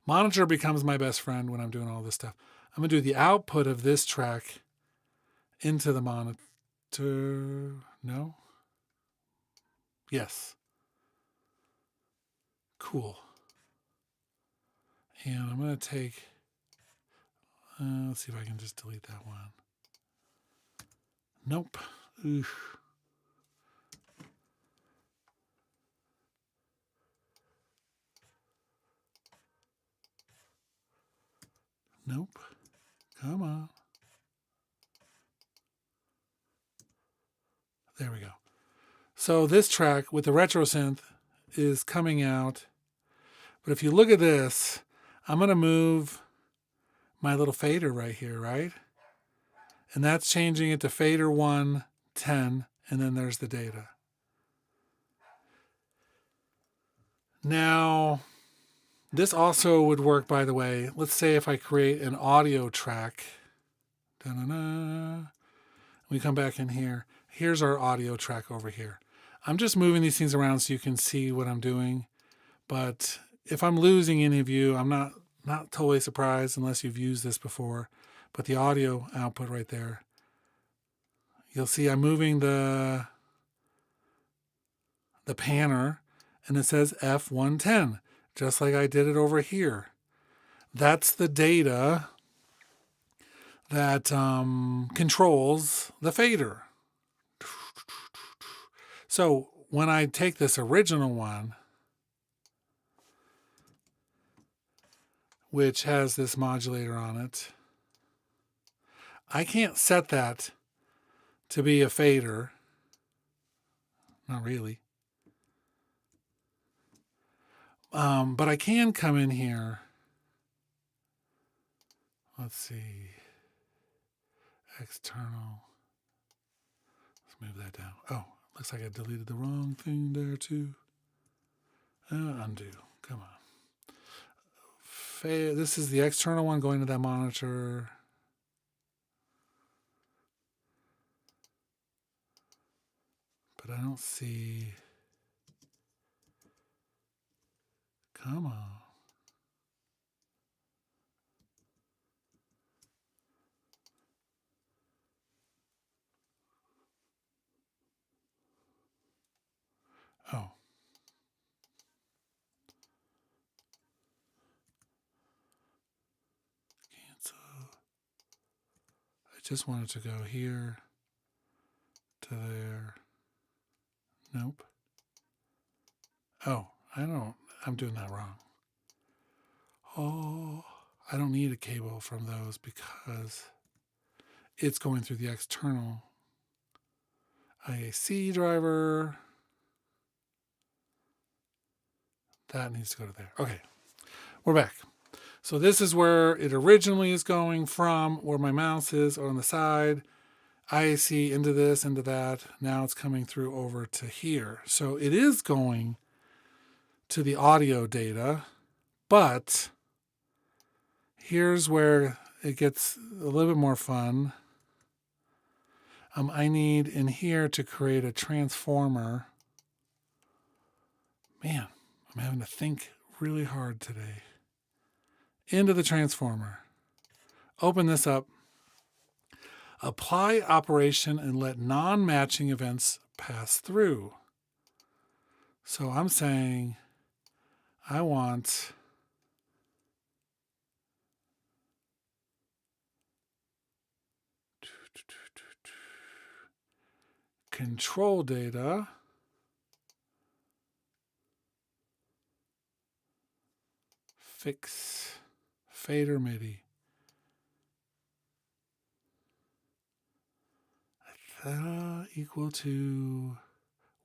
Monitor becomes my best friend when I'm doing all this stuff. I'm going to do the output of this track into the monitor. No? Yes. Cool. And I'm going to take, let's see if I can just delete that one. Nope. Oof. Nope. Come on. There we go. So this track with the retro synth is coming out. But if you look at this, I'm going to move my little fader right here, right? And that's changing it to fader 110, and then there's the data. Now, this also would work, by the way. Let's say if I create an audio track. Da-na-na. We come back in here. Here's our audio track over here. I'm just moving these things around so you can see what I'm doing. But if I'm losing any of you, I'm not totally surprised unless you've used this before. But the audio output right there, you'll see I'm moving the panner, and it says F110, just like I did it over here. That's the data that controls the fader. So when I take this original one, which has this modulator on it, I can't set that to be a fader. Not really. But I can come in here. Let's see. External. Let's move that down. Oh, looks like I deleted the wrong thing there too. Undo. Come on. This is the external one going to that monitor. But I don't see. Come on. Oh. Cancel. I just wanted to go here to there. Nope. Oh, I'm doing that wrong. Oh, I don't need a cable from those because it's going through the external IAC driver. That needs to go to there. Okay, we're back. So this is where it originally is going from, where my mouse is on the side. IAC into this, into that. Now it's coming through over to here. So it is going to the audio data, but here's where it gets a little bit more fun. I need in here to create a transformer. Man, I'm having to think really hard today. Into the transformer. Open this up. Apply operation and let non-matching events pass through. So I'm saying I want control data fix fader MIDI. Theta equal to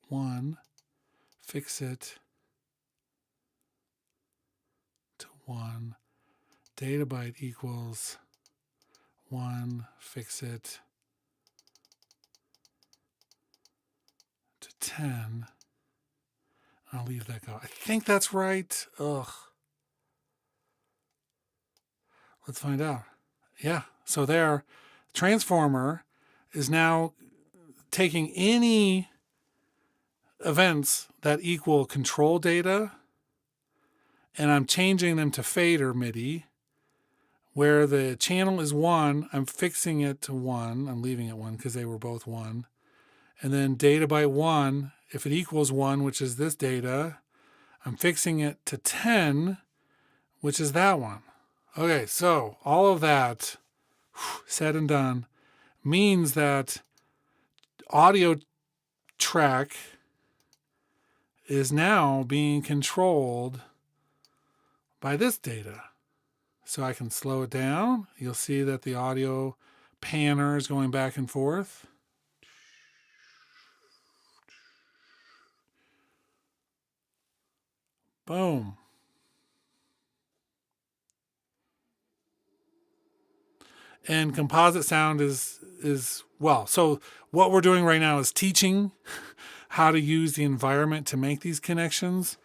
1. Fix it to 1. Data byte equals 1. Fix it to 10. I'll leave that go. I think that's right. Ugh. Let's find out. Yeah. So there, transformer is now taking any events that equal control data, and I'm changing them to fader MIDI. Where the channel is 1, I'm fixing it to 1. I'm leaving it 1 because they were both 1. And then data byte 1, if it equals 1, which is this data, I'm fixing it to 10, which is that one. Okay, so all of that said and done means that audio track is now being controlled by this data. So I can slow it down. You'll see that the audio panner is going back and forth. Boom. And composite sound is well, so what we're doing right now is teaching how to use the environment to make these connections.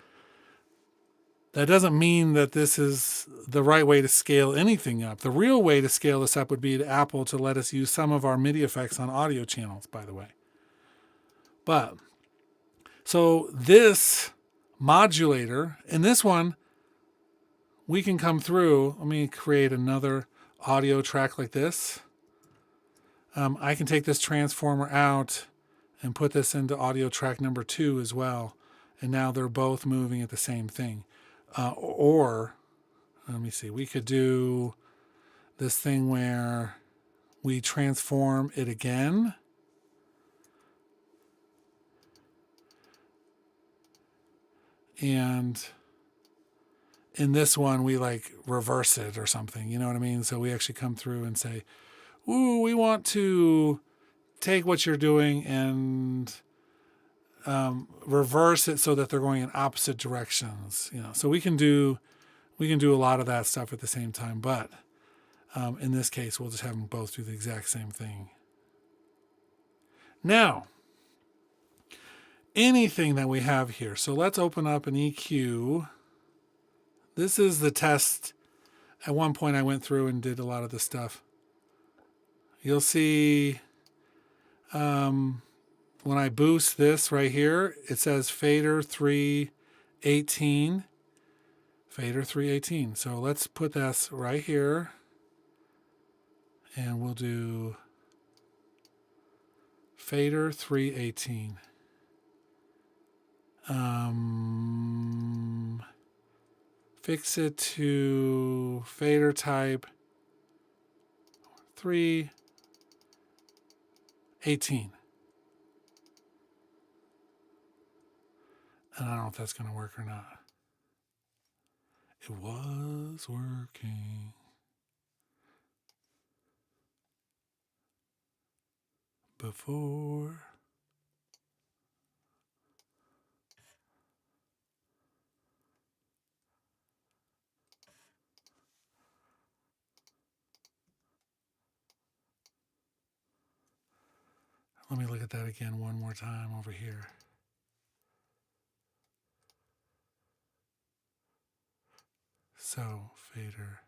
That doesn't mean that this is the right way to scale anything up. The real way to scale this up would be to Apple to let us use some of our MIDI effects on audio channels, by the way. But, so this modulator, in this one, we can come through. Let me create another audio track like this. I can take this transformer out and put this into audio track number 2 as well. And now they're both moving at the same thing. Or, let me see, we could do this thing where we transform it again. And in this one, we like reverse it or something, you know what I mean? So we actually come through and say, ooh, we want to take what you're doing and reverse it so that they're going in opposite directions, you know. So we can do a lot of that stuff at the same time, but in this case, we'll just have them both do the exact same thing. Now, anything that we have here. So let's open up an EQ. This is the test. At one point, I went through and did a lot of this stuff. You'll see when I boost this right here, it says fader 318. Fader 318. So let's put this right here. And we'll do fader 318. Fix it to fader type 318. And I don't know if that's going to work or not. It was working before. Let me look at that again one more time over here. So, fader.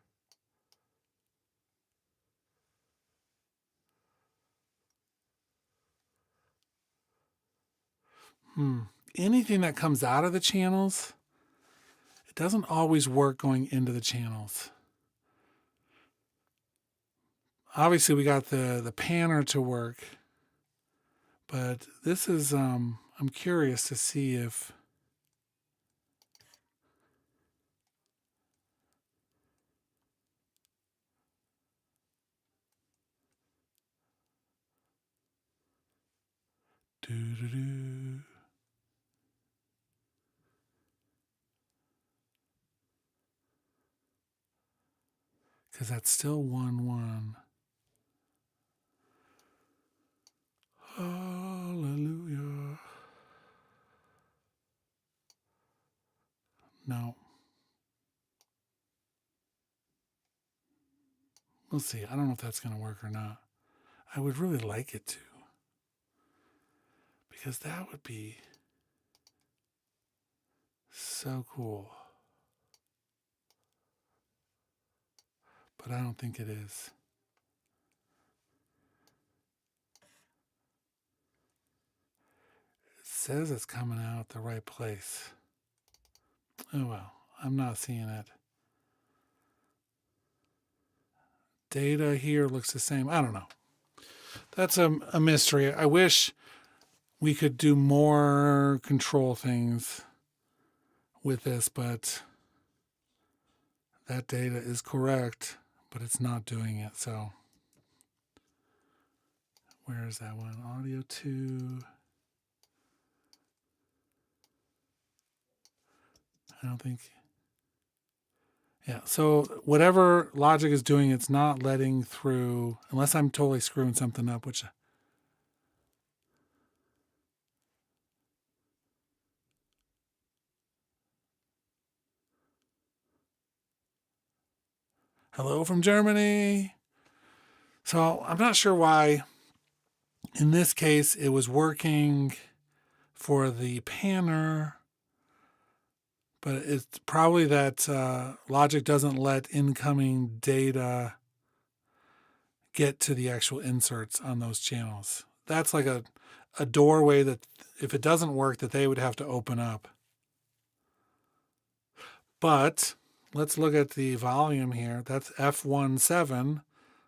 Anything that comes out of the channels, it doesn't always work going into the channels. Obviously, we got the panner to work, but this is, I'm curious to see if because that's still 1-1. Hallelujah. No. We'll see. I don't know if that's going to work or not. I would really like it to. Because that would be so cool. But I don't think it is. It says it's coming out the right place. Oh well, I'm not seeing it. Data here looks the same. I don't know. That's a mystery. I wish we could do more control things with this, but that data is correct, but it's not doing it. So where is that one? Audio 2. I don't think. Yeah, so whatever Logic is doing, it's not letting through, unless I'm totally screwing something up, which... Hello from Germany. So I'm not sure why, in this case, it was working for the panner, But it's probably that Logic doesn't let incoming data get to the actual inserts on those channels. That's like a doorway that if it doesn't work, that they would have to open up. But let's look at the volume here. That's F17.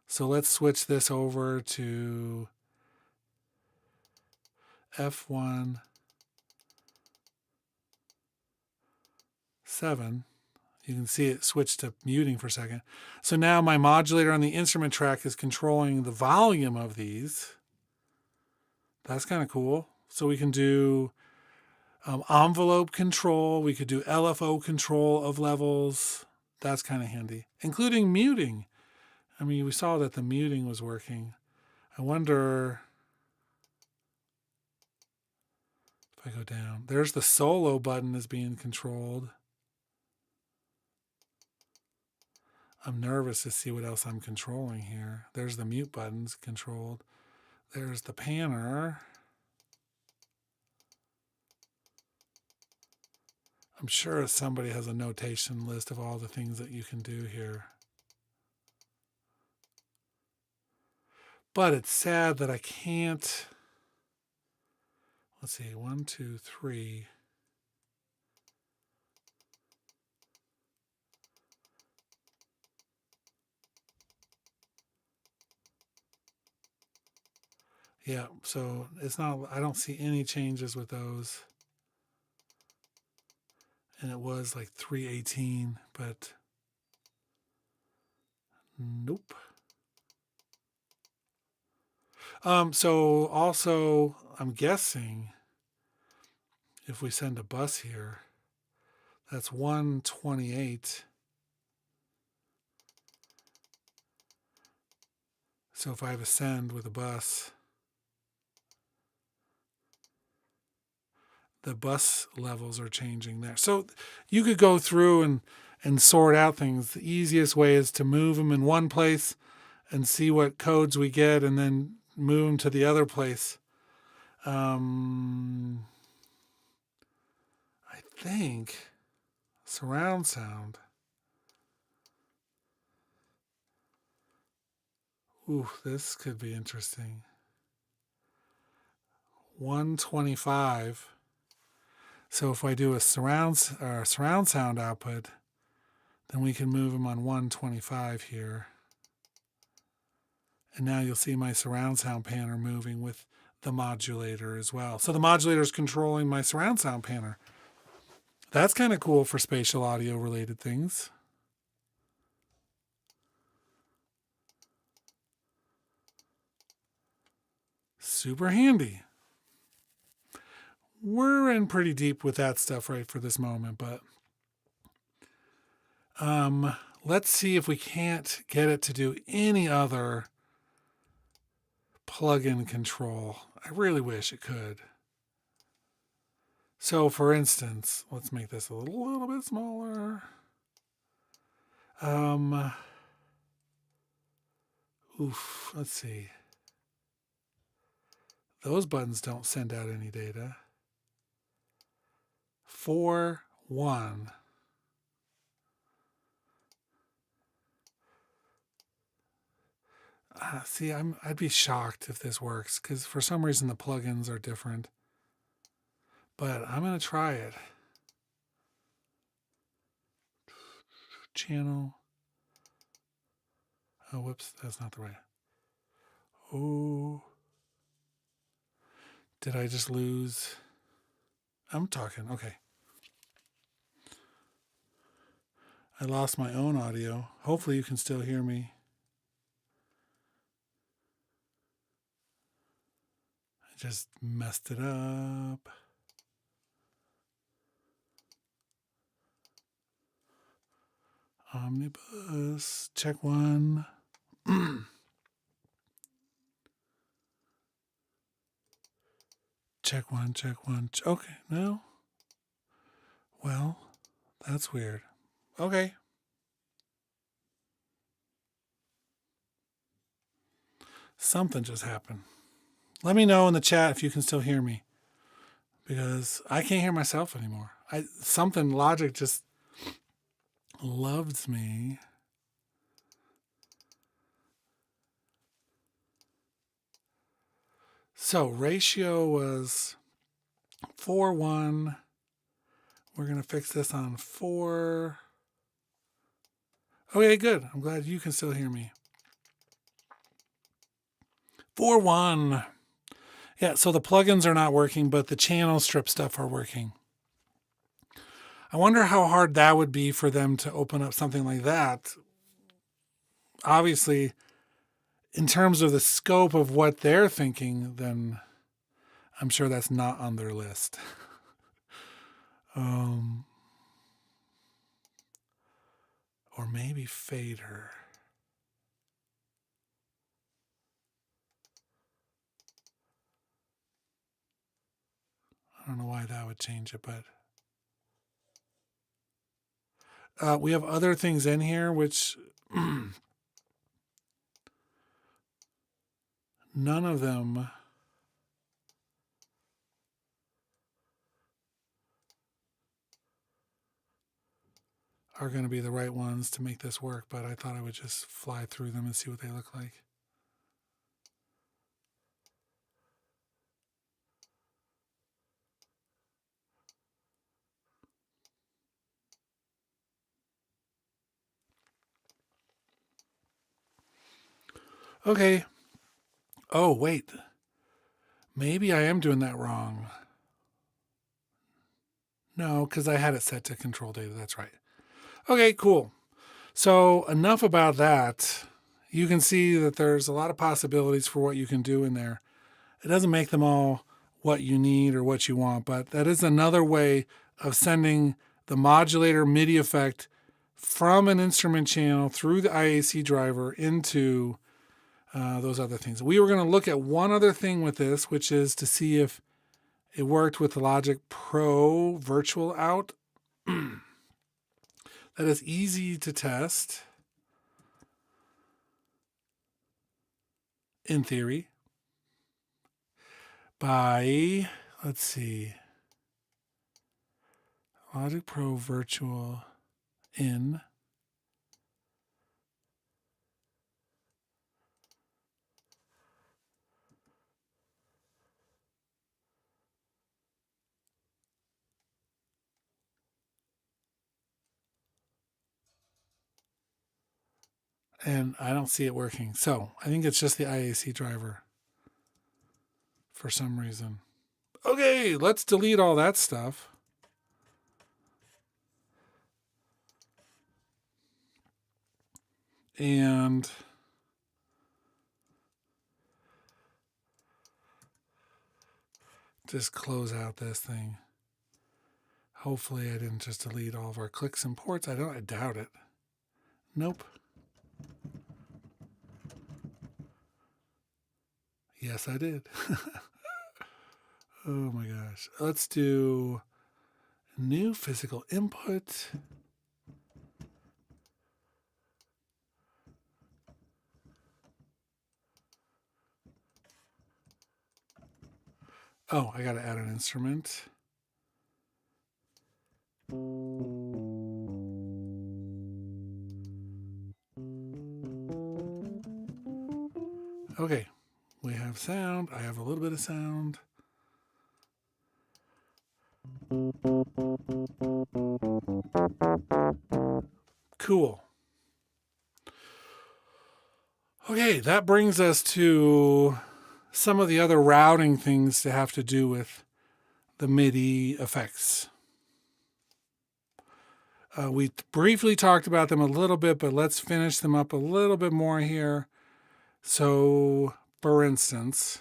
So let's switch this over to F17. You can see it switch to muting for a second. So now my modulator on the instrument track is controlling the volume of these. That's kind of cool. So we can do envelope control. We could do LFO control of levels. That's kind of handy, including muting. I mean, we saw that the muting was working. I wonder if I go down. There's the solo button is being controlled. I'm nervous to see what else I'm controlling here. There's the mute buttons controlled. There's the panner. I'm sure somebody has a notation list of all the things that you can do here. But it's sad that I can't. Let's see, 1, 2, 3. Yeah, so it's not, I don't see any changes with those. And it was like 318, but nope. So also, I'm guessing if we send a bus here, that's 128. So if I have a send with a bus, the bus levels are changing there. So you could go through and sort out things. The easiest way is to move them in one place and see what codes we get and then move them to the other place. I think surround sound. Ooh, this could be interesting. 125. So if I do a surround sound output, then we can move them on 125 here. And now you'll see my surround sound panner moving with the modulator as well. So the modulator is controlling my surround sound panner. That's kind of cool for spatial audio related things. Super handy. We're in pretty deep with that stuff right for this moment, but let's see if we can't get it to do any other plug-in control. I really wish it could. So for instance, let's make this a little bit smaller. Let's see. Those buttons don't send out any data. 4, 1. See, I'd be shocked if this works because for some reason the plugins are different. But I'm going to try it. Channel. Oh, whoops, that's not the right. Oh. Did I just lose? I'm talking. Okay. I lost my own audio. Hopefully you can still hear me. I just messed it up. Omnibus. Check 1. Check 1, check 1. Okay, no. Well, that's weird. Okay. Something just happened. Let me know in the chat if you can still hear me. because I can't hear myself anymore. Something Logic just loves me. So ratio was 4:1. We're going to fix this on 4. Okay, good. I'm glad you can still hear me. 4:1. Yeah, so the plugins are not working, but the channel strip stuff are working. I wonder how hard that would be for them to open up something like that. Obviously, in terms of the scope of what they're thinking, then I'm sure that's not on their list. Or maybe fader. I don't know why that would change it, but we have other things in here which none of them are going to be the right ones to make this work, but I thought I would just fly through them and see what they look like. Okay. Oh, wait. Maybe I am doing that wrong. No, because I had it set to control data. That's right. Okay, cool. So enough about that. You can see that there's a lot of possibilities for what you can do in there. It doesn't make them all what you need or what you want, but that is another way of sending the modulator MIDI effect from an instrument channel through the IAC driver into those other things. We were going to look at one other thing with this, which is to see if it worked with the Logic Pro virtual out. That is easy to test in theory by, let's see, Logic Pro virtual in. And I don't see it working. So I think it's just the IAC driver for some reason. Okay, let's delete all that stuff. And just close out this thing. Hopefully I didn't just delete all of our clicks and ports. I doubt it. Nope. Yes, I did. Oh my gosh. Let's do new physical input. Oh, I got to add an instrument. Okay, we have sound. I have a little bit of sound. Cool. Okay, that brings us to some of the other routing things to have to do with the MIDI effects. We briefly talked about them a little bit, but let's finish them up a little bit more here. So, for instance,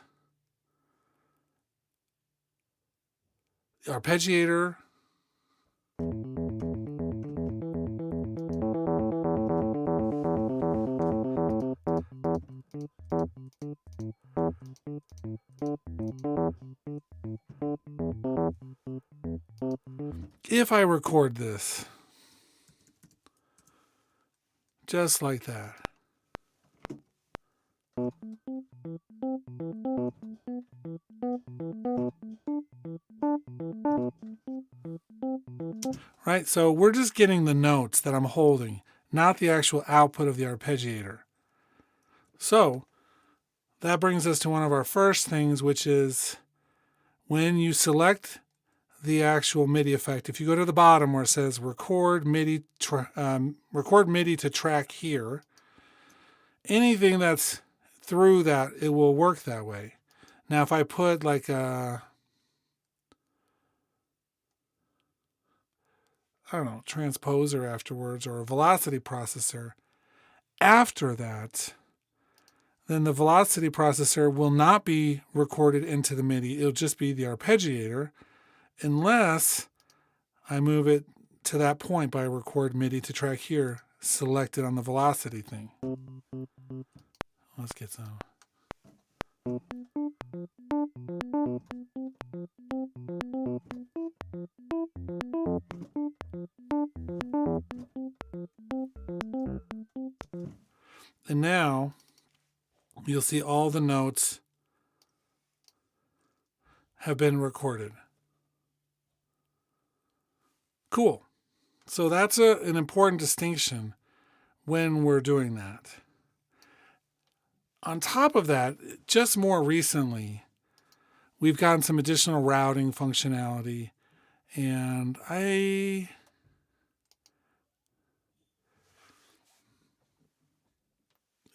arpeggiator. If I record this, just like that, Right, so we're just getting the notes that I'm holding, not the actual output of the arpeggiator. So that brings us to one of our first things, which is when you select the actual MIDI effect, if you go to the bottom where it says record MIDI to track here, anything that's through that, it will work that way. Now, if I put like a, I don't know, transposer afterwards or a velocity processor after that, then the velocity processor will not be recorded into the MIDI. It'll just be the arpeggiator, unless I move it to that point by record MIDI to track here, selected on the velocity thing. Let's get some. And now you'll see all the notes have been recorded. Cool. So that's an important distinction when we're doing that. On top of that, just more recently, we've gotten some additional routing functionality, and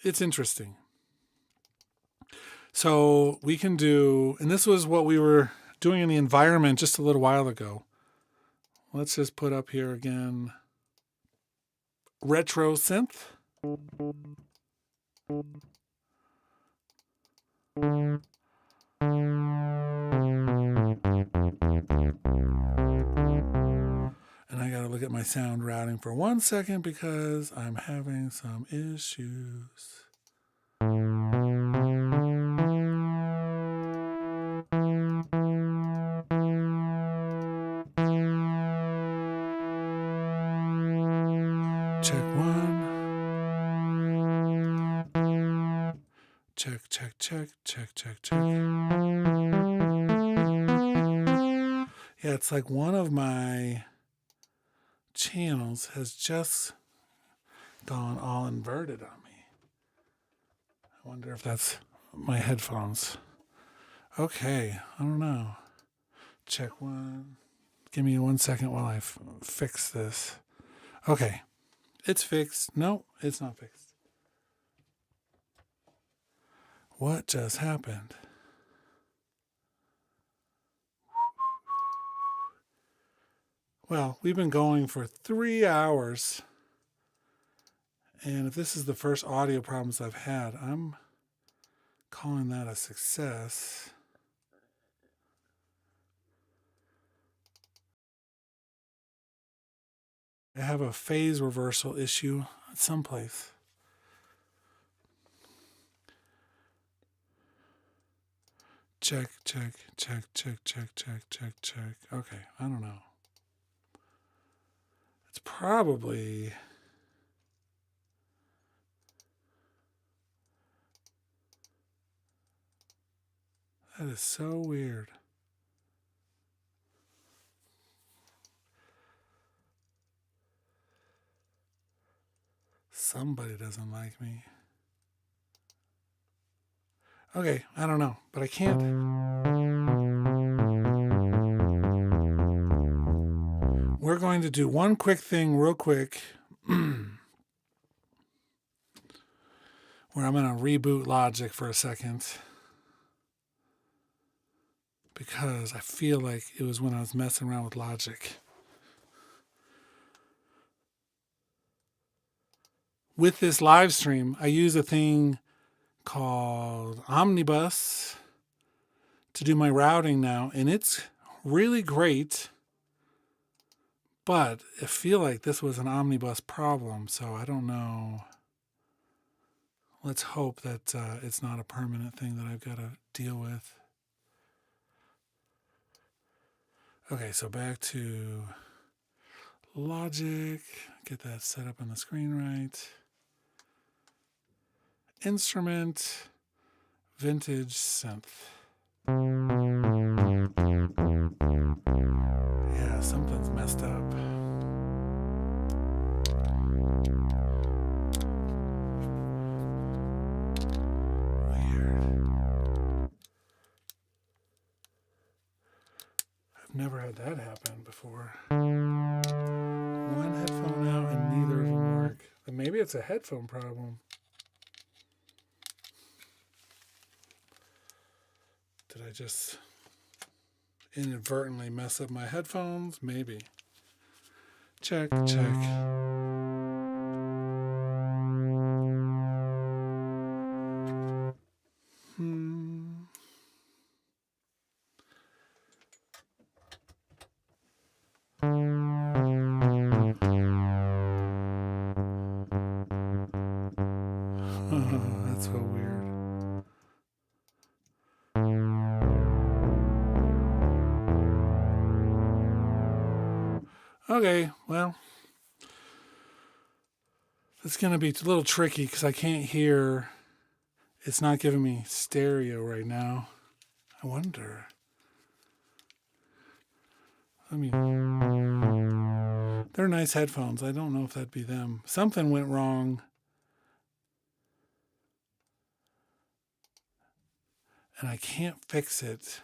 it's interesting. So we can do, and this was what we were doing in the environment just a little while ago. Let's just put up here again, retro synth. And I gotta look at my sound routing for 1 second because I'm having some issues. Check one. Check, check, check, check, check, check. Yeah, it's like one of my channels has just gone all inverted on me. I wonder if that's my headphones. Okay, I don't know. Check one. Give me 1 second while I fix this. Okay, it's fixed. No, it's not fixed. What just happened? Well, we've been going for 3 hours. And if this is the first audio problems I've had, I'm calling that a success. I have a phase reversal issue someplace. Check, check, check, check, check, check, check, check. Okay, I don't know. It's probably... That is so weird. Somebody doesn't like me. Okay, I don't know, but I can't. We're going to do one quick thing real quick where I'm going to reboot Logic for a second because I feel like it was when I was messing around with Logic. With this live stream, I use a thing called Omnibus to do my routing now, and it's really great, but I feel like this was an Omnibus problem, so I don't know. Let's hope that it's not a permanent thing that I've got to deal with. Okay, so back to Logic. Get that set up on the screen right. instrument, vintage synth. Yeah, something's messed up. Never had that happen before. One headphone out and neither of them work. But maybe it's a headphone problem. Did I just inadvertently mess up my headphones? Maybe. Check, check. That's so weird. Okay, well, it's going to be a little tricky because I can't hear. It's not giving me stereo right now. I wonder. I mean, they're nice headphones. I don't know if that'd be them. Something went wrong. And I can't fix it,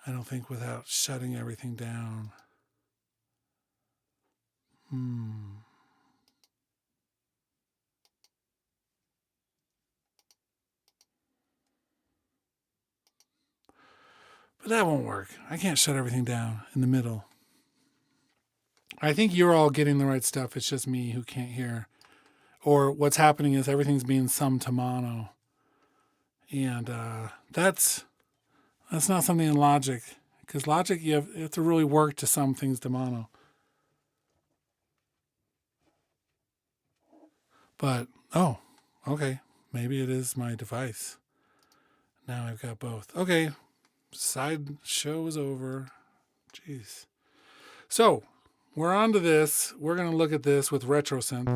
I don't think, without shutting everything down. But that won't work. I can't shut everything down in the middle. I think you're all getting the right stuff. It's just me who can't hear. Or what's happening is everything's being summed to mono. And that's not something in Logic. Because Logic, you have to really work to sum things to mono. But, oh, okay. Maybe it is my device. Now I've got both. Okay, side show is over. Jeez. So, we're on to this. We're going to look at this with RetroSynth.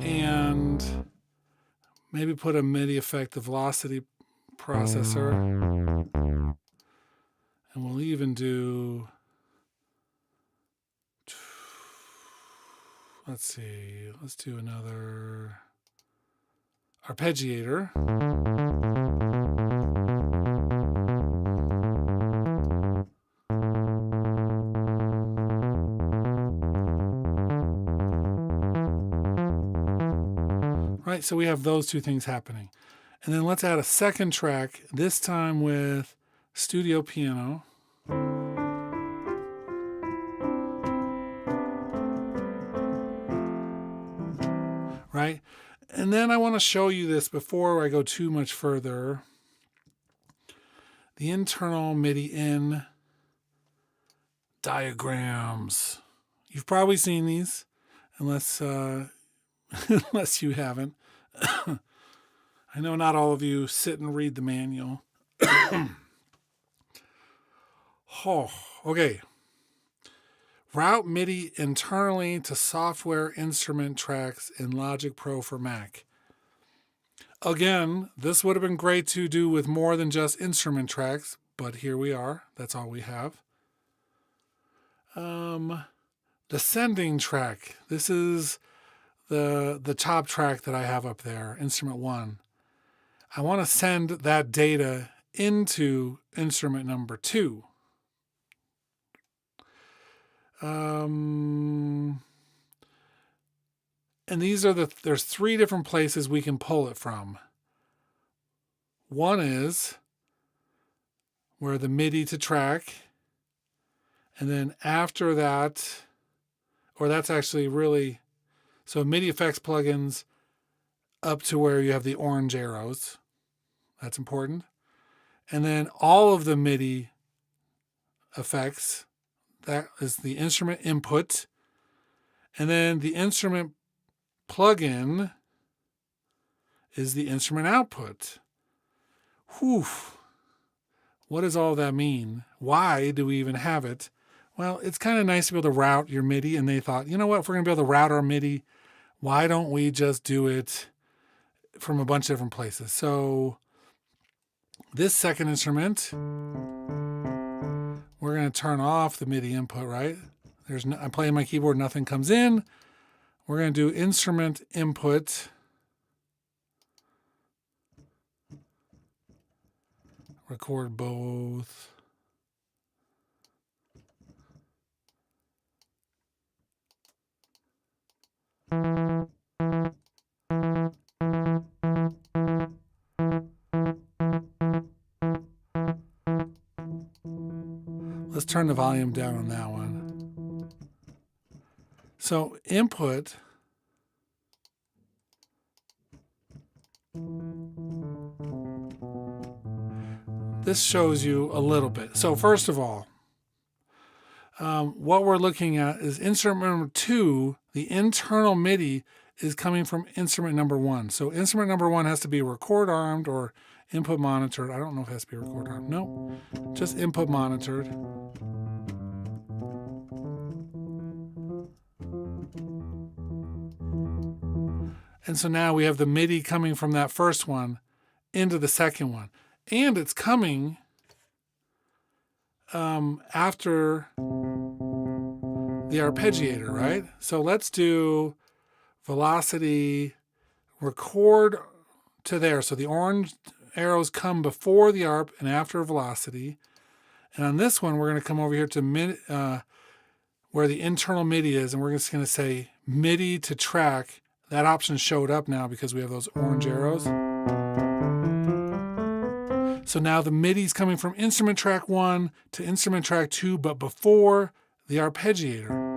And maybe put a MIDI effect, the velocity processor. And we'll even do, let's do another arpeggiator. Right, so we have those two things happening. And then let's add a second track, this time with studio piano. Right? And then I want to show you this before I go too much further. The internal MIDI in diagrams. You've probably seen these, unless unless you haven't. I know not all of you sit and read the manual. Oh, okay. Route MIDI internally to software instrument tracks in Logic Pro for Mac. Again, this would have been great to do with more than just instrument tracks, but here we are. That's all we have. Descending track. This is the top track that I have up there, instrument 1. I want to send that data into instrument number 2. And these are there's 3 different places we can pull it from. One is where the MIDI to track, and then after that, or that's actually really, so MIDI FX plugins up to where you have the orange arrows. That's important. And then all of the MIDI effects, that is the instrument input. And then the instrument plugin is the instrument output. Whew. What does all that mean? Why do we even have it? Well, it's kind of nice to be able to route your MIDI, and they thought, you know what, if we're going to be able to route our MIDI, why don't we just do it from a bunch of different places? So this second instrument, we're going to turn off the MIDI input, right? I'm playing my keyboard, nothing comes in. We're going to do instrument input. Record both. Let's turn the volume down on that one. So input, this shows you a little bit. So first of all, what we're looking at is instrument number 2, the internal MIDI is coming from instrument number 1. So instrument number 1 has to be record armed or input monitored. I don't know if it has to be record armed. No, just input monitored. And so now we have the MIDI coming from that first one into the second one. And it's coming after the arpeggiator, right? So let's do velocity, record to there. So the orange arrows come before the arp and after velocity. And on this one, we're going to come over here to where the internal MIDI is, and we're just going to say MIDI to track. That option showed up now because we have those orange arrows. So now the MIDI is coming from instrument track 1 to instrument track 2, but before the arpeggiator.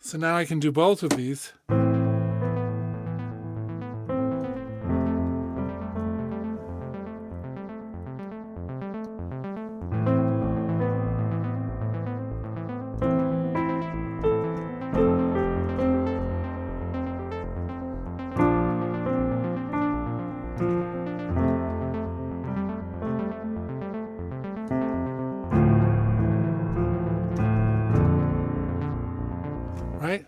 So now I can do both of these. Right?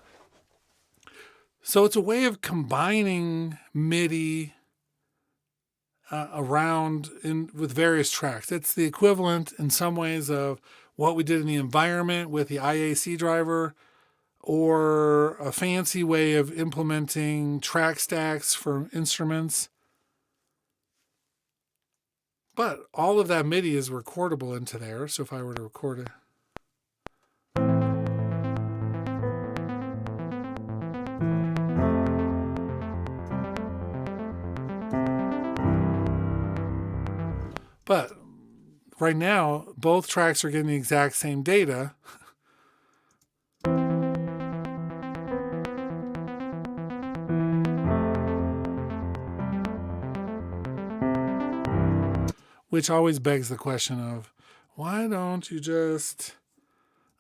So it's a way of combining MIDI around with various tracks. It's the equivalent in some ways of what we did in the environment with the IAC driver, or a fancy way of implementing track stacks for instruments. But all of that MIDI is recordable into there. So if I were to record it. But right now, both tracks are getting the exact same data. Which always begs the question of, why don't you just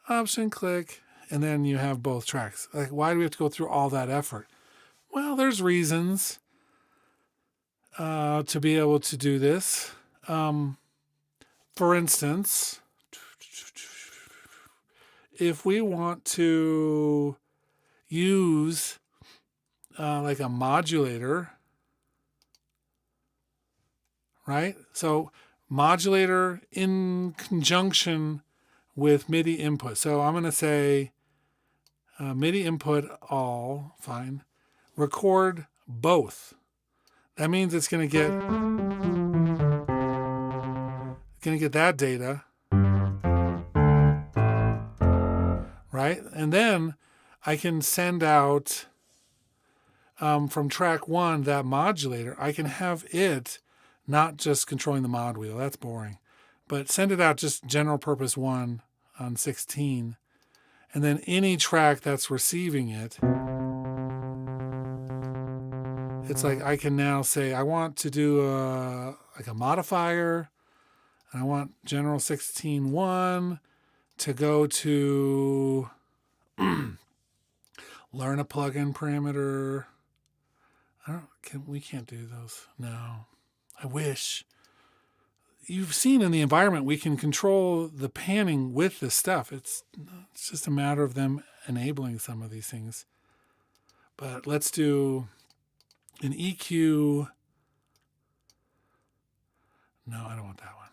option click and then you have both tracks? Like, why do we have to go through all that effort? Well, there's reasons to be able to do this. For instance, if we want to use like a modulator, right? So modulator in conjunction with MIDI input. So I'm going to say MIDI input all, fine. Record both. That means it's going to get that data, right? And then I can send out from track 1 that modulator. I can have it not just controlling the mod wheel. That's boring. But send it out just general purpose 1 on 16. And then any track that's receiving it, it's like I can now say I want to do like a modifier. And I want general 16.1 to go to learn a plugin parameter. We can't do those now. I wish. you've seen in the environment, we can control the panning with this stuff. It's just a matter of them enabling some of these things. But let's do an EQ. No, I don't want that one.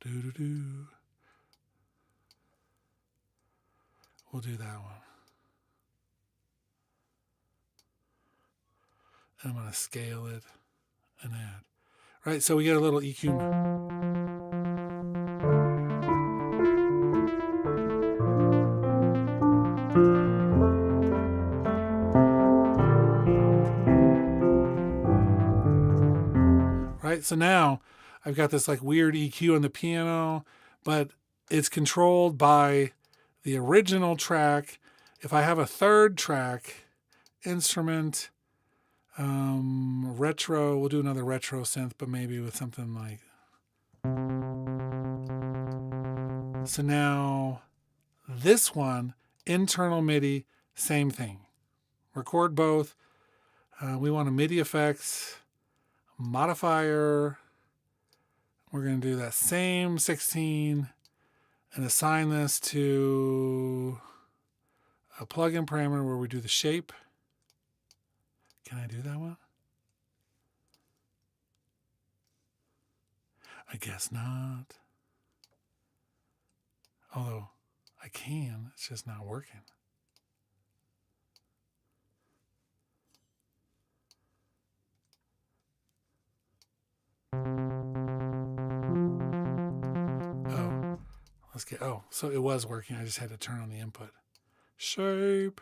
Do-do-do. We'll do that one. And I'm going to scale it and add. Right, so we get a little EQ. Right, so now I've got this like weird EQ on the piano, but it's controlled by the original track. If I have a third track, instrument, retro, we'll do another retro synth, but maybe with something like. So now this one, internal MIDI, same thing. Record both. We want a MIDI FX, modifier. We're going to do that same 16 and assign this to a plugin parameter where we do the shape. Can I do that one? I guess not. Although I can, it's just not working. Oh, let's get, oh, so it was working. I just had to turn on the input. Shape.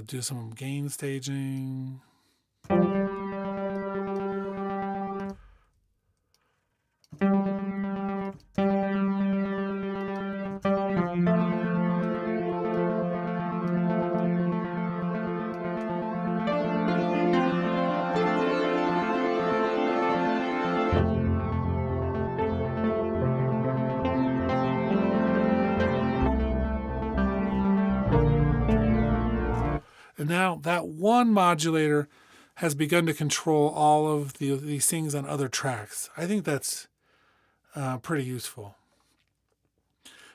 Do some gain staging. And now that one modulator has begun to control all of these things on other tracks. I think that's pretty useful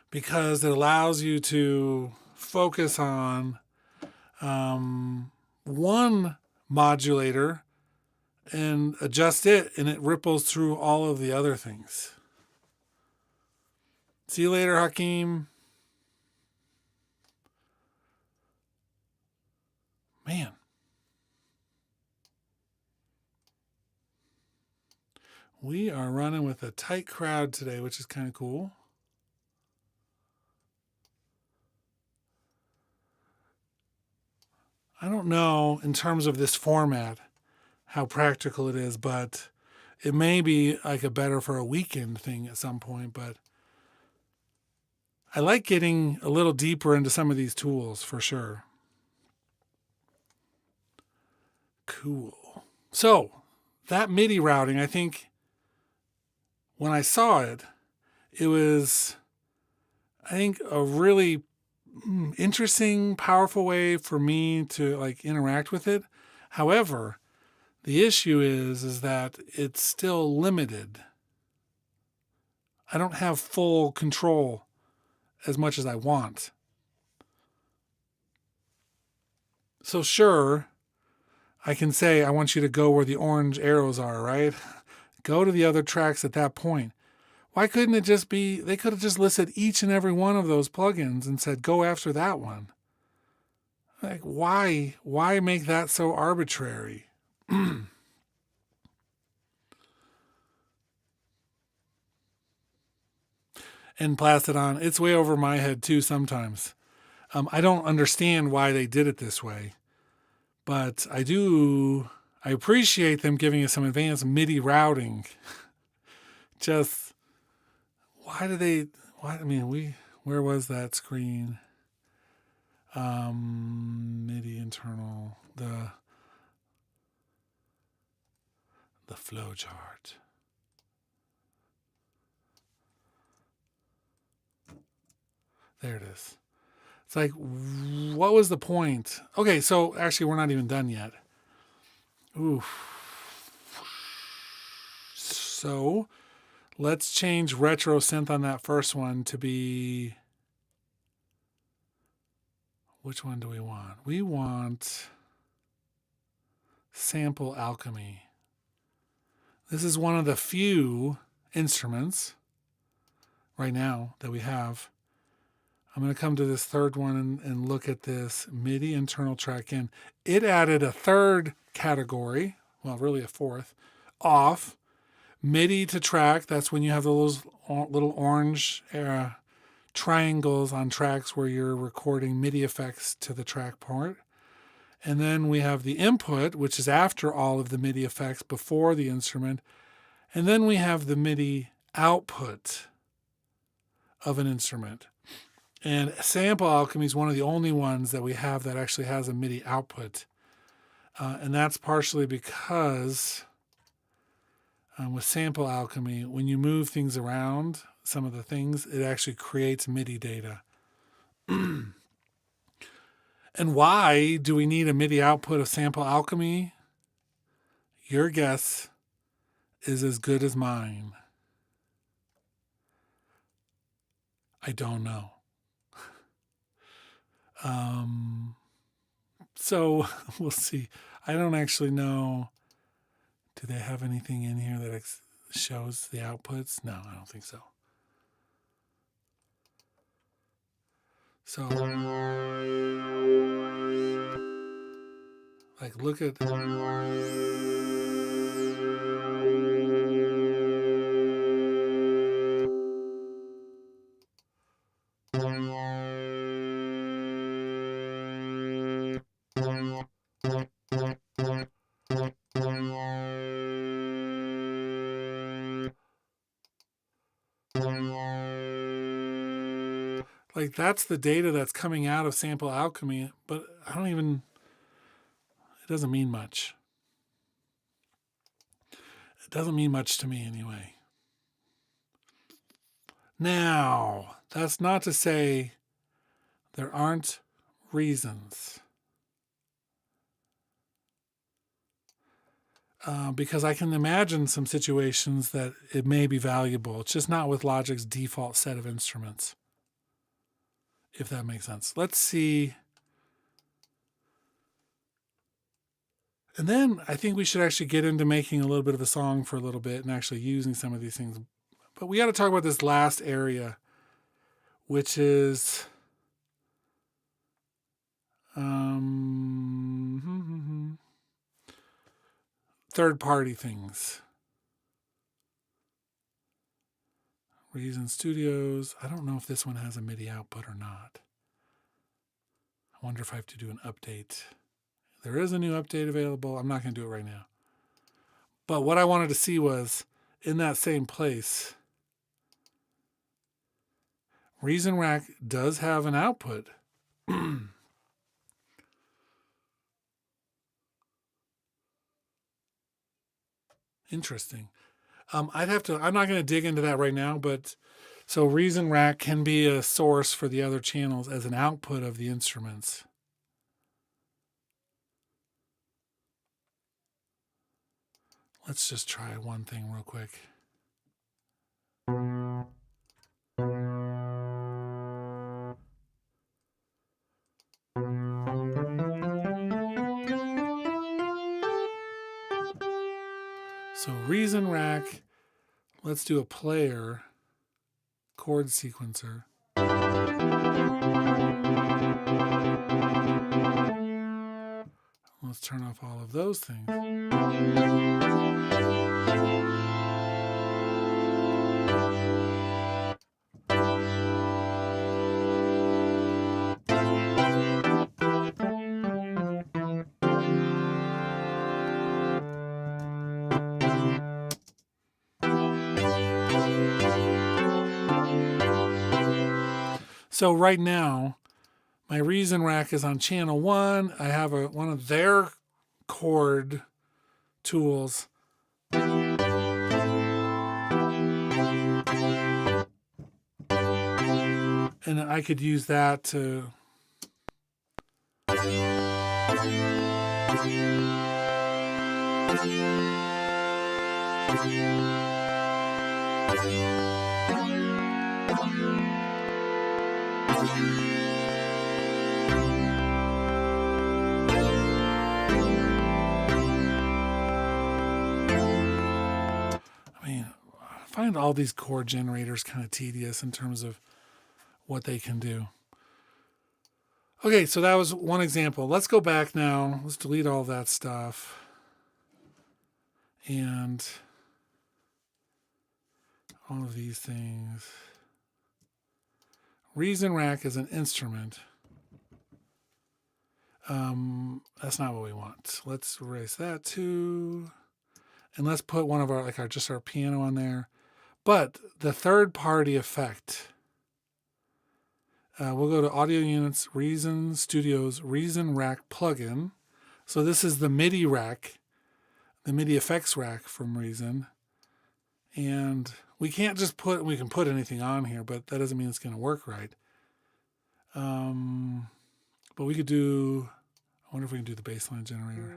because it allows you to focus on one modulator and adjust it, and it ripples through all of the other things. See you later, Hakeem. Man. We are running with a tight crowd today, which is kind of cool. I don't know in terms of this format how practical it is, but it may be like a better for a weekend thing at some point, but I like getting a little deeper into some of these tools for sure. Cool. So that MIDI routing, I think when I saw it, it was, I think, a really interesting, powerful way for me to like interact with it. However, the issue is that it's still limited. I don't have full control as much as I want. So sure, I can say, I want you to go where the orange arrows are, right? Go to the other tracks at that point. Why couldn't it just be, they could have just listed each and every one of those plugins and said, go after that one. Like, why make that so arbitrary? And Plastidon, it's way over my head too sometimes. I don't understand why they did it this way. But I appreciate them giving us some advanced MIDI routing. Just, where was that screen? MIDI internal, the flow chart. There it is. It's like, what was the point? Okay, so actually we're not even done yet. Ooh. So let's change retro synth on that first one to be, which one do we want? We want sample alchemy. This is one of the few instruments right now that we have. I'm going to come to this third one and look at this MIDI internal track in. It added a third category, well, really a fourth, off. MIDI to track, that's when you have those little orange triangles on tracks where you're recording MIDI effects to the track part. And then we have the input, which is after all of the MIDI effects, before the instrument. And then we have the MIDI output of an instrument. And Sample Alchemy is one of the only ones that we have that actually has a MIDI output. And that's partially because with Sample Alchemy, when you move things around, some of the things, it actually creates MIDI data. And why do we need a MIDI output of Sample Alchemy? Your guess is as good as mine. I don't know. So we'll see. I don't actually know. Do they have anything in here that shows the outputs? No, I don't think so. So, like, look at. Like, that's the data that's coming out of Sample Alchemy, but I don't even, it doesn't mean much. It doesn't mean much to me anyway. Now, that's not to say there aren't reasons. Because I can imagine some situations that it may be valuable. It's just not with Logic's default set of instruments. If that makes sense. Let's see. And then I think we should actually get into making a little bit of a song for a little bit and actually using some of these things. But we got to talk about this last area, which is third-party things. Reason Studios. I don't know if this one has a MIDI output or not. I wonder if I have to do an update. There is a new update available. I'm not going to do it right now. But what I wanted to see was, in that same place, Reason Rack does have an output. Interesting. I'm not going to dig into that right now, but so Reason Rack can be a source for the other channels as an output of the instruments. Let's just try one thing real quick. So Reason Rack, let's do a player, chord sequencer. Let's turn off all of those things. So right now, My Reason rack is on channel 1. I have one of their chord tools. And I could use that to I find all these chord generators kind of tedious in terms of what they can do. Okay, so that was one example. Let's go back now. Let's delete all that stuff. And all of these things. Reason rack is an instrument. That's not what we want. Let's erase that too. And let's put one of our, just our piano on there. But the third party effect, we'll go to Audio Units, Reason Studios, Reason Rack plugin. So this is the MIDI rack, the MIDI FX rack from Reason. And we can't just we can put anything on here, but that doesn't mean it's going to work right. But we could do, I wonder if we can do the bassline generator.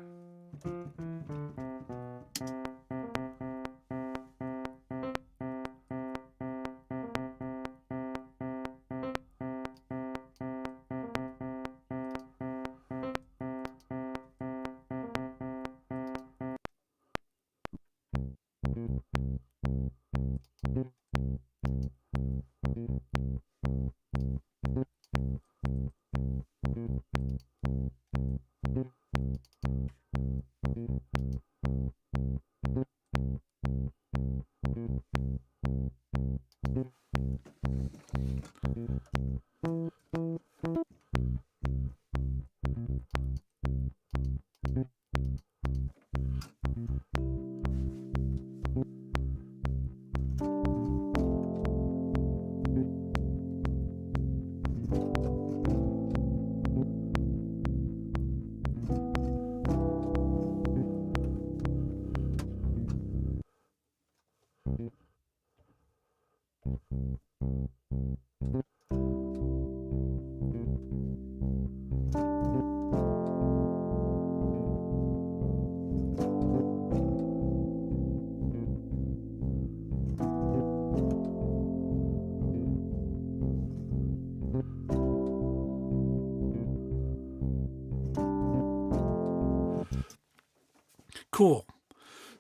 Cool.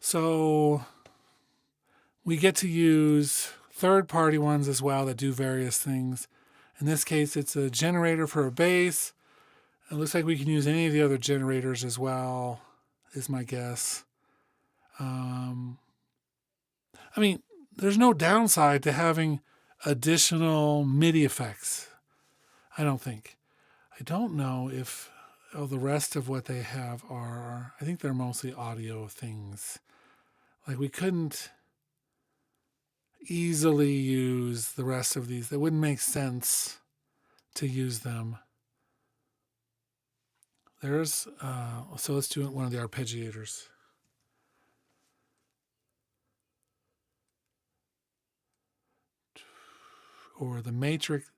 So we get to use third-party ones as well that do various things. In this case, it's a generator for a bass. It looks like we can use any of the other generators as well, is my guess. There's no downside to having additional MIDI effects, I don't think. I don't know if the rest of what they have are, I think they're mostly audio things. Like we couldn't easily use the rest of these. It wouldn't make sense to use them. So let's do one of the arpeggiators. Or the matrix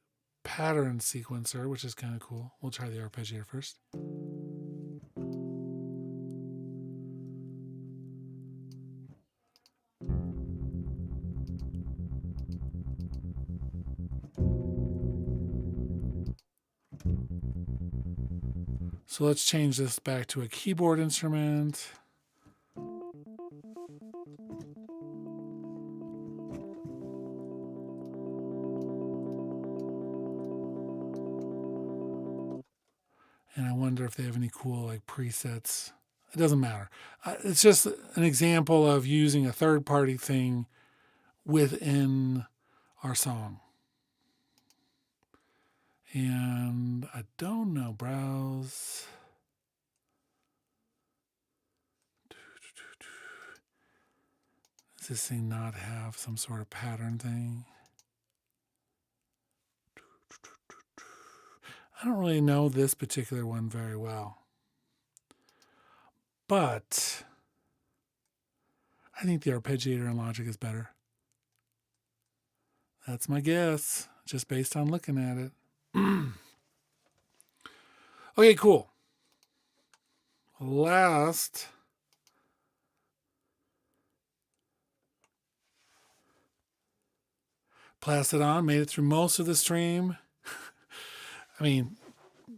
pattern sequencer, which is kind of cool. We'll try the arpeggiator first. So let's change this back to a keyboard instrument. And I wonder if they have any cool presets. It doesn't matter. It's just an example of using a third-party thing within our song. And I don't know, browse. Does this thing not have some sort of pattern thing? I don't really know this particular one very well. But I think the arpeggiator in Logic is better. That's my guess, just based on looking at it. Okay, cool. Last Plastidon made it through most of the stream. I mean,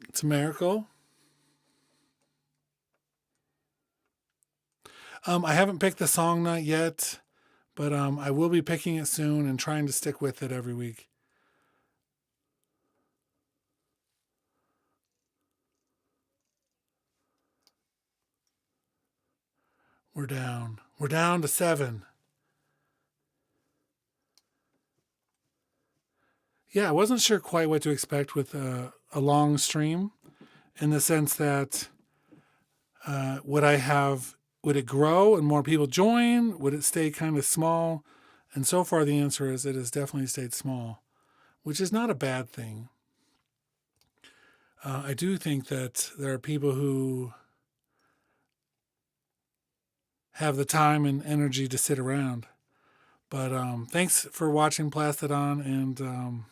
it's a miracle. I haven't picked the song night yet, but I will be picking it soon and trying to stick with it every week. We're down. We're down to 7. Yeah, I wasn't sure quite what to expect with a long stream, in the sense that would it grow and more people join? Would it stay kind of small? And so far the answer is it has definitely stayed small, which is not a bad thing. I do think that there are people who have the time and energy to sit around. But thanks for watching Plastidon, and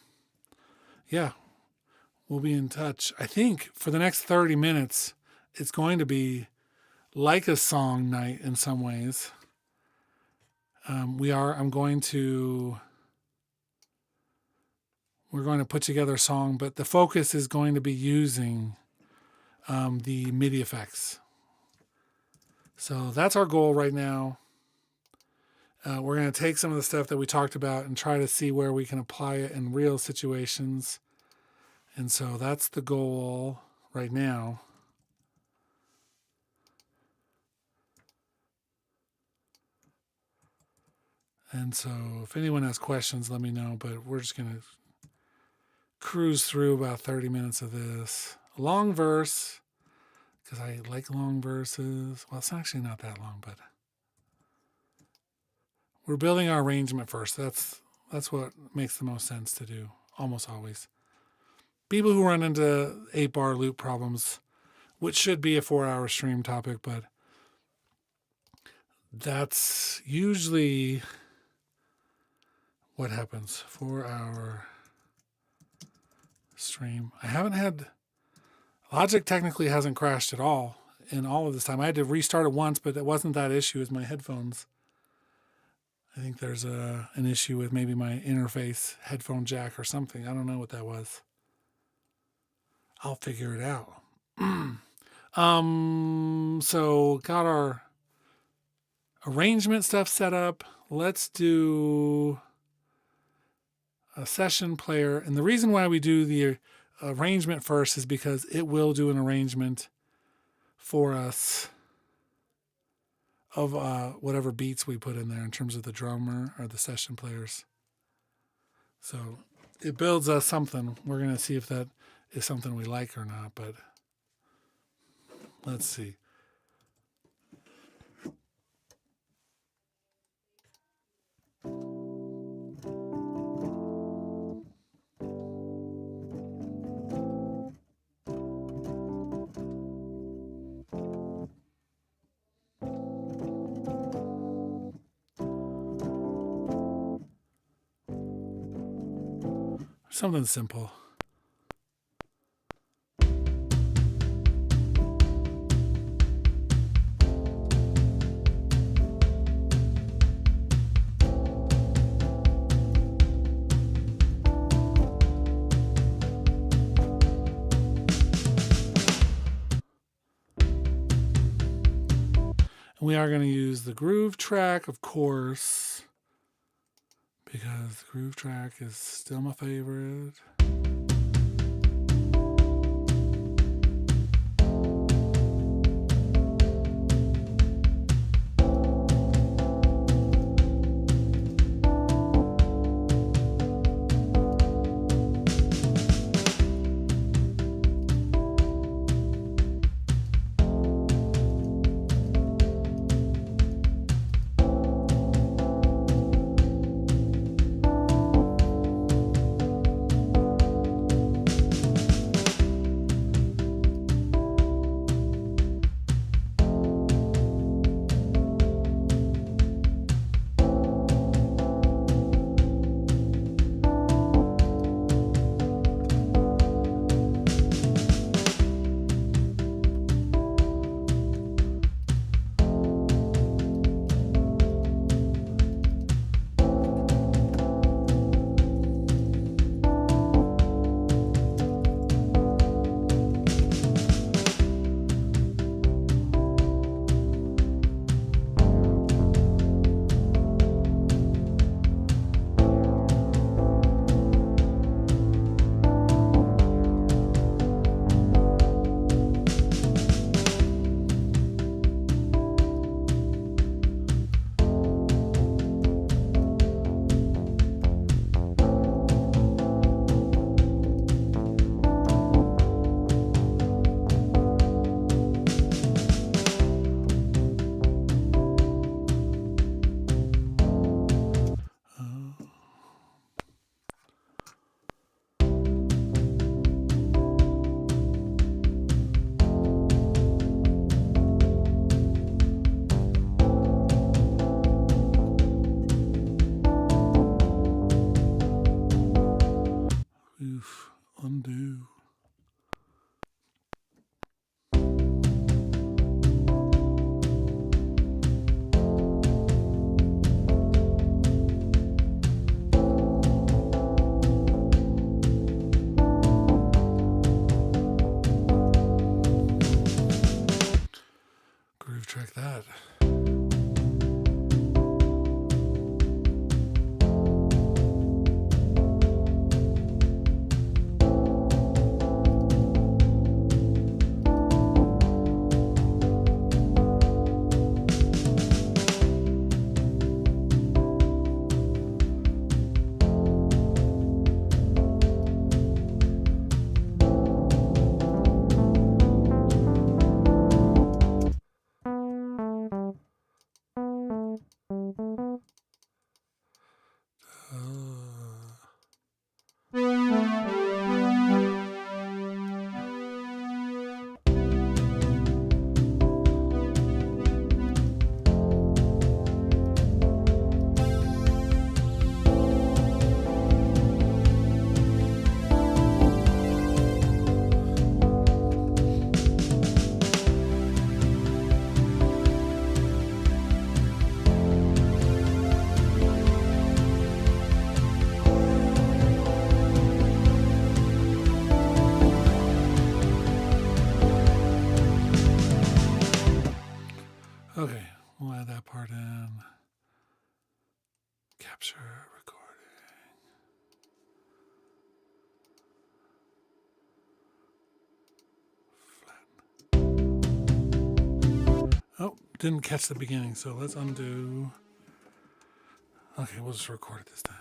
yeah, we'll be in touch. I think for the next 30 minutes, it's going to be like a song night in some ways. We're going to put together a song, but the focus is going to be using the MIDI effects. So that's our goal right now. We're going to take some of the stuff that we talked about and try to see where we can apply it in real situations. And so that's the goal right now. And so if anyone has questions, let me know. But we're just going to cruise through about 30 minutes of this. A long verse, because I like long verses. Well, it's actually not that long, but we're building our arrangement first. That's what makes the most sense to do, almost always. People who run into 8-bar loop problems, which should be a 4-hour stream topic, but that's usually what happens. 4-hour stream. I haven't had... Logic technically hasn't crashed at all in all of this time. I had to restart it once, but it wasn't that issue with my headphones. I think there's an issue with maybe my interface headphone jack or something. I don't know what that was. I'll figure it out. So got our arrangement stuff set up. Let's do a session player. And the reason why we do the arrangement first is because it will do an arrangement for us of whatever beats we put in there in terms of the drummer or the session players. So it builds us something. We're going to see if that is something we like or not, but let's see. Something simple. We are going to use the groove track, of course, because the groove track is still my favorite. Capture recording. Flatten. Oh, didn't catch the beginning, so let's undo. Okay, we'll just record it this time.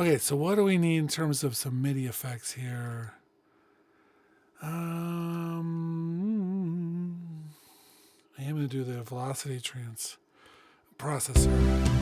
Okay, so what do we need in terms of some MIDI effects here? I am going to do the velocity processor.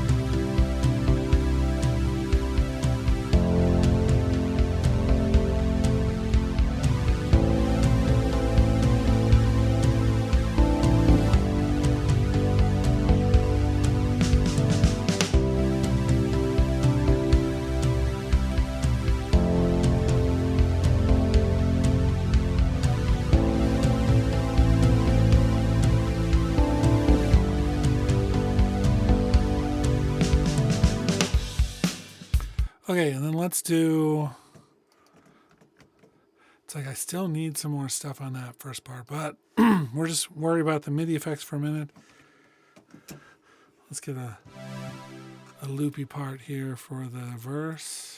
Okay, and then let's do, it's like I still need some more stuff on that first part, but we're just worried about the MIDI effects for a minute. Let's get a loopy part here for the verse.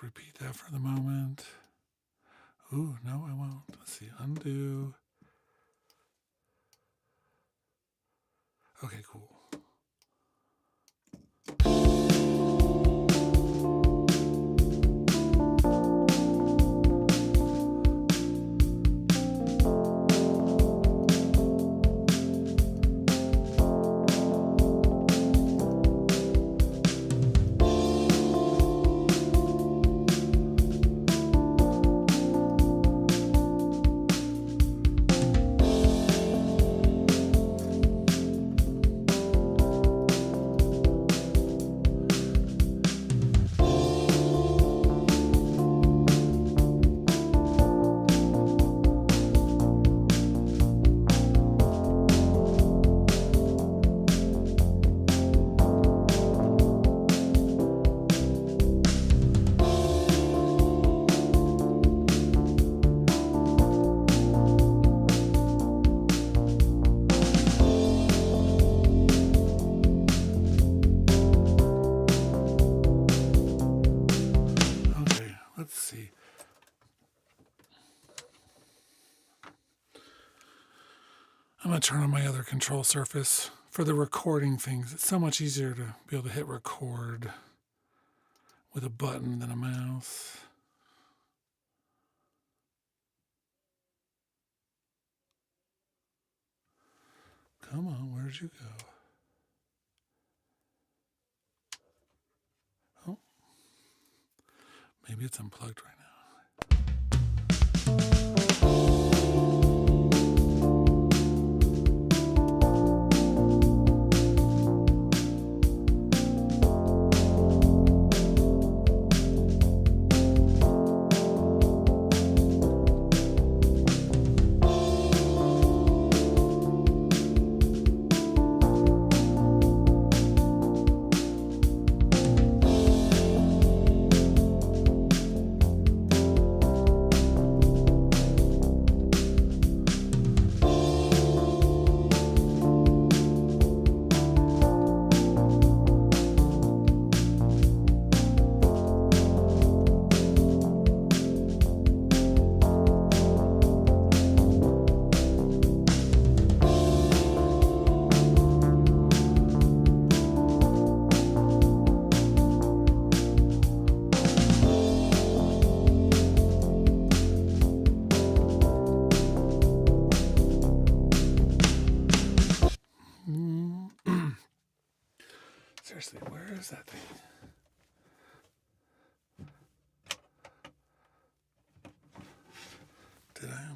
Repeat that for the moment. Ooh, no, I won't. Let's see, undo. Okay, cool. Let's see. I'm going to turn on my other control surface for the recording things. It's so much easier to be able to hit record with a button than a mouse. Come on, where'd you go? Oh, maybe it's unplugged right now.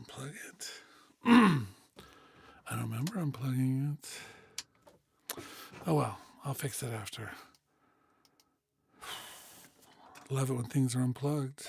unplug it. I don't remember unplugging it. Oh well, I'll fix it after. Love it when things are unplugged.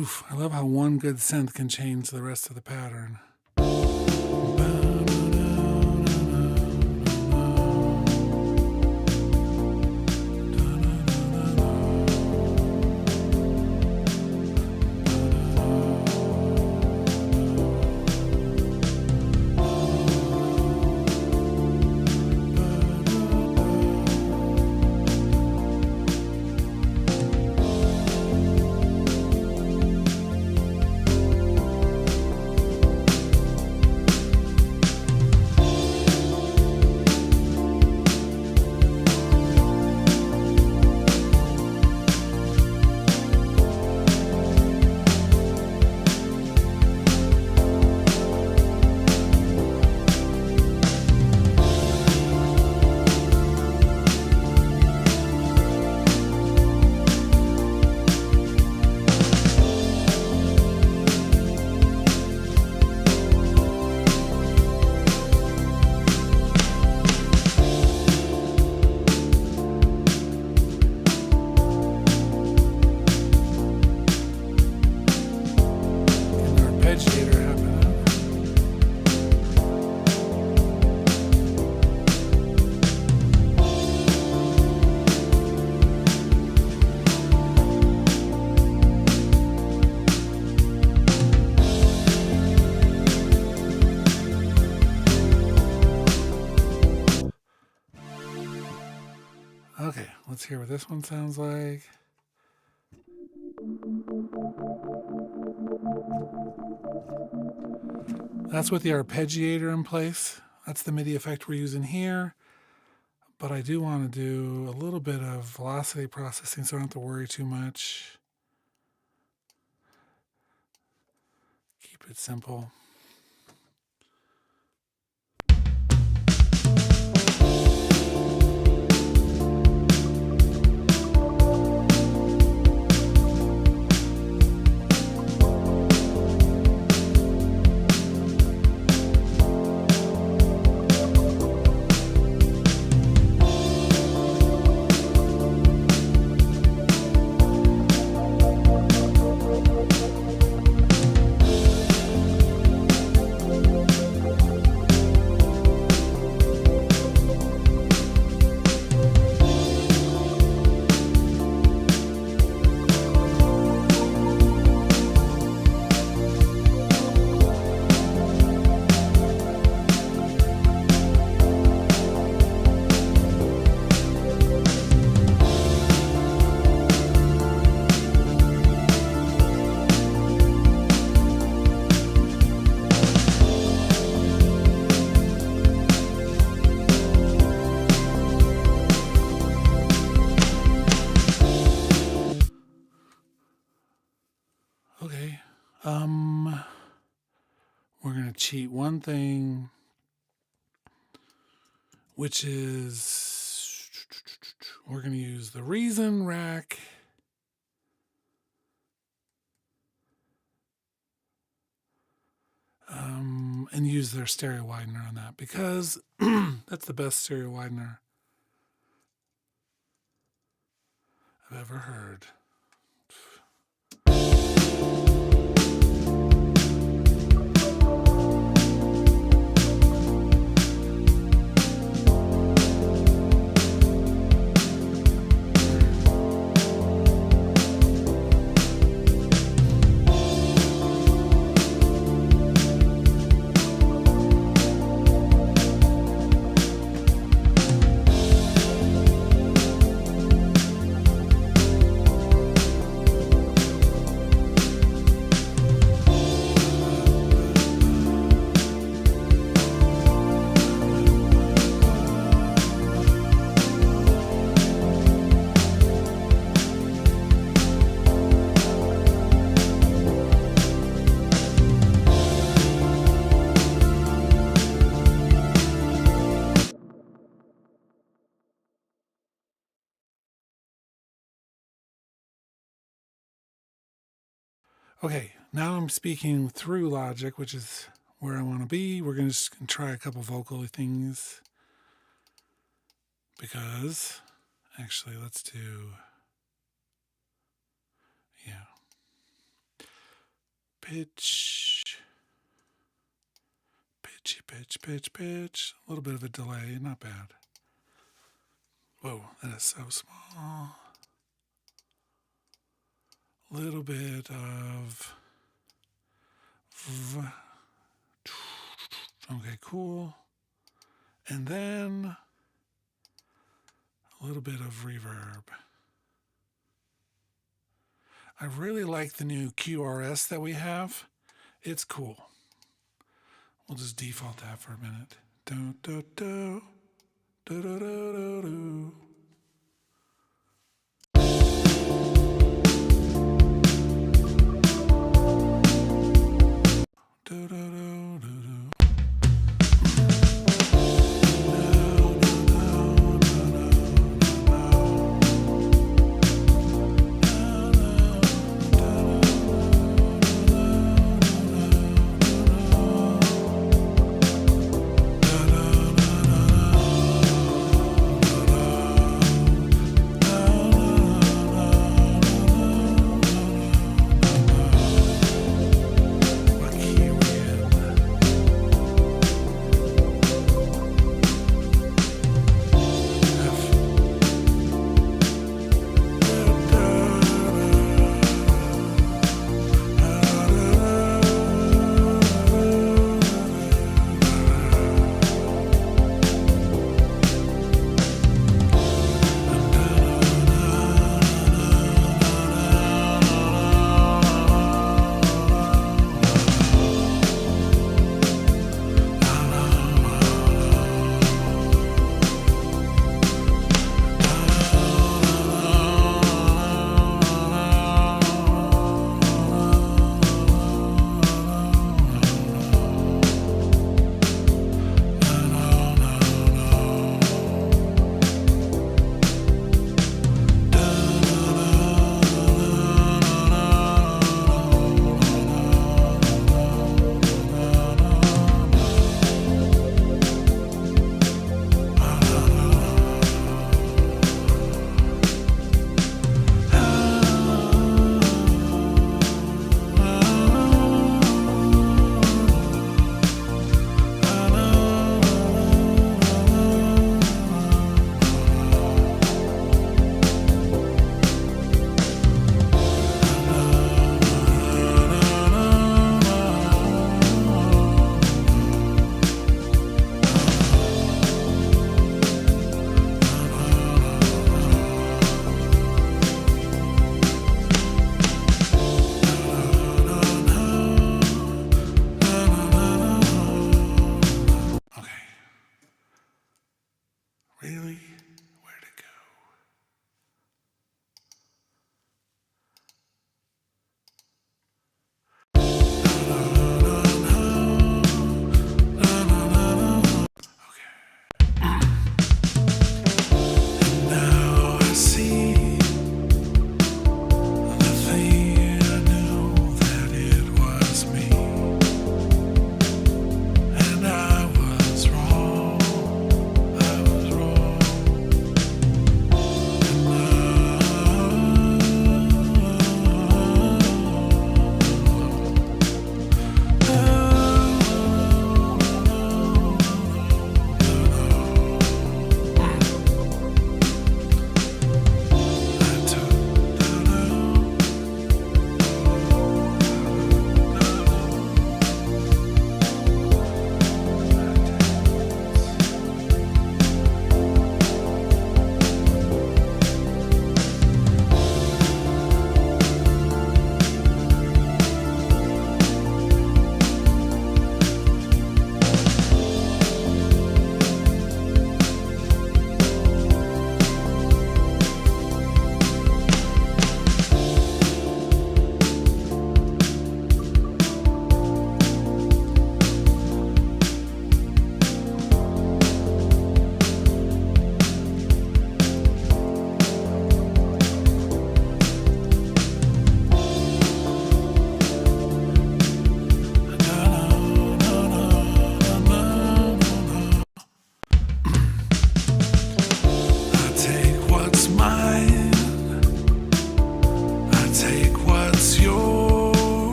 Oof, I love how one good synth can change the rest of the pattern. Arpeggiator happening. Okay, let's hear what this one sounds like. That's with the arpeggiator in place. That's the MIDI effect we're using here. But I do want to do a little bit of velocity processing so I don't have to worry too much. Keep it simple. Okay. We're going to cheat one thing, which is we're going to use the Reason rack. And use their stereo widener on that because that's the best stereo widener I've ever heard. Okay, now I'm speaking through Logic, which is where I want to be. We're going to just try a couple vocal things because, actually, let's do, yeah, pitch, pitchy, pitch, a little bit of a delay, not bad. Whoa, that is so small. Little bit of, okay, cool. And then a little bit of reverb. I really like the new QRS that we have. It's cool. We'll just default that for a minute. Do, do, do, do, do, do, do. Do, do, do, do, do.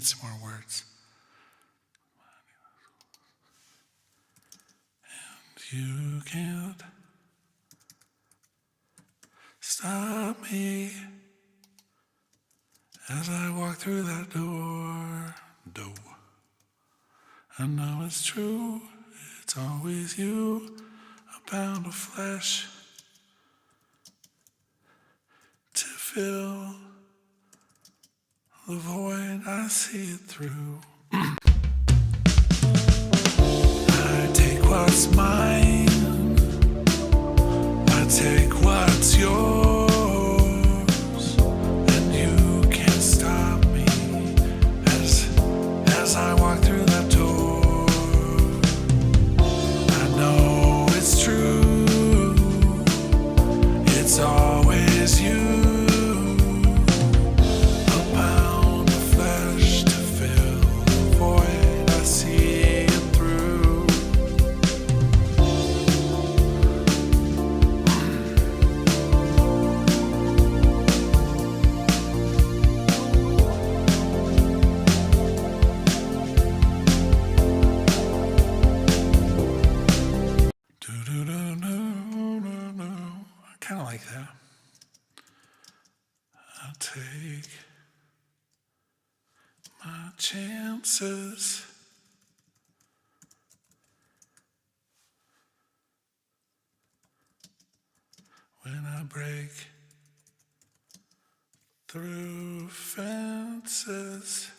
some more words. And you can't stop me as I walk through that door. I know it's true, it's always you, a pound of flesh to fill the void. I see it through. I take what's mine, I take what's yours, and you can't stop me as I walk through that door. I know it's true, it's always you. Kind of like that. I'll take my chances when I break through fences.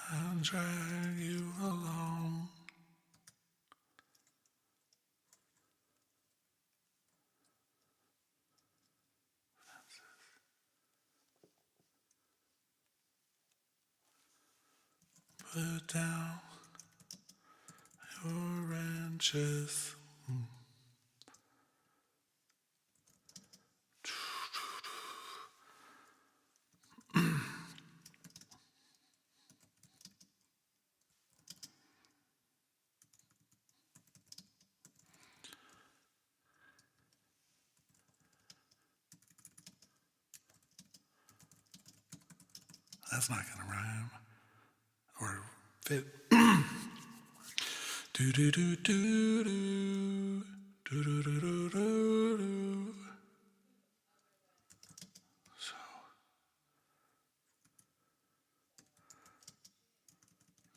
I'll drag you along. Put down your wrenches. That's not gonna rhyme or fit. Do do do do do do do do do do.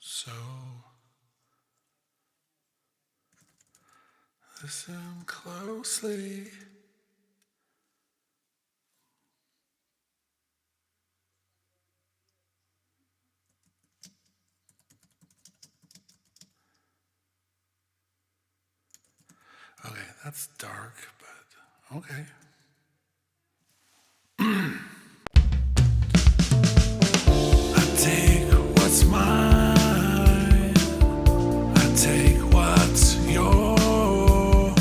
So listen closely. Okay, that's dark, but okay. I take what's mine, I take what's yours,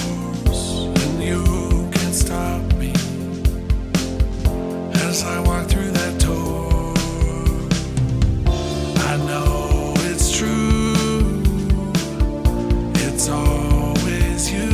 and you can't stop me as I walk through that door. I know it's true, it's always you.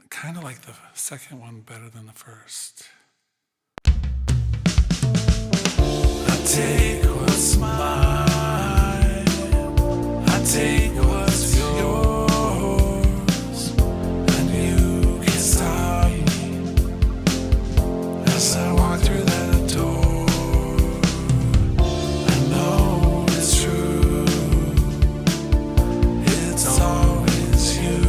Kind of like the second one better than the first. I take what's mine, I take what's yours, and you can't stop me as I walk through that door. I know it's true, it's always you.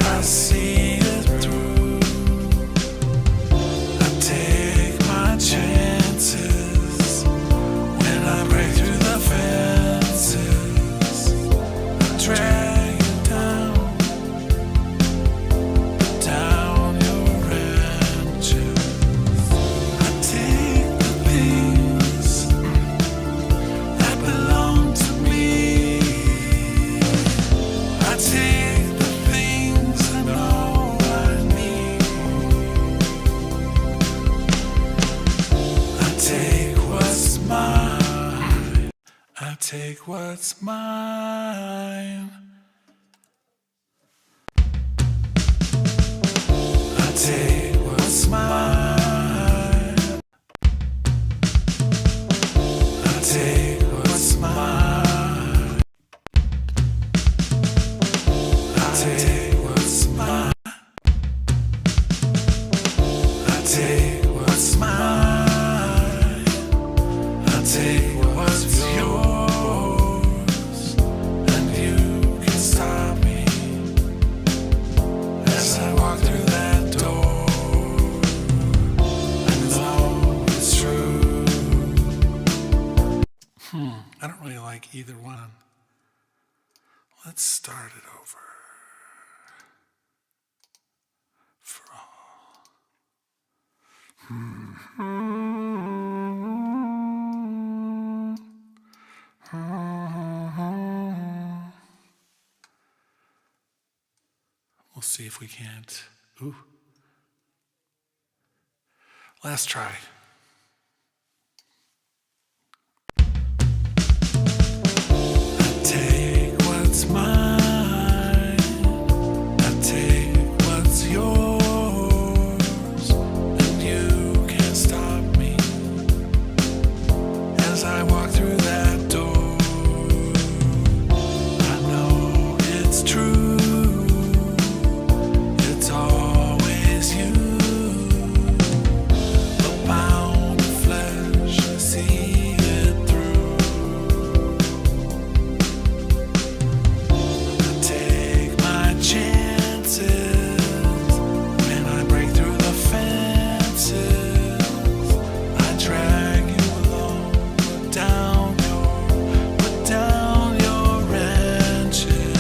I see it through. I take my chances when I break through the fences. I drag you down, down your wrenches. I take the things that belong to me. I take the things I know I need. I take what's mine. I take what's mine. I take what's mine. I take what's mine. I take what's mine. I take what's mine. I take what's yours, and you can stop me as I walk through that door. like either one. Let's start it over. For all. We'll see if we can't. Ooh. Last try. I take what's mine. I take what's yours. And you can't stop me as I walk through that door. I know it's true. It's always you. A pound of flesh, see it through. I take my chances when I break through the fences. I drag you along, put down your wrenches.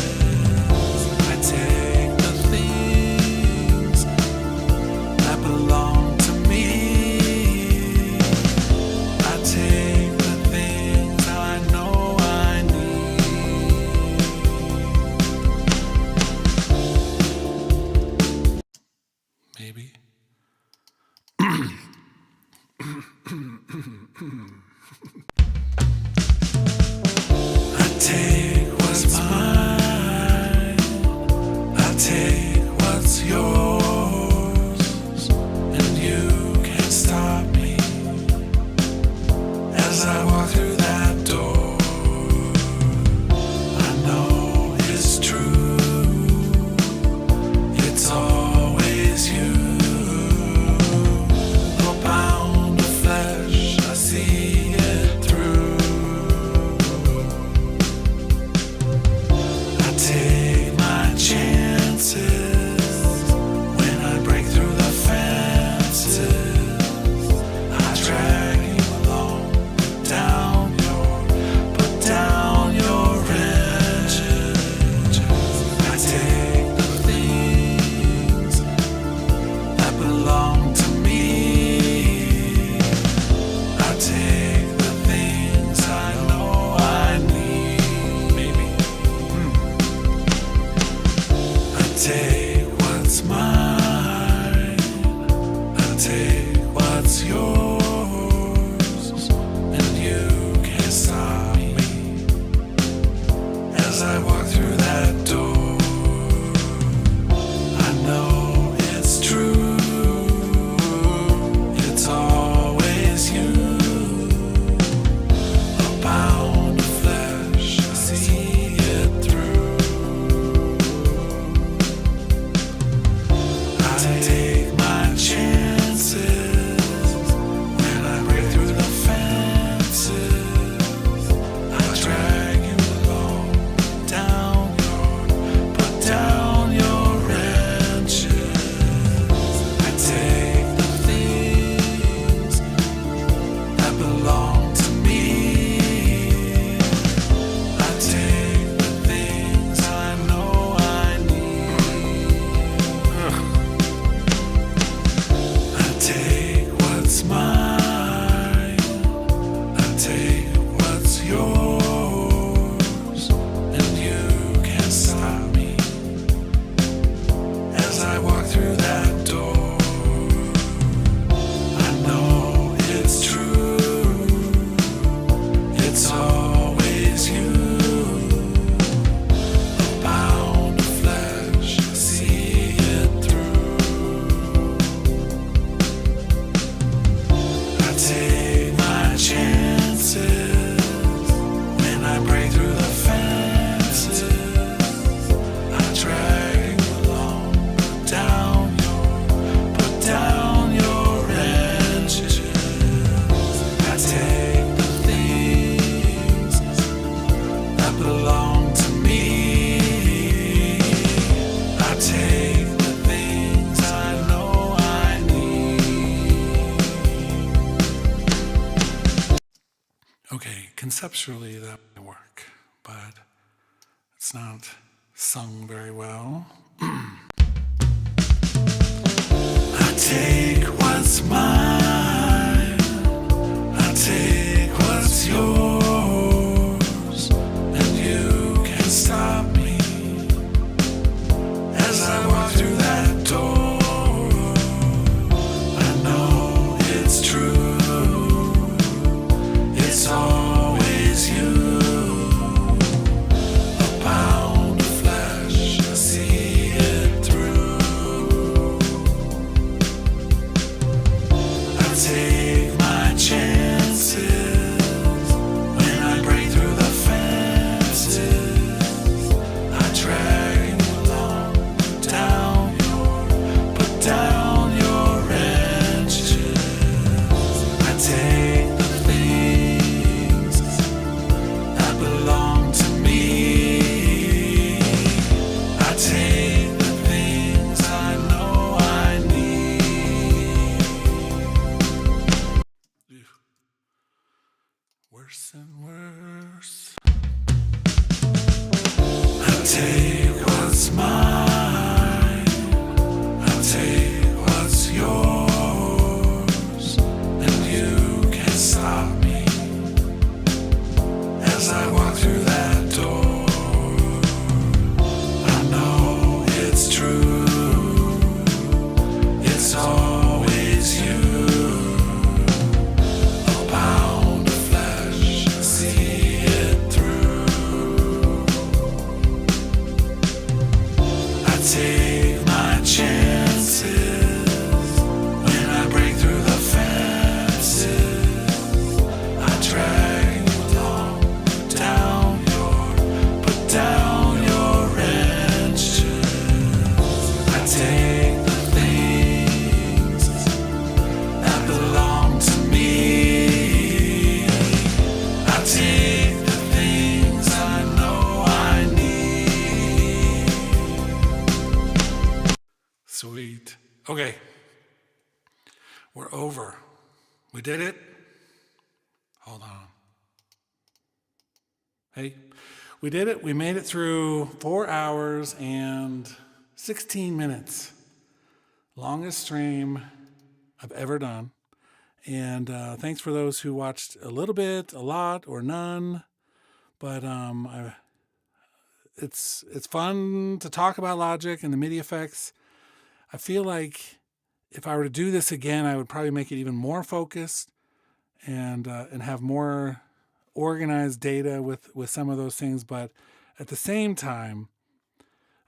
I take the things that belong to me. I take the things I know I need. Maybe. I take what's mine. I take what's yours. And you can't stop me as I walk through that door. I know it's true. It's always you. A pound of flesh, I see it through. I take my chances when I break through the fences. I drag you along, put down your wrenches. I take the things that belong to me. I take the things I know I need. Maybe. I take what's mine. I take what's yours. And you can't stop me as I walk through that door. I know it's true. It's always you. A pound of flesh, I see it through. I take my chances when I break through the fences. I drag you along, put down your wrenches. I take the things that belong to me. I take the things I know I need. I take what's mine. I take what's yours. And you can't stop me as I walk through that door. I know it's true. It's always you. A pound of flesh, see it through. I take my chances when I break through the fences. I drag you along, put down your wrenches. I take the things that belong to me. I take the things I know I need. Okay, conceptually that might work, but it's not sung very well. I take what's mine, I take what's yours, and you can stop me as I walk through that door. I know it's true, it's always you. A pound of flesh, I see it through. I take my chances when I break through the fences. I drag you along, put down your wrenches. I take the things that belong to me. I take the things I know I need. Worse and worse. I take what's mine, I take what's yours, and you can't stop me as I walk through that door. I know it's true, it's always you. A pound of flesh, I see it through. I take my chances when I break through the fences. I drag you along, put down your wrenches. I take the things that belong to me. I take the things I know I need. Sweet. Okay. We're over. We did it. Hold on. Hey, we did it. We made it through 4 hours and 16 minutes. Longest stream I've ever done. And thanks for those who watched a little bit, a lot, or none. But it's fun to talk about Logic and the MIDI effects. I feel like if I were to do this again, I would probably make it even more focused and have more organized data with some of those things. But at the same time,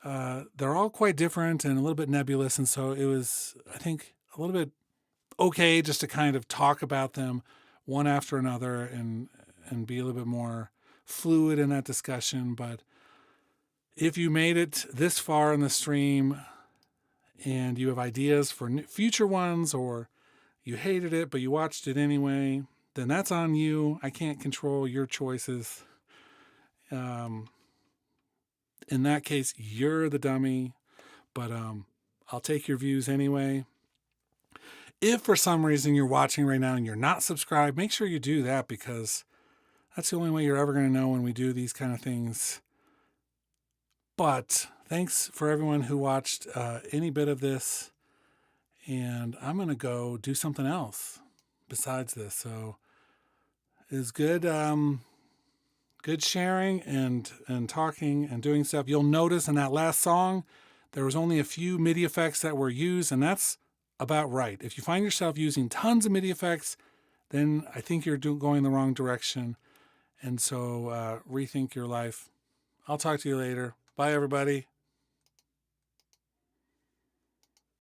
they're all quite different and a little bit nebulous. And so it was, I think, a little bit okay just to kind of talk about them one after another and be a little bit more fluid in that discussion. But if you made it this far in the stream and you have ideas for future ones, or you hated it but you watched it anyway, then that's on you. I can't control your choices. In that case, you're the dummy, but I'll take your views anyway. If for some reason you're watching right now and you're not subscribed, make sure you do that, because that's the only way you're ever going to know when we do these kind of things. But thanks for everyone who watched any bit of this, and I'm going to go do something else besides this. So it was good sharing and talking and doing stuff. You'll notice in that last song, there was only a few MIDI effects that were used, and that's about right. If you find yourself using tons of MIDI effects, then I think you're going the wrong direction. And so rethink your life. I'll talk to you later. Bye, everybody.